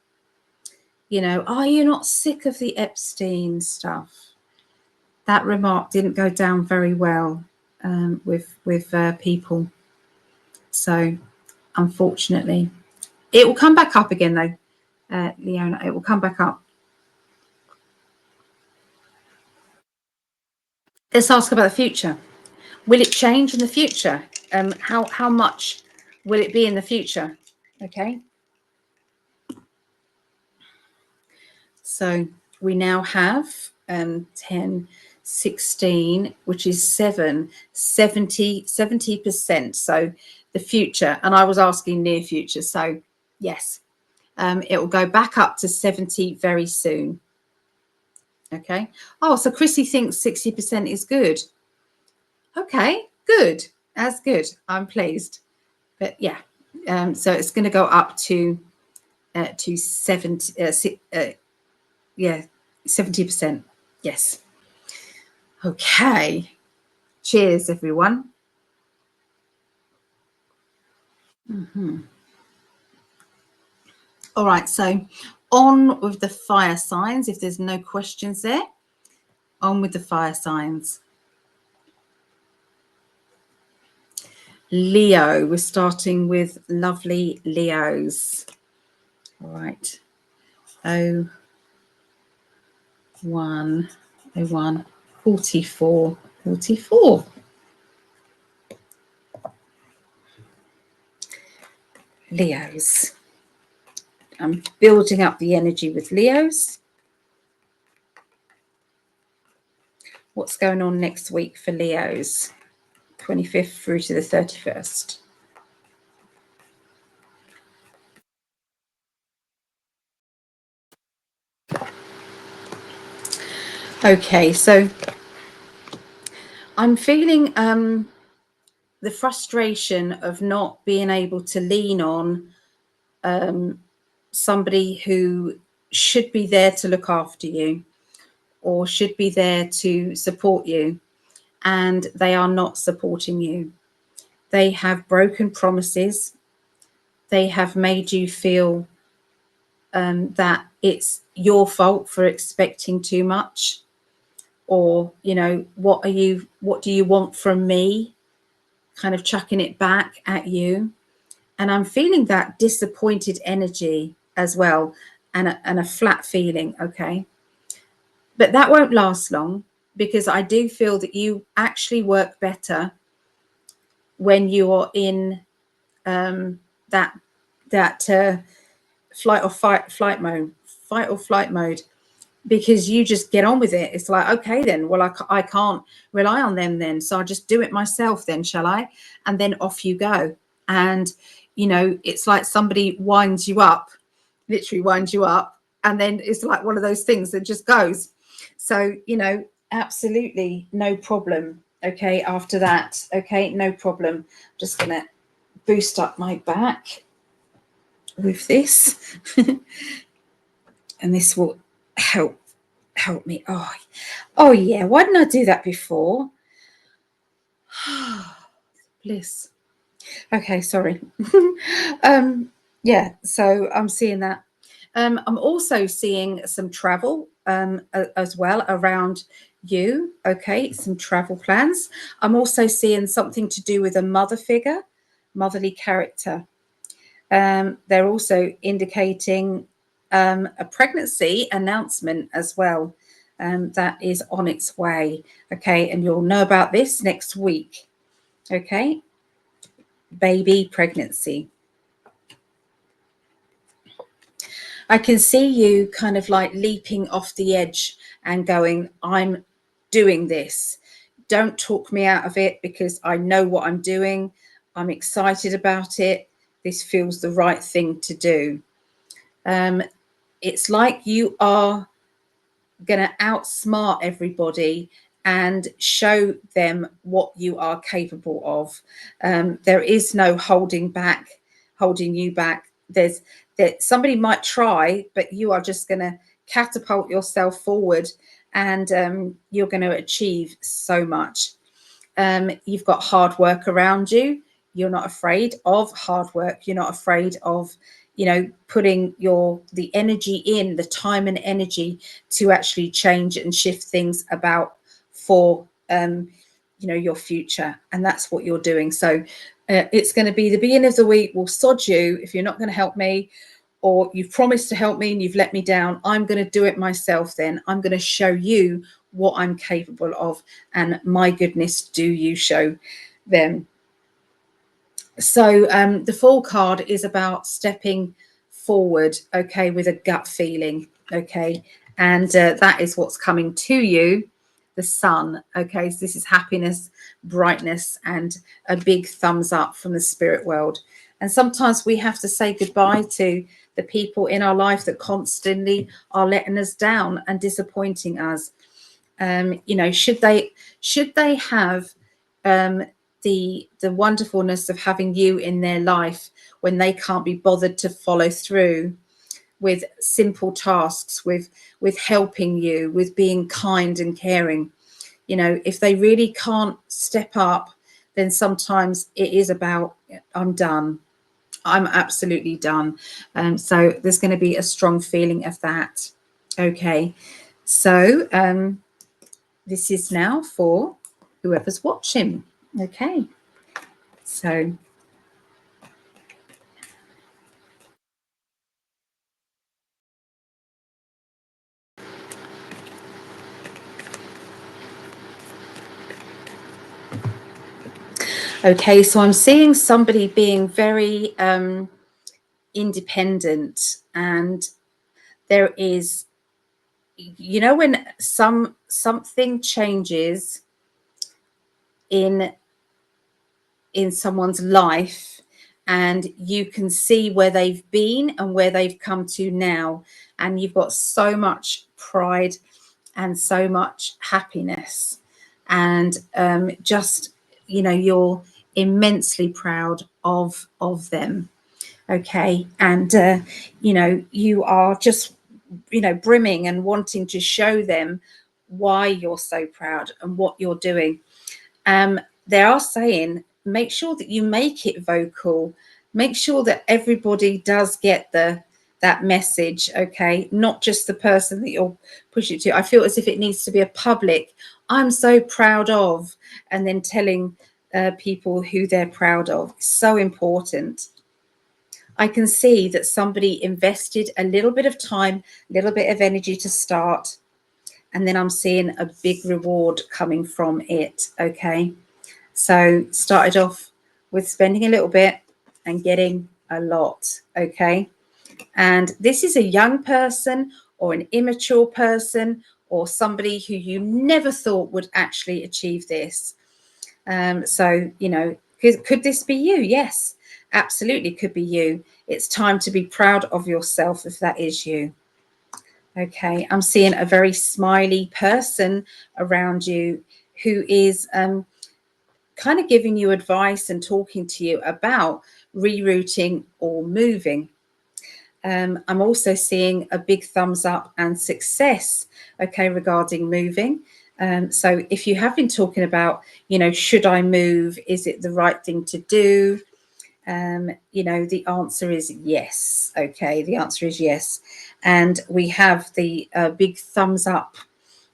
You know, are you not sick of the Epstein stuff? That remark didn't go down very well with people. So, unfortunately, it will come back up again, though, Leona. It will come back up. Let's ask about the future. Will it change in the future? How much will it be in the future? Okay. So we now have 10, 16, which is 70%. So the future, and I was asking near future. So yes, it will go back up to 70 very soon. Okay. Oh, so Chrissy thinks 60% is good. Okay, good. That's good. I'm pleased. But yeah, so it's going to go up to 70. Yeah, 70%. Yes. Okay. Cheers, everyone. All right. So on with the fire signs, if there's no questions there. On with the fire signs. Leo, we're starting with lovely Leos. All right. 01, 01, 44, 44. Leos. I'm building up the energy with Leos. What's going on next week for Leos? 25th through to the 31st. Okay, so I'm feeling the frustration of not being able to lean on somebody who should be there to look after you or should be there to support you, and they are not supporting you. They have broken promises. They have made you feel that it's your fault for expecting too much, or, you know, what do you want from me, kind of chucking it back at you. And I'm feeling that disappointed energy as well, and a flat feeling. Okay, but that won't last long, because I do feel that you actually work better when you are in that fight or flight mode, because you just get on with it. It's like, okay, then, well, I can't rely on them then, so I'll just do it myself then, shall I? And then off you go. And, you know, it's like somebody winds you up, literally winds you up, and then it's like one of those things that just goes. So, you know, absolutely no problem. Okay, after that, okay, no problem. Just gonna boost up my back with this and this will help me. Oh yeah, why didn't I do that before? Bliss. Okay, sorry. Yeah, so I'm seeing that. I'm also seeing some travel as well around you. Okay, some travel plans. I'm also seeing something to do with a mother figure, motherly character. They're also indicating a pregnancy announcement as well, that is on its way. Okay, and you'll know about this next week. Okay, baby pregnancy. I can see you kind of like leaping off the edge and going, I'm doing this. Don't talk me out of it, because I know what I'm doing. I'm excited about it. This feels the right thing to do. It's like you are going to outsmart everybody and show them what you are capable of. There is no holding you back. That somebody might try, but you are just going to catapult yourself forward, and you're going to achieve so much. You've got hard work around you. You're not afraid of hard work. You're not afraid of, you know, putting the energy in, the time and energy to actually change and shift things about for, you know, your future. And that's what you're doing. So it's going to be the beginning of the week. Will sod you if you're not going to help me, or you've promised to help me and you've let me down. I'm going to do it myself then. I'm going to show you what I'm capable of. And my goodness, do you show them. So the Fool card is about stepping forward, okay, with a gut feeling, okay, and that is what's coming to you. The Sun, okay, so this is happiness, brightness, and a big thumbs up from the spirit world. And sometimes we have to say goodbye to the people in our life that constantly are letting us down and disappointing us. You know, should they have the wonderfulness of having you in their life when they can't be bothered to follow through with simple tasks, with helping you, with being kind and caring. You know, if they really can't step up, then sometimes it is about, I'm done. I'm absolutely done. So there's going to be a strong feeling of that. Okay. So this is now for whoever's watching. Okay, so okay, so I'm seeing somebody being very independent, and there is, you know, when something changes in someone's life, and you can see where they've been and where they've come to now, and you've got so much pride and so much happiness, and just, you know, you're immensely proud of them. Okay, and you know, you are just, you know, brimming and wanting to show them why you're so proud and what you're doing. They are saying, make sure that you make it vocal, make sure that everybody does get that message. Okay, not just the person that you're pushing it to. I feel as if it needs to be a public, I'm so proud of, and then telling people who they're proud of. It's so important. I can see that somebody invested a little bit of time, a little bit of energy to start, and then I'm seeing a big reward coming from it. Okay, so started off with spending a little bit and getting a lot. Okay, and this is a young person or an immature person or somebody who you never thought would actually achieve this. So, you know, could this be you? Yes, absolutely could be you. It's time to be proud of yourself if that is you. Okay, I'm seeing a very smiley person around you who is kind of giving you advice and talking to you about rerouting or moving. I'm also seeing a big thumbs up and success, okay, regarding moving. So if you have been talking about, you know, should I move? Is it the right thing to do? You know, the answer is yes. Okay, the answer is yes. And we have the big thumbs up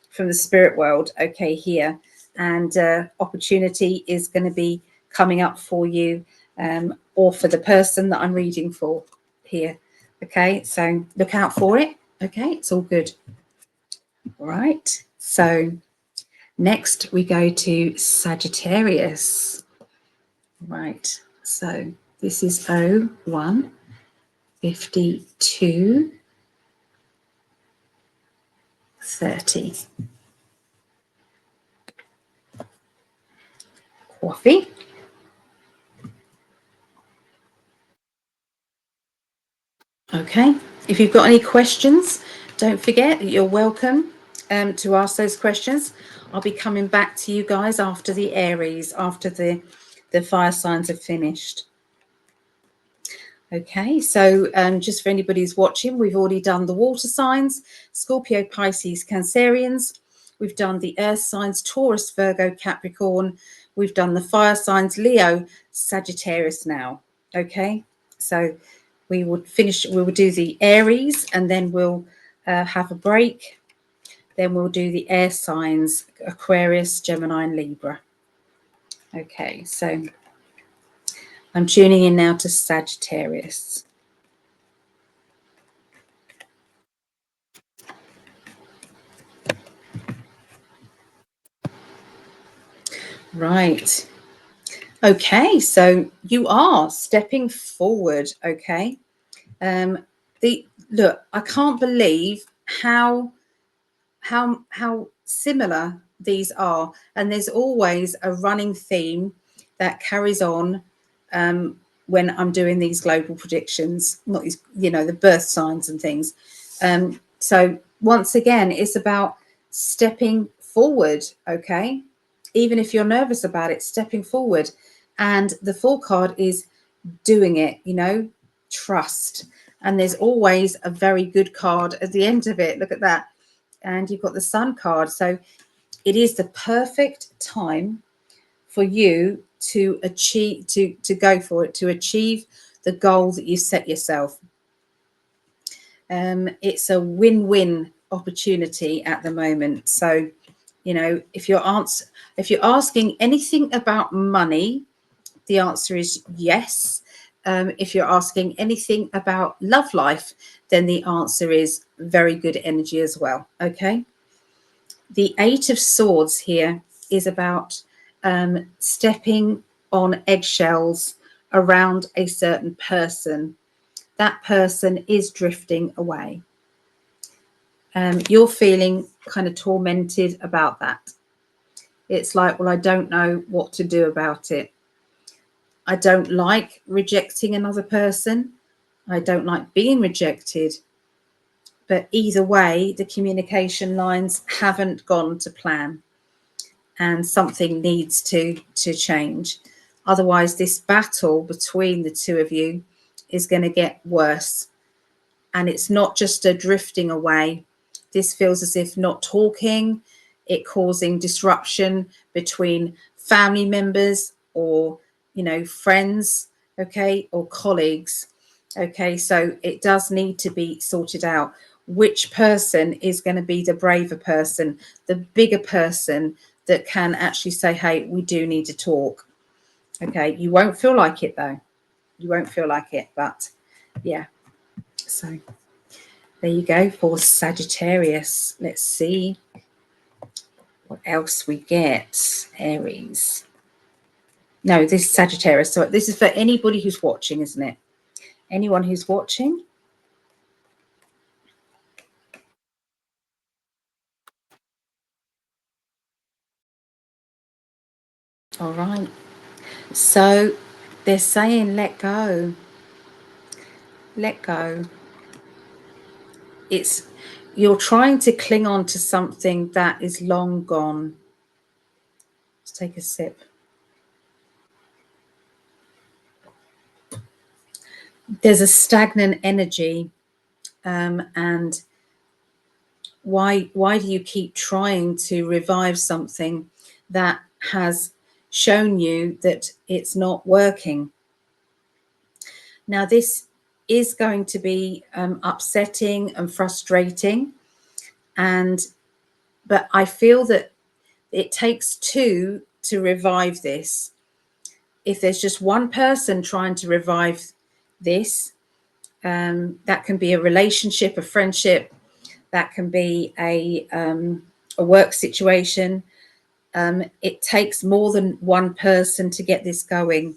from the spirit world, okay, here. And opportunity is going to be coming up for you, or for the person that I'm reading for here. Okay, so look out for it. Okay, it's all good. All right, so next we go to Sagittarius. Right, so this is 01kJBIIvi9ziIwf5H0QHeP8n6r. Coffee. Okay, if you've got any questions, don't forget that you're welcome to ask those questions. I'll be coming back to you guys after the Aries, after the fire signs are finished. Okay, so just for anybody who's watching, we've already done the water signs, Scorpio, Pisces, Cancerians. We've done the earth signs, Taurus, Virgo, Capricorn. We've done the fire signs, Leo, Sagittarius now. Okay, so we will do the Aries, and then we'll have a break. Then we'll do the air signs, Aquarius, Gemini, and Libra. Okay, so I'm tuning in now to Sagittarius. Right. Okay, so you are stepping forward. Okay. Look, I can't believe how similar these are, and there's always a running theme that carries on when I'm doing these global predictions, not these, you know, the birth signs and things. So once again, it's about stepping forward. Okay, even if you're nervous about it, stepping forward. And the Fool card is doing it, you know, trust. And there's always a very good card at the end of it. Look at that. And you've got the Sun card. So it is the perfect time for you to achieve, to go for it, to achieve the goal that you set yourself. It's a win-win opportunity at the moment. So, You know, if you're asking anything about money, the answer is yes. If you're asking anything about love life, then the answer is very good energy as well. Okay. The Eight of Swords here is about stepping on eggshells around a certain person. That person is drifting away. You're feeling kind of tormented about that. It's like, well, I don't know what to do about it. I don't like rejecting another person. I don't like being rejected. But either way, the communication lines haven't gone to plan, and something needs to change. Otherwise, this battle between the two of you is going to get worse. And it's not just a drifting away. This feels as if not talking, it causing disruption between family members or, you know, friends, okay, or colleagues. Okay, so it does need to be sorted out. Which person is going to be the braver person, the bigger person that can actually say, hey, we do need to talk. Okay, you won't feel like it though. You won't feel like it, but yeah. So there you go for Sagittarius. Let's see what else we get. Aries. No, this is Sagittarius. So this is for anybody who's watching, isn't it? Anyone who's watching. All right. So they're saying let go. Let go. You're trying to cling on to something that is long gone. Let's take a sip. There's a stagnant energy, and why do you keep trying to revive something that has shown you that it's not working? Now, this is going to be upsetting and frustrating, but I feel that it takes two to revive this. If there's just one person trying to revive this, that can be a relationship, a friendship, that can be a work situation. It takes more than one person to get this going.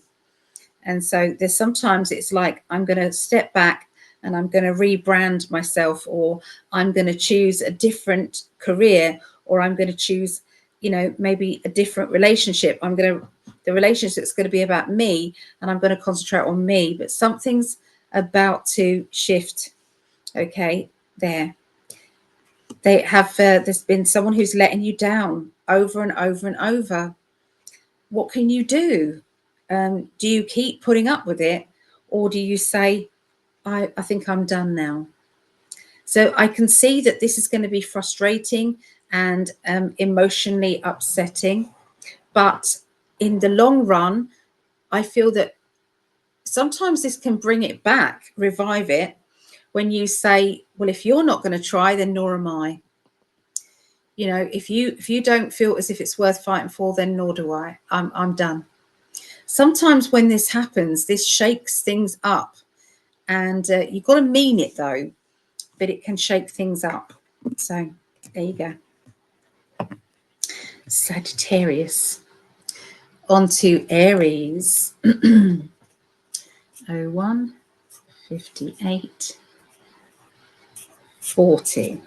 And so there's sometimes it's like, I'm going to step back and I'm going to rebrand myself, or I'm going to choose a different career, or I'm going to choose, you know, maybe a different relationship. The relationship's going to be about me, and I'm going to concentrate on me, but something's about to shift. Okay, there. They have, there's been someone who's letting you down over and over and over. What can you do? Do you keep putting up with it, or do you say, I think I'm done now? So I can see that this is going to be frustrating and emotionally upsetting. But in the long run, I feel that sometimes this can bring it back, revive it, when you say, well, if you're not going to try, then nor am I. You know, if you don't feel as if it's worth fighting for, then nor do I. I'm done. Sometimes when this happens, this shakes things up, and you've got to mean it though, but it can shake things up. So there you go. Sagittarius. On to Aries. 01, 58, 40.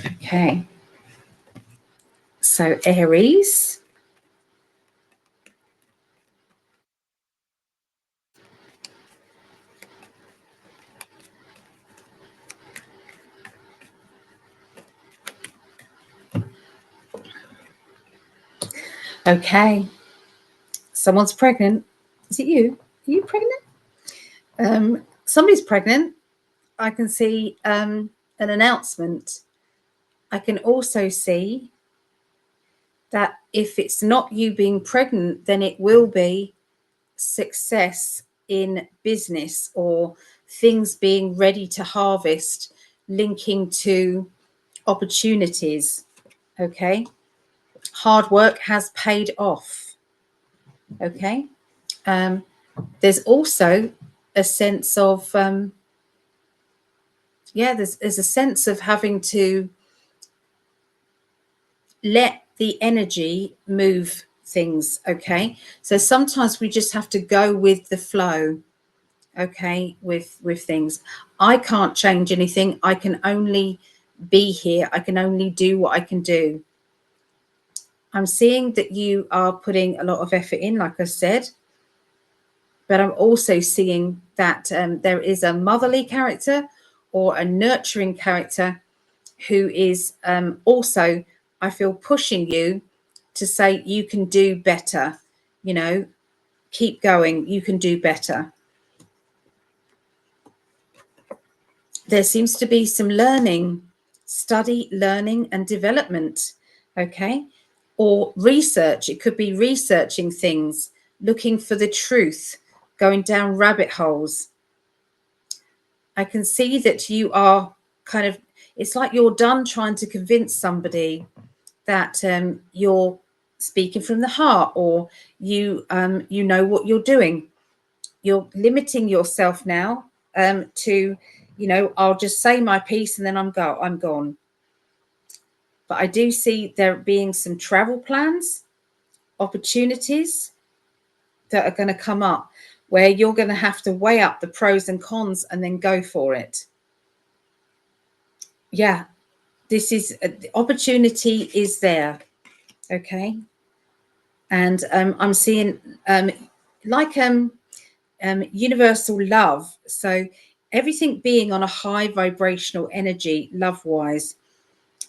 Okay. So Aries. Okay. Someone's pregnant. Is it you? Are you pregnant? Somebody's pregnant. I can see an announcement. I can also see that if it's not you being pregnant, then it will be success in business or things being ready to harvest, linking to opportunities. Okay. Hard work has paid off. Okay. There's also a sense of, there's a sense of having to let the energy move things. Okay. So sometimes we just have to go with the flow. Okay. With things. I can't change anything. I can only be here. I can only do what I can do. I'm seeing that you are putting a lot of effort in, like I said, but I'm also seeing that there is a motherly character or a nurturing character who is also, I feel, pushing you to say you can do better, you know, keep going, you can do better. There seems to be some learning, study, learning and development, okay? Or research. It could be researching things, looking for the truth, going down rabbit holes. I can see that you are kind of, it's like you're done trying to convince somebody that you're speaking from the heart, or you know what you're doing. You're limiting yourself now to, you know, I'll just say my piece and then I'm gone. But I do see there being some travel plans, opportunities that are going to come up where you're going to have to weigh up the pros and cons and then go for it. Yeah, this is the opportunity is there. Okay. And I'm seeing like universal love. So everything being on a high vibrational energy, love wise,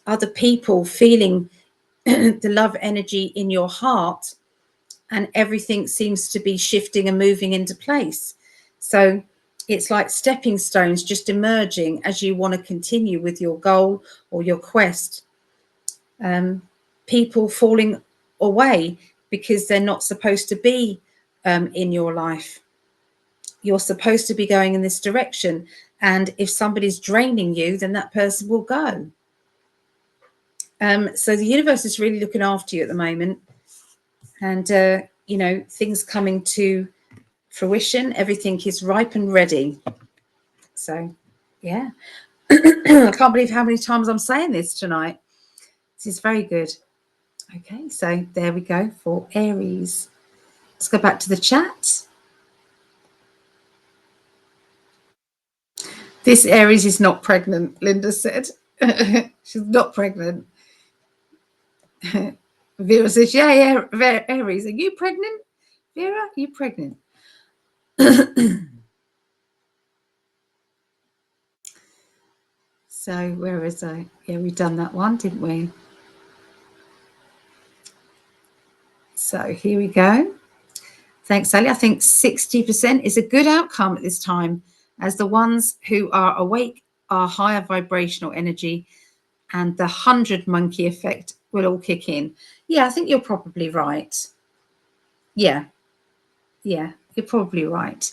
other people feeling the love energy in your heart, and everything seems to be shifting and moving into place. So it's like stepping stones just emerging as you want to continue with your goal or your quest. People falling away because they're not supposed to be in your life. You're supposed to be going in this direction. And if somebody's draining you, then that person will go. So the universe is really looking after you at the moment. And, you know, things coming to fruition. Everything is ripe and ready. So, yeah. I can't believe how many times I'm saying this tonight. This is very good. Okay, so there we go for Aries. Let's go back to the chat. This Aries is not pregnant, Linda said. She's not pregnant. Vera says, yeah, Aries. Are you pregnant? Vera, are you pregnant? So where is I? Yeah, we've done that one, didn't we? So here we go. Thanks, Sally. I think 60% is a good outcome at this time, as the ones who are awake are higher vibrational energy, and the 100 monkey effect will all kick in. Yeah, I think you're probably right. Yeah, you're probably right.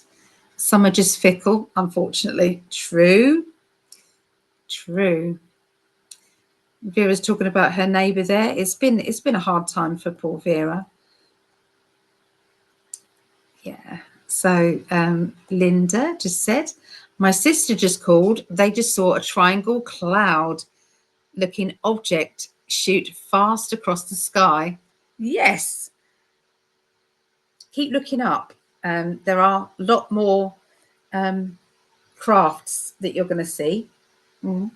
Some are just fickle, unfortunately. True. Vera's talking about her neighbour there. It's been a hard time for poor Vera. Yeah. So Linda just said, my sister just called. They just saw a triangle cloud looking object shoot fast across the sky. Yes. Keep looking up. There are a lot more crafts that you're going to see. Mm.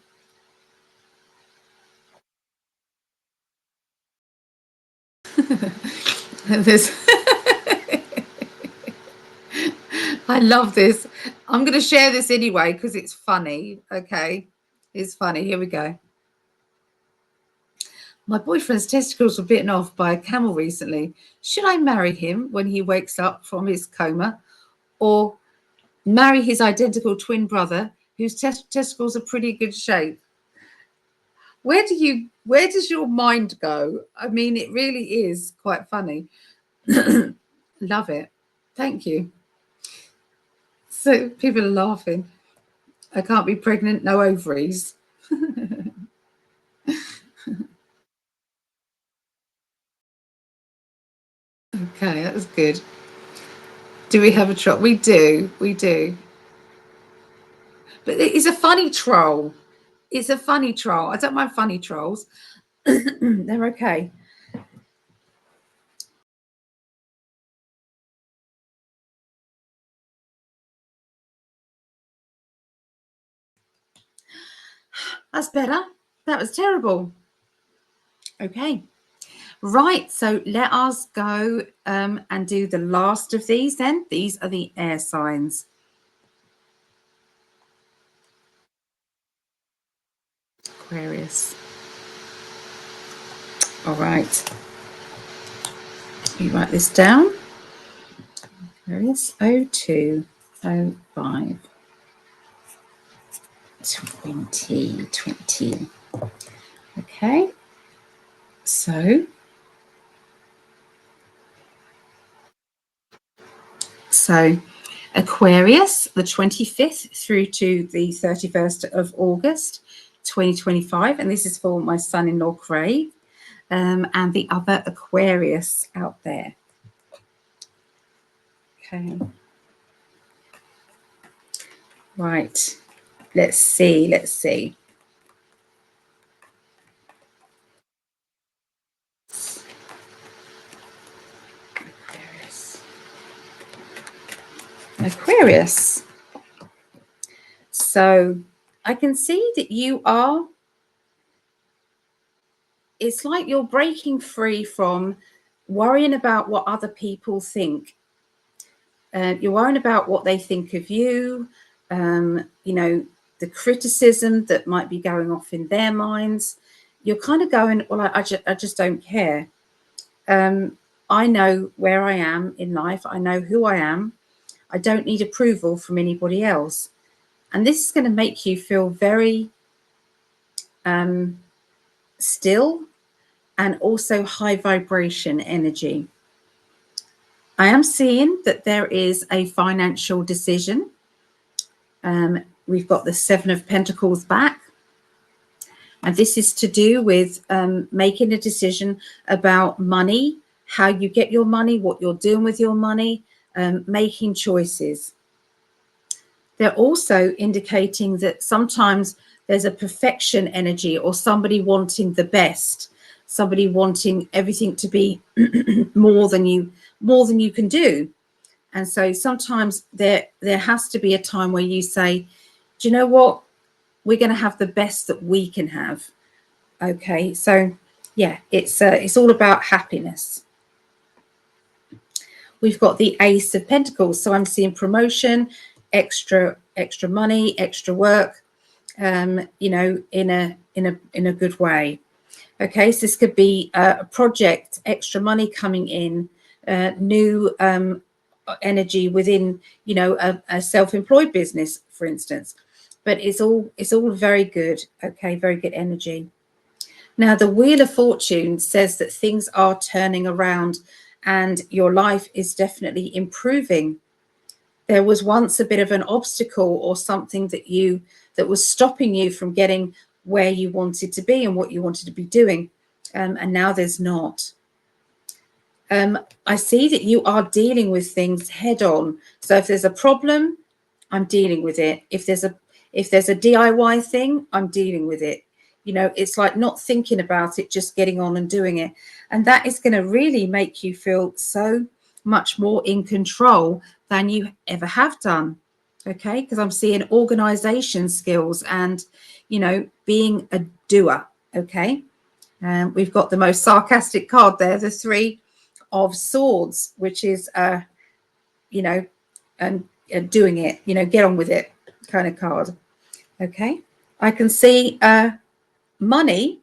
I love this. I'm going to share this anyway because it's funny. Okay. It's funny. Here we go. My boyfriend's testicles were bitten off by a camel recently. Should I marry him when he wakes up from his coma, or marry his identical twin brother whose testicles are pretty good shape? Where does your mind go? I mean, it really is quite funny. Love it. Thank you. So people are laughing. I can't be pregnant, no ovaries. Okay, that was good. Do we have a troll? We do. We do. But it's a funny troll. It's a funny troll. I don't mind funny trolls. They're okay. That's better. That was terrible. Okay. Right. So let us go and do the last of these then. These are the air signs. Aquarius. All right. You write this down. Aquarius 0205 2020. Okay. So Aquarius, the 25th through to the 31st of August 2025, and this is for my son-in-law Craig and the other Aquarius out there. Okay. Right. Let's see. Let's see. Aquarius. So I can see that you are, it's like you're breaking free from worrying about what other people think. You're worrying about what they think of you, you know, the criticism that might be going off in their minds. You're kind of going, well, I just don't care. I know where I am in life. I know who I am. I don't need approval from anybody else. And this is going to make you feel very still and also high vibration energy. I am seeing that there is a financial decision. We've got the Seven of Pentacles back. And this is to do with making a decision about money, how you get your money, what you're doing with your money, making choices. They're also indicating that sometimes there's a perfection energy or somebody wanting the best, somebody wanting everything to be more than you can do. And so sometimes there has to be a time where you say, do you know what? We're going to have the best that we can have. Okay, so yeah, it's all about happiness. We've got the Ace of Pentacles, so I'm seeing promotion, extra money, extra work, you know, in a good way. Okay, so this could be a project, extra money coming in, new energy within, you know, a self-employed business, for instance. But it's all very good. Okay, very good energy. Now, the Wheel of Fortune says that things are turning around and your life is definitely improving. There was once a bit of an obstacle or something that was stopping you from getting where you wanted to be and what you wanted to be doing. And now there's not. I see that you are dealing with things head on. So if there's a problem, I'm dealing with it. If there's a DIY thing, I'm dealing with it. You know, it's like not thinking about it, just getting on and doing it. And that is going to really make you feel so much more in control than you ever have done. Okay, because I'm seeing organization skills and, you know, being a doer. Okay, and we've got the most sarcastic card there, the Three of Swords, which is, you know, and doing it, you know, get on with it kind of card. Okay, I can see money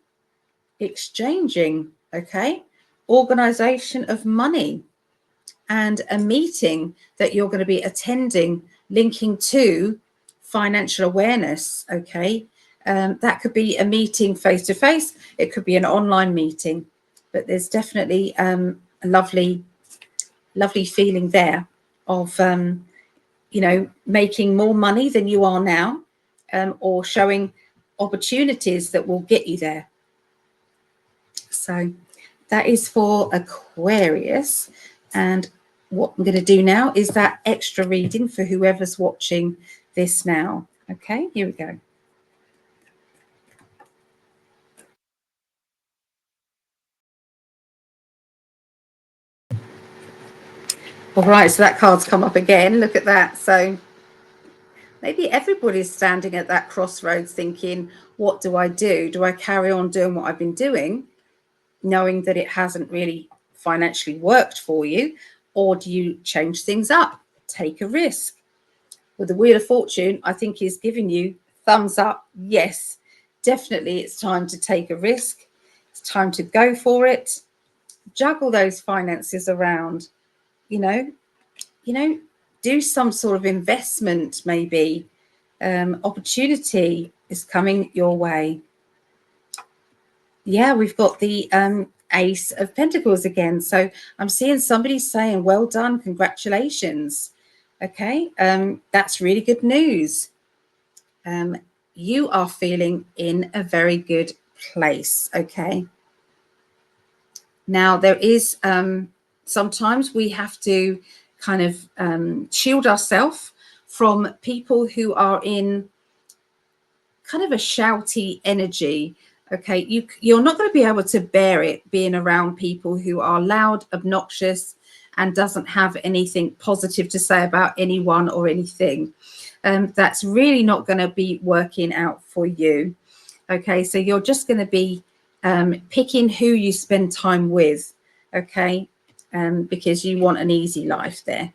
exchanging. Okay, organization of money and a meeting that you're going to be attending linking to financial awareness. Okay, that could be a meeting face to face, it could be an online meeting, but there's definitely a lovely feeling there of you know, making more money than you are now, or showing opportunities that will get you there. So that is for Aquarius. And what I'm going to do now is that extra reading for whoever's watching this now. Okay, here we go. All right, so that card's come up again. Look at that. So maybe everybody's standing at that crossroads thinking, what do I do? Do I carry on doing what I've been doing, knowing that it hasn't really financially worked for you? Or do you change things up, take a risk? With the Wheel of Fortune, I think is giving you thumbs up. Yes, definitely it's time to take a risk. It's time to go for it. Juggle those finances around, you know, do some sort of investment maybe. Opportunity is coming your way. Yeah, we've got the Ace of Pentacles again. So I'm seeing somebody saying, well done, congratulations. Okay, that's really good news. You are feeling in a very good place. Okay. Now, there is sometimes we have to kind of shield ourselves from people who are in kind of a shouty energy. Okay, you're not going to be able to bear it being around people who are loud, obnoxious, and doesn't have anything positive to say about anyone or anything. That's really not going to be working out for you. Okay, so you're just going to be picking who you spend time with. Okay, because you want an easy life there.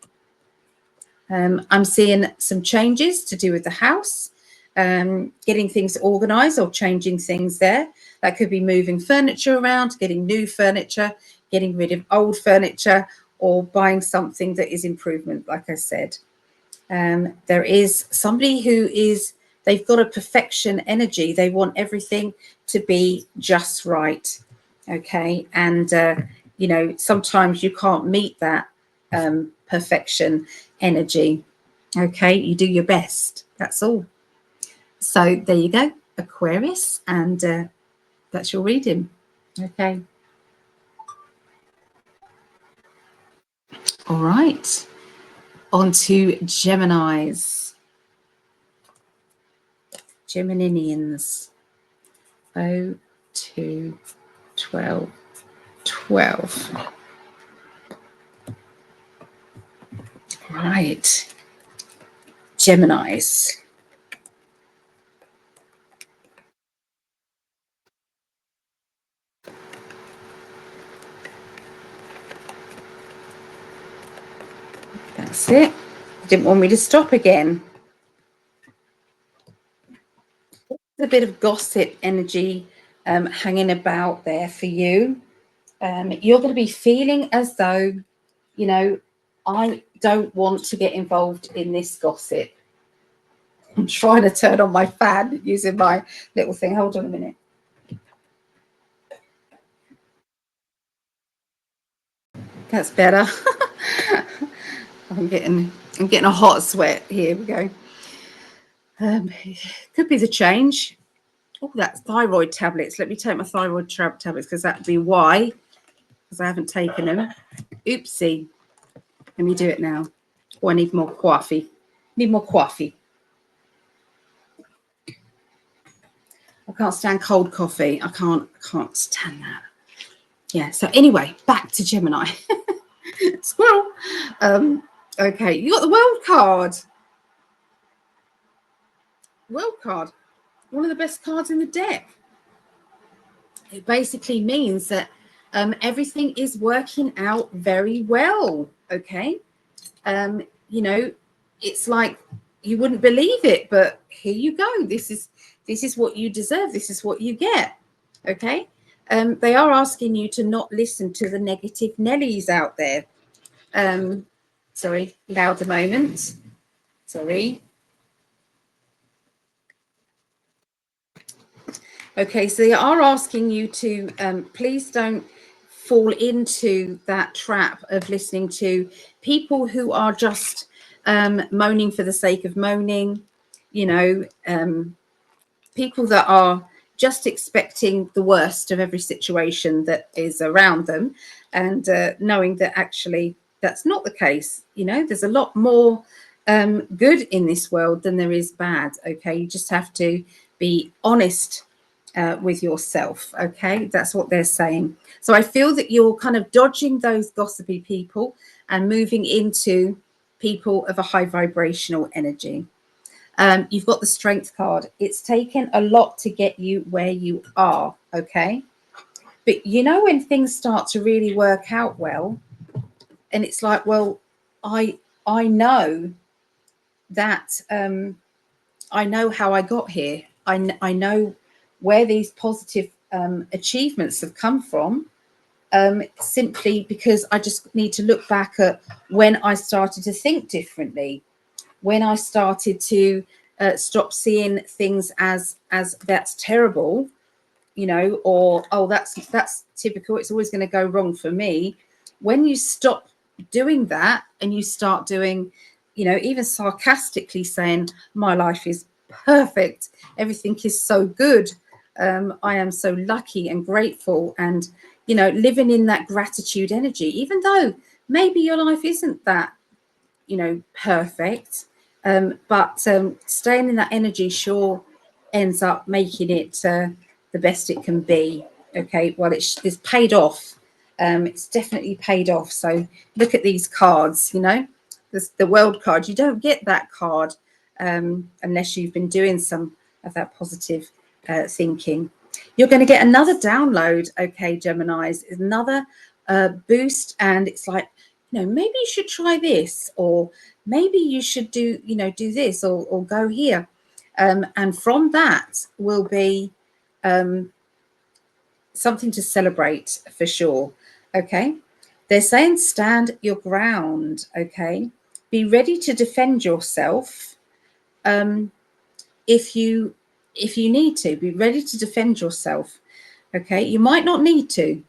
I'm seeing some changes to do with the house. Getting things organized or changing things there. That could be moving furniture around, getting new furniture, getting rid of old furniture, or buying something that is improvement, like I said. There is somebody who is, they've got a perfection energy. They want everything to be just right. Okay. And, you know, sometimes you can't meet that perfection energy. Okay. You do your best. That's all. So there you go, Aquarius, and that's your reading. Okay. All right. On to Geminis. Geminians. 02 12 12. Right. Geminis. That's it. Didn't want me to stop again. There's a bit of gossip energy hanging about there for you. You're going to be feeling as though, you know, I don't want to get involved in this gossip. I'm trying to turn on my fan using my little thing. Hold on a minute. That's better. I'm getting a hot sweat. Here we go. Could be the change. Oh, that's thyroid tablets. Let me take my thyroid tablets because that would be why. Because I haven't taken them. Oopsie. Let me do it now. Oh, I need more coffee. Need more coffee. I can't stand cold coffee. I can't stand that. Yeah. So anyway, back to Gemini. Squirrel. Okay, you got the World card. World card. One of the best cards in the deck. It basically means that everything is working out very well. Okay. You know, it's like you wouldn't believe it, but here you go. This is what you deserve. This is what you get. Okay. They are asking you to not listen to the negative Nellies out there. Sorry, louder moment. Sorry. Okay, so they are asking you to please don't fall into that trap of listening to people who are just moaning for the sake of moaning, you know, people that are just expecting the worst of every situation that is around them, and knowing that actually that's not the case. You know, there's a lot more good in this world than there is bad. Okay, you just have to be honest with yourself. Okay, that's what they're saying. So I feel that you're kind of dodging those gossipy people and moving into people of a high vibrational energy. You've got the Strength card. It's taken a lot to get you where you are. Okay, but you know, when things start to really work out well, and it's like, well, I know that I know how I got here. I know where these positive achievements have come from, simply because I just need to look back at when I started to think differently, when I started to stop seeing things as that's terrible, you know, or oh, that's typical, it's always going to go wrong for me. When you stop doing that and you start doing, you know, even sarcastically saying my life is perfect, everything is so good, I am so lucky and grateful, and you know, living in that gratitude energy, even though maybe your life isn't that, you know, perfect, but staying in that energy sure ends up making it the best it can be. Okay, well, it's paid off. It's definitely paid off. So look at these cards, you know, the world card. You don't get that card unless you've been doing some of that positive thinking. You're going to get another download. Okay, Geminis, is another boost, and it's like, you know, maybe you should try this, or maybe you should do, you know, do this, or go here. And from that will be something to celebrate for sure. Okay. They're saying stand your ground. Okay. Be ready to defend yourself. If you need to, be ready to defend yourself. Okay. You might not need to,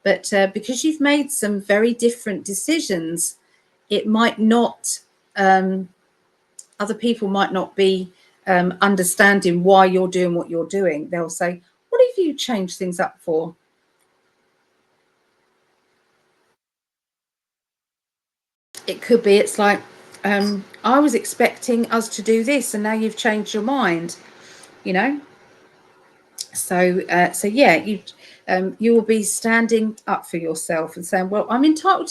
but because you've made some very different decisions, it might not, other people might not be understanding why you're doing what you're doing. They'll say, what have you changed things up for? It could be, it's like, I was expecting us to do this and now you've changed your mind, you know. So so yeah, you will be standing up for yourself and saying, well, I'm entitled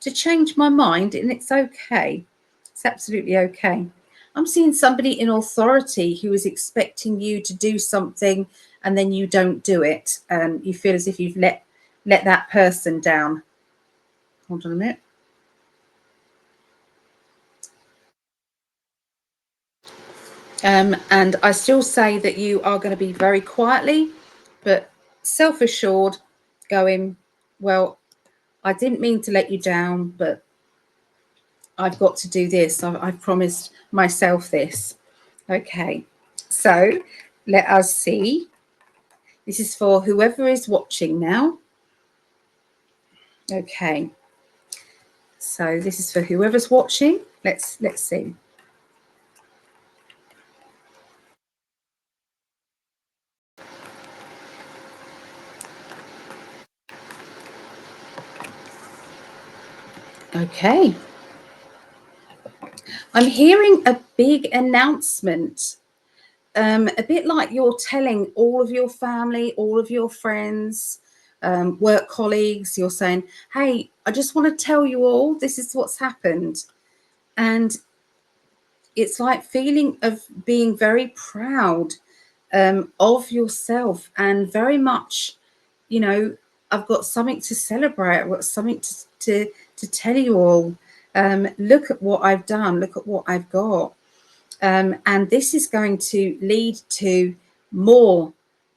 to change my mind, and it's okay. It's absolutely okay. I'm seeing somebody in authority who is expecting you to do something and then you don't do it, and you feel as if you've let that person down. Hold on a minute. And I still say that you are going to be very quietly but self-assured, going, well, I didn't mean to let you down, but I've got to do this. I've promised myself this. Okay, so let us see. This is for whoever is watching now. Okay, so this is for whoever's watching. Let's see. Okay, I'm hearing a big announcement. A bit like you're telling all of your family, all of your friends, work colleagues, you're saying, hey, I just want to tell you all, this is what's happened. And it's like feeling of being very proud of yourself, and very much, you know, I've got something to celebrate. I've got something to tell you all. Look at what I've done. Look at what I've got. And this is going to lead to more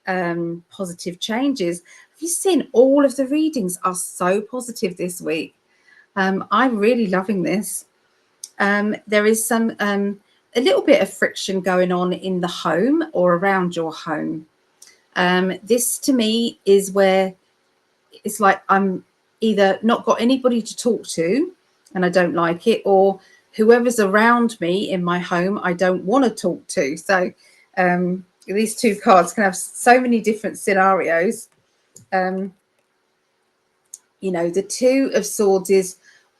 positive changes. Have you seen all of the readings are so positive this week? I'm really loving this. There is some a little bit of friction going on in the home or around your home. This to me is where it's like I'm either not got anybody to talk to and I don't like it, or whoever's around me in my home I don't want to talk to. So these two cards can have so many different scenarios. You know, the Two of Swords is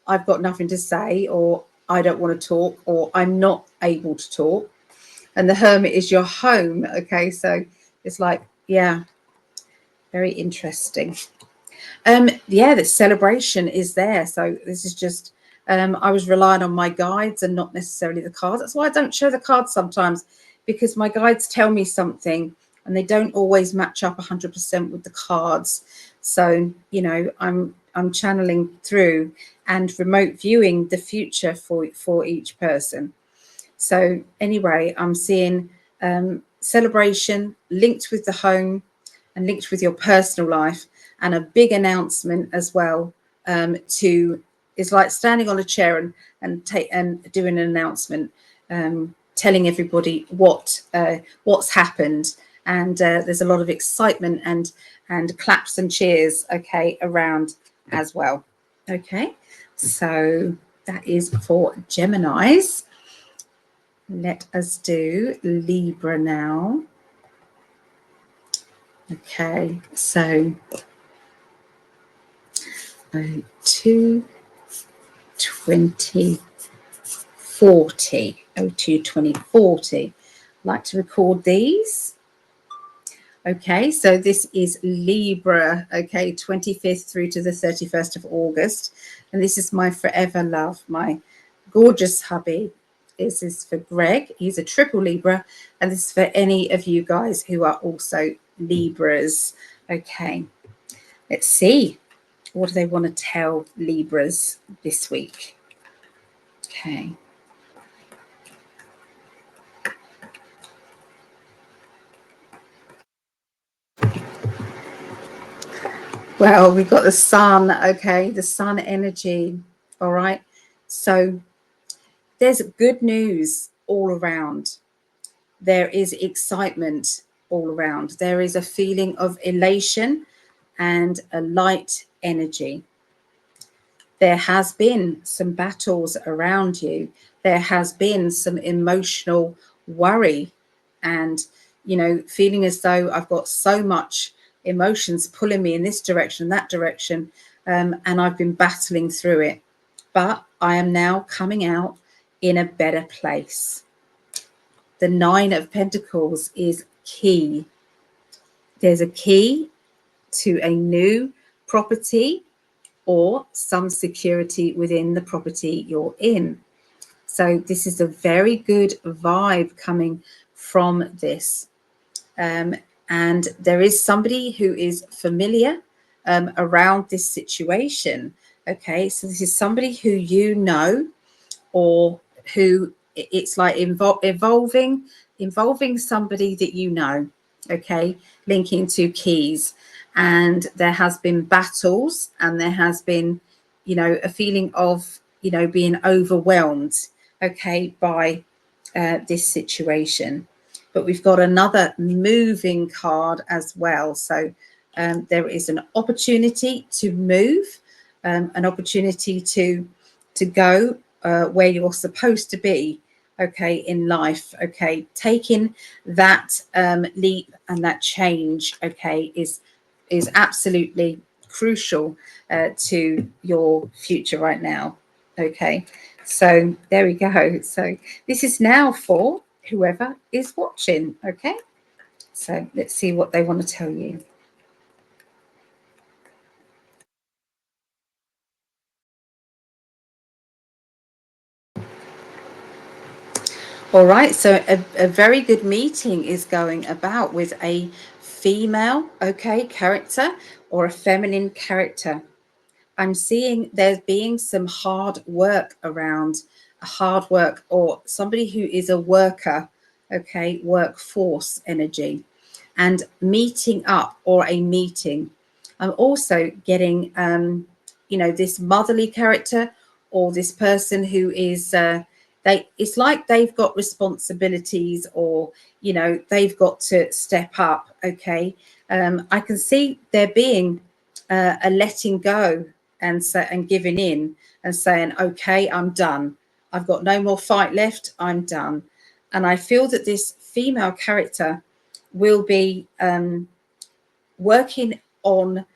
I've got nothing to say, or I don't want to talk, or I'm not able to talk. And the Hermit is your home. Okay, so it's like, yeah, very interesting. Yeah, the celebration is there. So this is just, I was relying on my guides and not necessarily the cards. That's why I don't show the cards sometimes, because my guides tell me something and they don't always match up 100% with the cards. So, you know, I'm channeling through and remote viewing the future for each person. So anyway, I'm seeing celebration linked with the home and linked with your personal life, and a big announcement as well. To It's like standing on a chair and doing an announcement, telling everybody what's happened, and there's a lot of excitement and claps and cheers, okay, around as well. Okay, so that is for Geminis. Let us do Libra now. Okay, so 022040. I'd like to record these. Okay, so this is Libra, okay, 25th through to the 31st of August. And this is my forever love, my gorgeous hubby. This is for Greg. He's a triple Libra. And this is for any of you guys who are also Libras. Okay, let's see. What do they want to tell Libras this week? Okay. Well, we've got the sun, okay, the sun energy. All right. So there's good news all around. There is excitement all around. There is a feeling of elation and a light energy. There has been some battles around you. There has been some emotional worry and, you know, feeling as though I've got so much emotions pulling me in this direction, that direction, and I've been battling through it. But I am now coming out in a better place. The Nine of Pentacles is key. There's a key to a new property or some security within the property you're in. So this is a very good vibe coming from this. And there is somebody who is familiar around this situation. Okay, so this is somebody who you know, or who it's like involving somebody that you know. Okay, linking to keys. And there has been battles, and there has been, you know, a feeling of, you know, being overwhelmed, okay, by this situation. But we've got another moving card as well. So there is an opportunity to move, an opportunity to go where you're supposed to be, okay, in life. Okay, taking that leap and that change, okay, is absolutely crucial to your future right now. Okay, so there we go. So this is now for whoever is watching. Okay, so let's see what they want to tell you. All right, so a very good meeting is going about with a female, okay, character, or a feminine character. I'm seeing there being some hard work around, hard work, or somebody who is a worker, okay, workforce energy, and meeting up, or a meeting. I'm also getting, you know, this motherly character, or this person who is, it's like they've got responsibilities, or, you know, they've got to step up, okay. I can see there being a letting go, and giving in, and saying, okay, I'm done. I've got no more fight left. I'm done. And I feel that this female character will be working on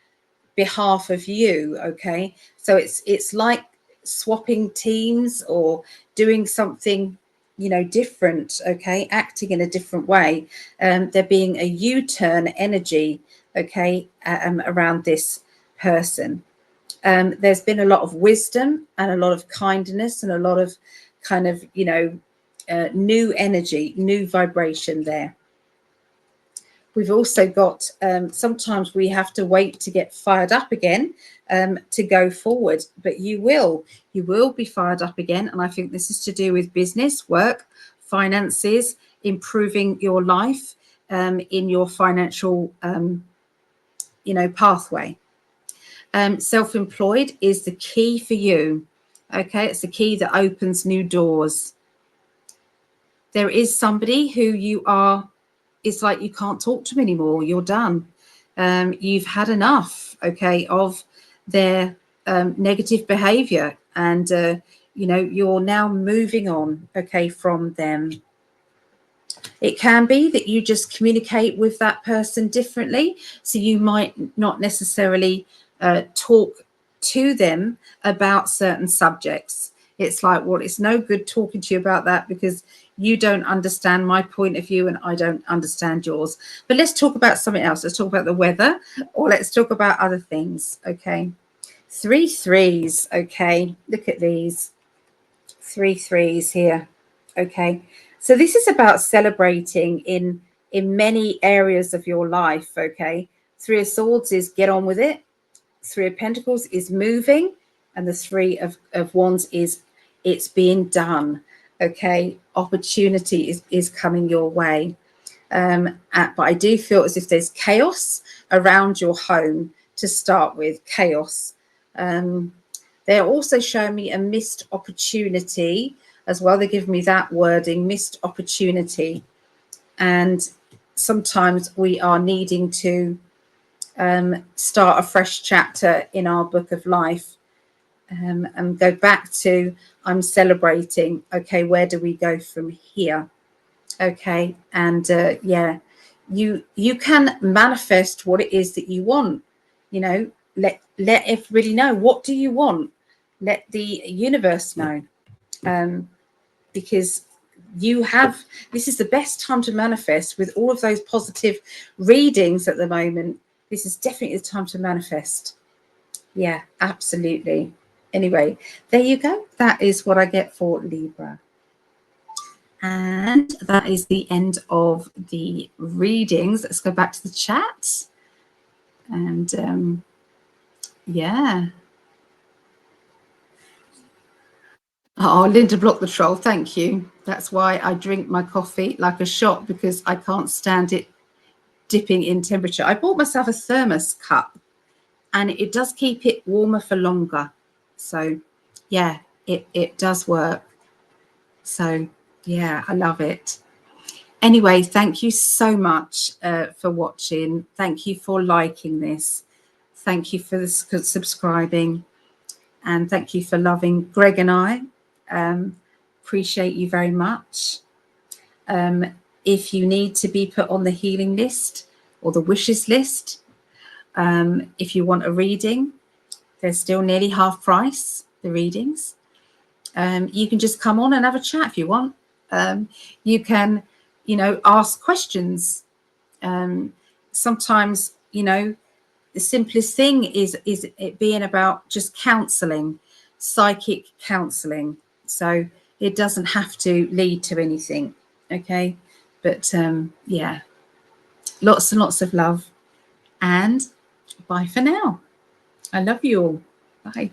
behalf of you. Okay, so it's like swapping teams or doing something, you know, different, okay, acting in a different way. There being a U-turn energy, okay, around this person. There's been a lot of wisdom and a lot of kindness and a lot of kind of, you know, new energy, new vibration there. We've also got, sometimes we have to wait to get fired up again to go forward, but you will be fired up again. And I think this is to do with business, work, finances, improving your life in your financial, you know, pathway. Self-employed is the key for you. Okay, it's the key that opens new doors. There is somebody who you are, it's like you can't talk to them anymore. You're done. You've had enough, okay, of their negative behavior, and you know, you're now moving on, okay, from them. It can be that you just communicate with that person differently, so you might not necessarily talk to them about certain subjects. It's like, well, it's no good talking to you about that because you don't understand my point of view and I don't understand yours. But let's talk about something else. Let's talk about the weather, or let's talk about other things. Okay. 3 3s. Okay. Look at these 3 3s here. Okay. So this is about celebrating in many areas of your life. Okay. 3 of Swords is get on with it. 3 of Pentacles is moving, and the 3 of Wands is it's being done. Okay, opportunity is coming your way. But I do feel as if there's chaos around your home to start with. Chaos. They're also showing me a missed opportunity as well. They give me that wording, missed opportunity. And sometimes we are needing to start a fresh chapter in our book of life, and go back to, I'm celebrating. Okay, where do we go from here? Okay, and yeah, you can manifest what it is that you want. You know, let everybody know, what do you want? Let the universe know, because you have, this is the best time to manifest with all of those positive readings at the moment. This is definitely the time to manifest. Yeah, absolutely. Anyway, there you go. That is what I get for Libra. And that is the end of the readings. Let's go back to the chat. And yeah. Oh, Linda blocked the troll. Thank you. That's why I drink my coffee like a shot, because I can't stand it dipping in temperature. I bought myself a thermos cup, and it does keep it warmer for longer. So yeah, it does work. So yeah, I love it. Anyway, thank you so much for watching. Thank you for liking this. Thank you for subscribing, and thank you for loving Greg and I. Appreciate you very much. If you need to be put on the healing list or the wishes list, if you want a reading, they're still nearly half price, the readings. You can just come on and have a chat if you want. You can, you know, ask questions. Sometimes, you know, the simplest thing is it being about just counseling, psychic counseling. So it doesn't have to lead to anything. Okay. But yeah, lots and lots of love, and bye for now. I love you all. Bye.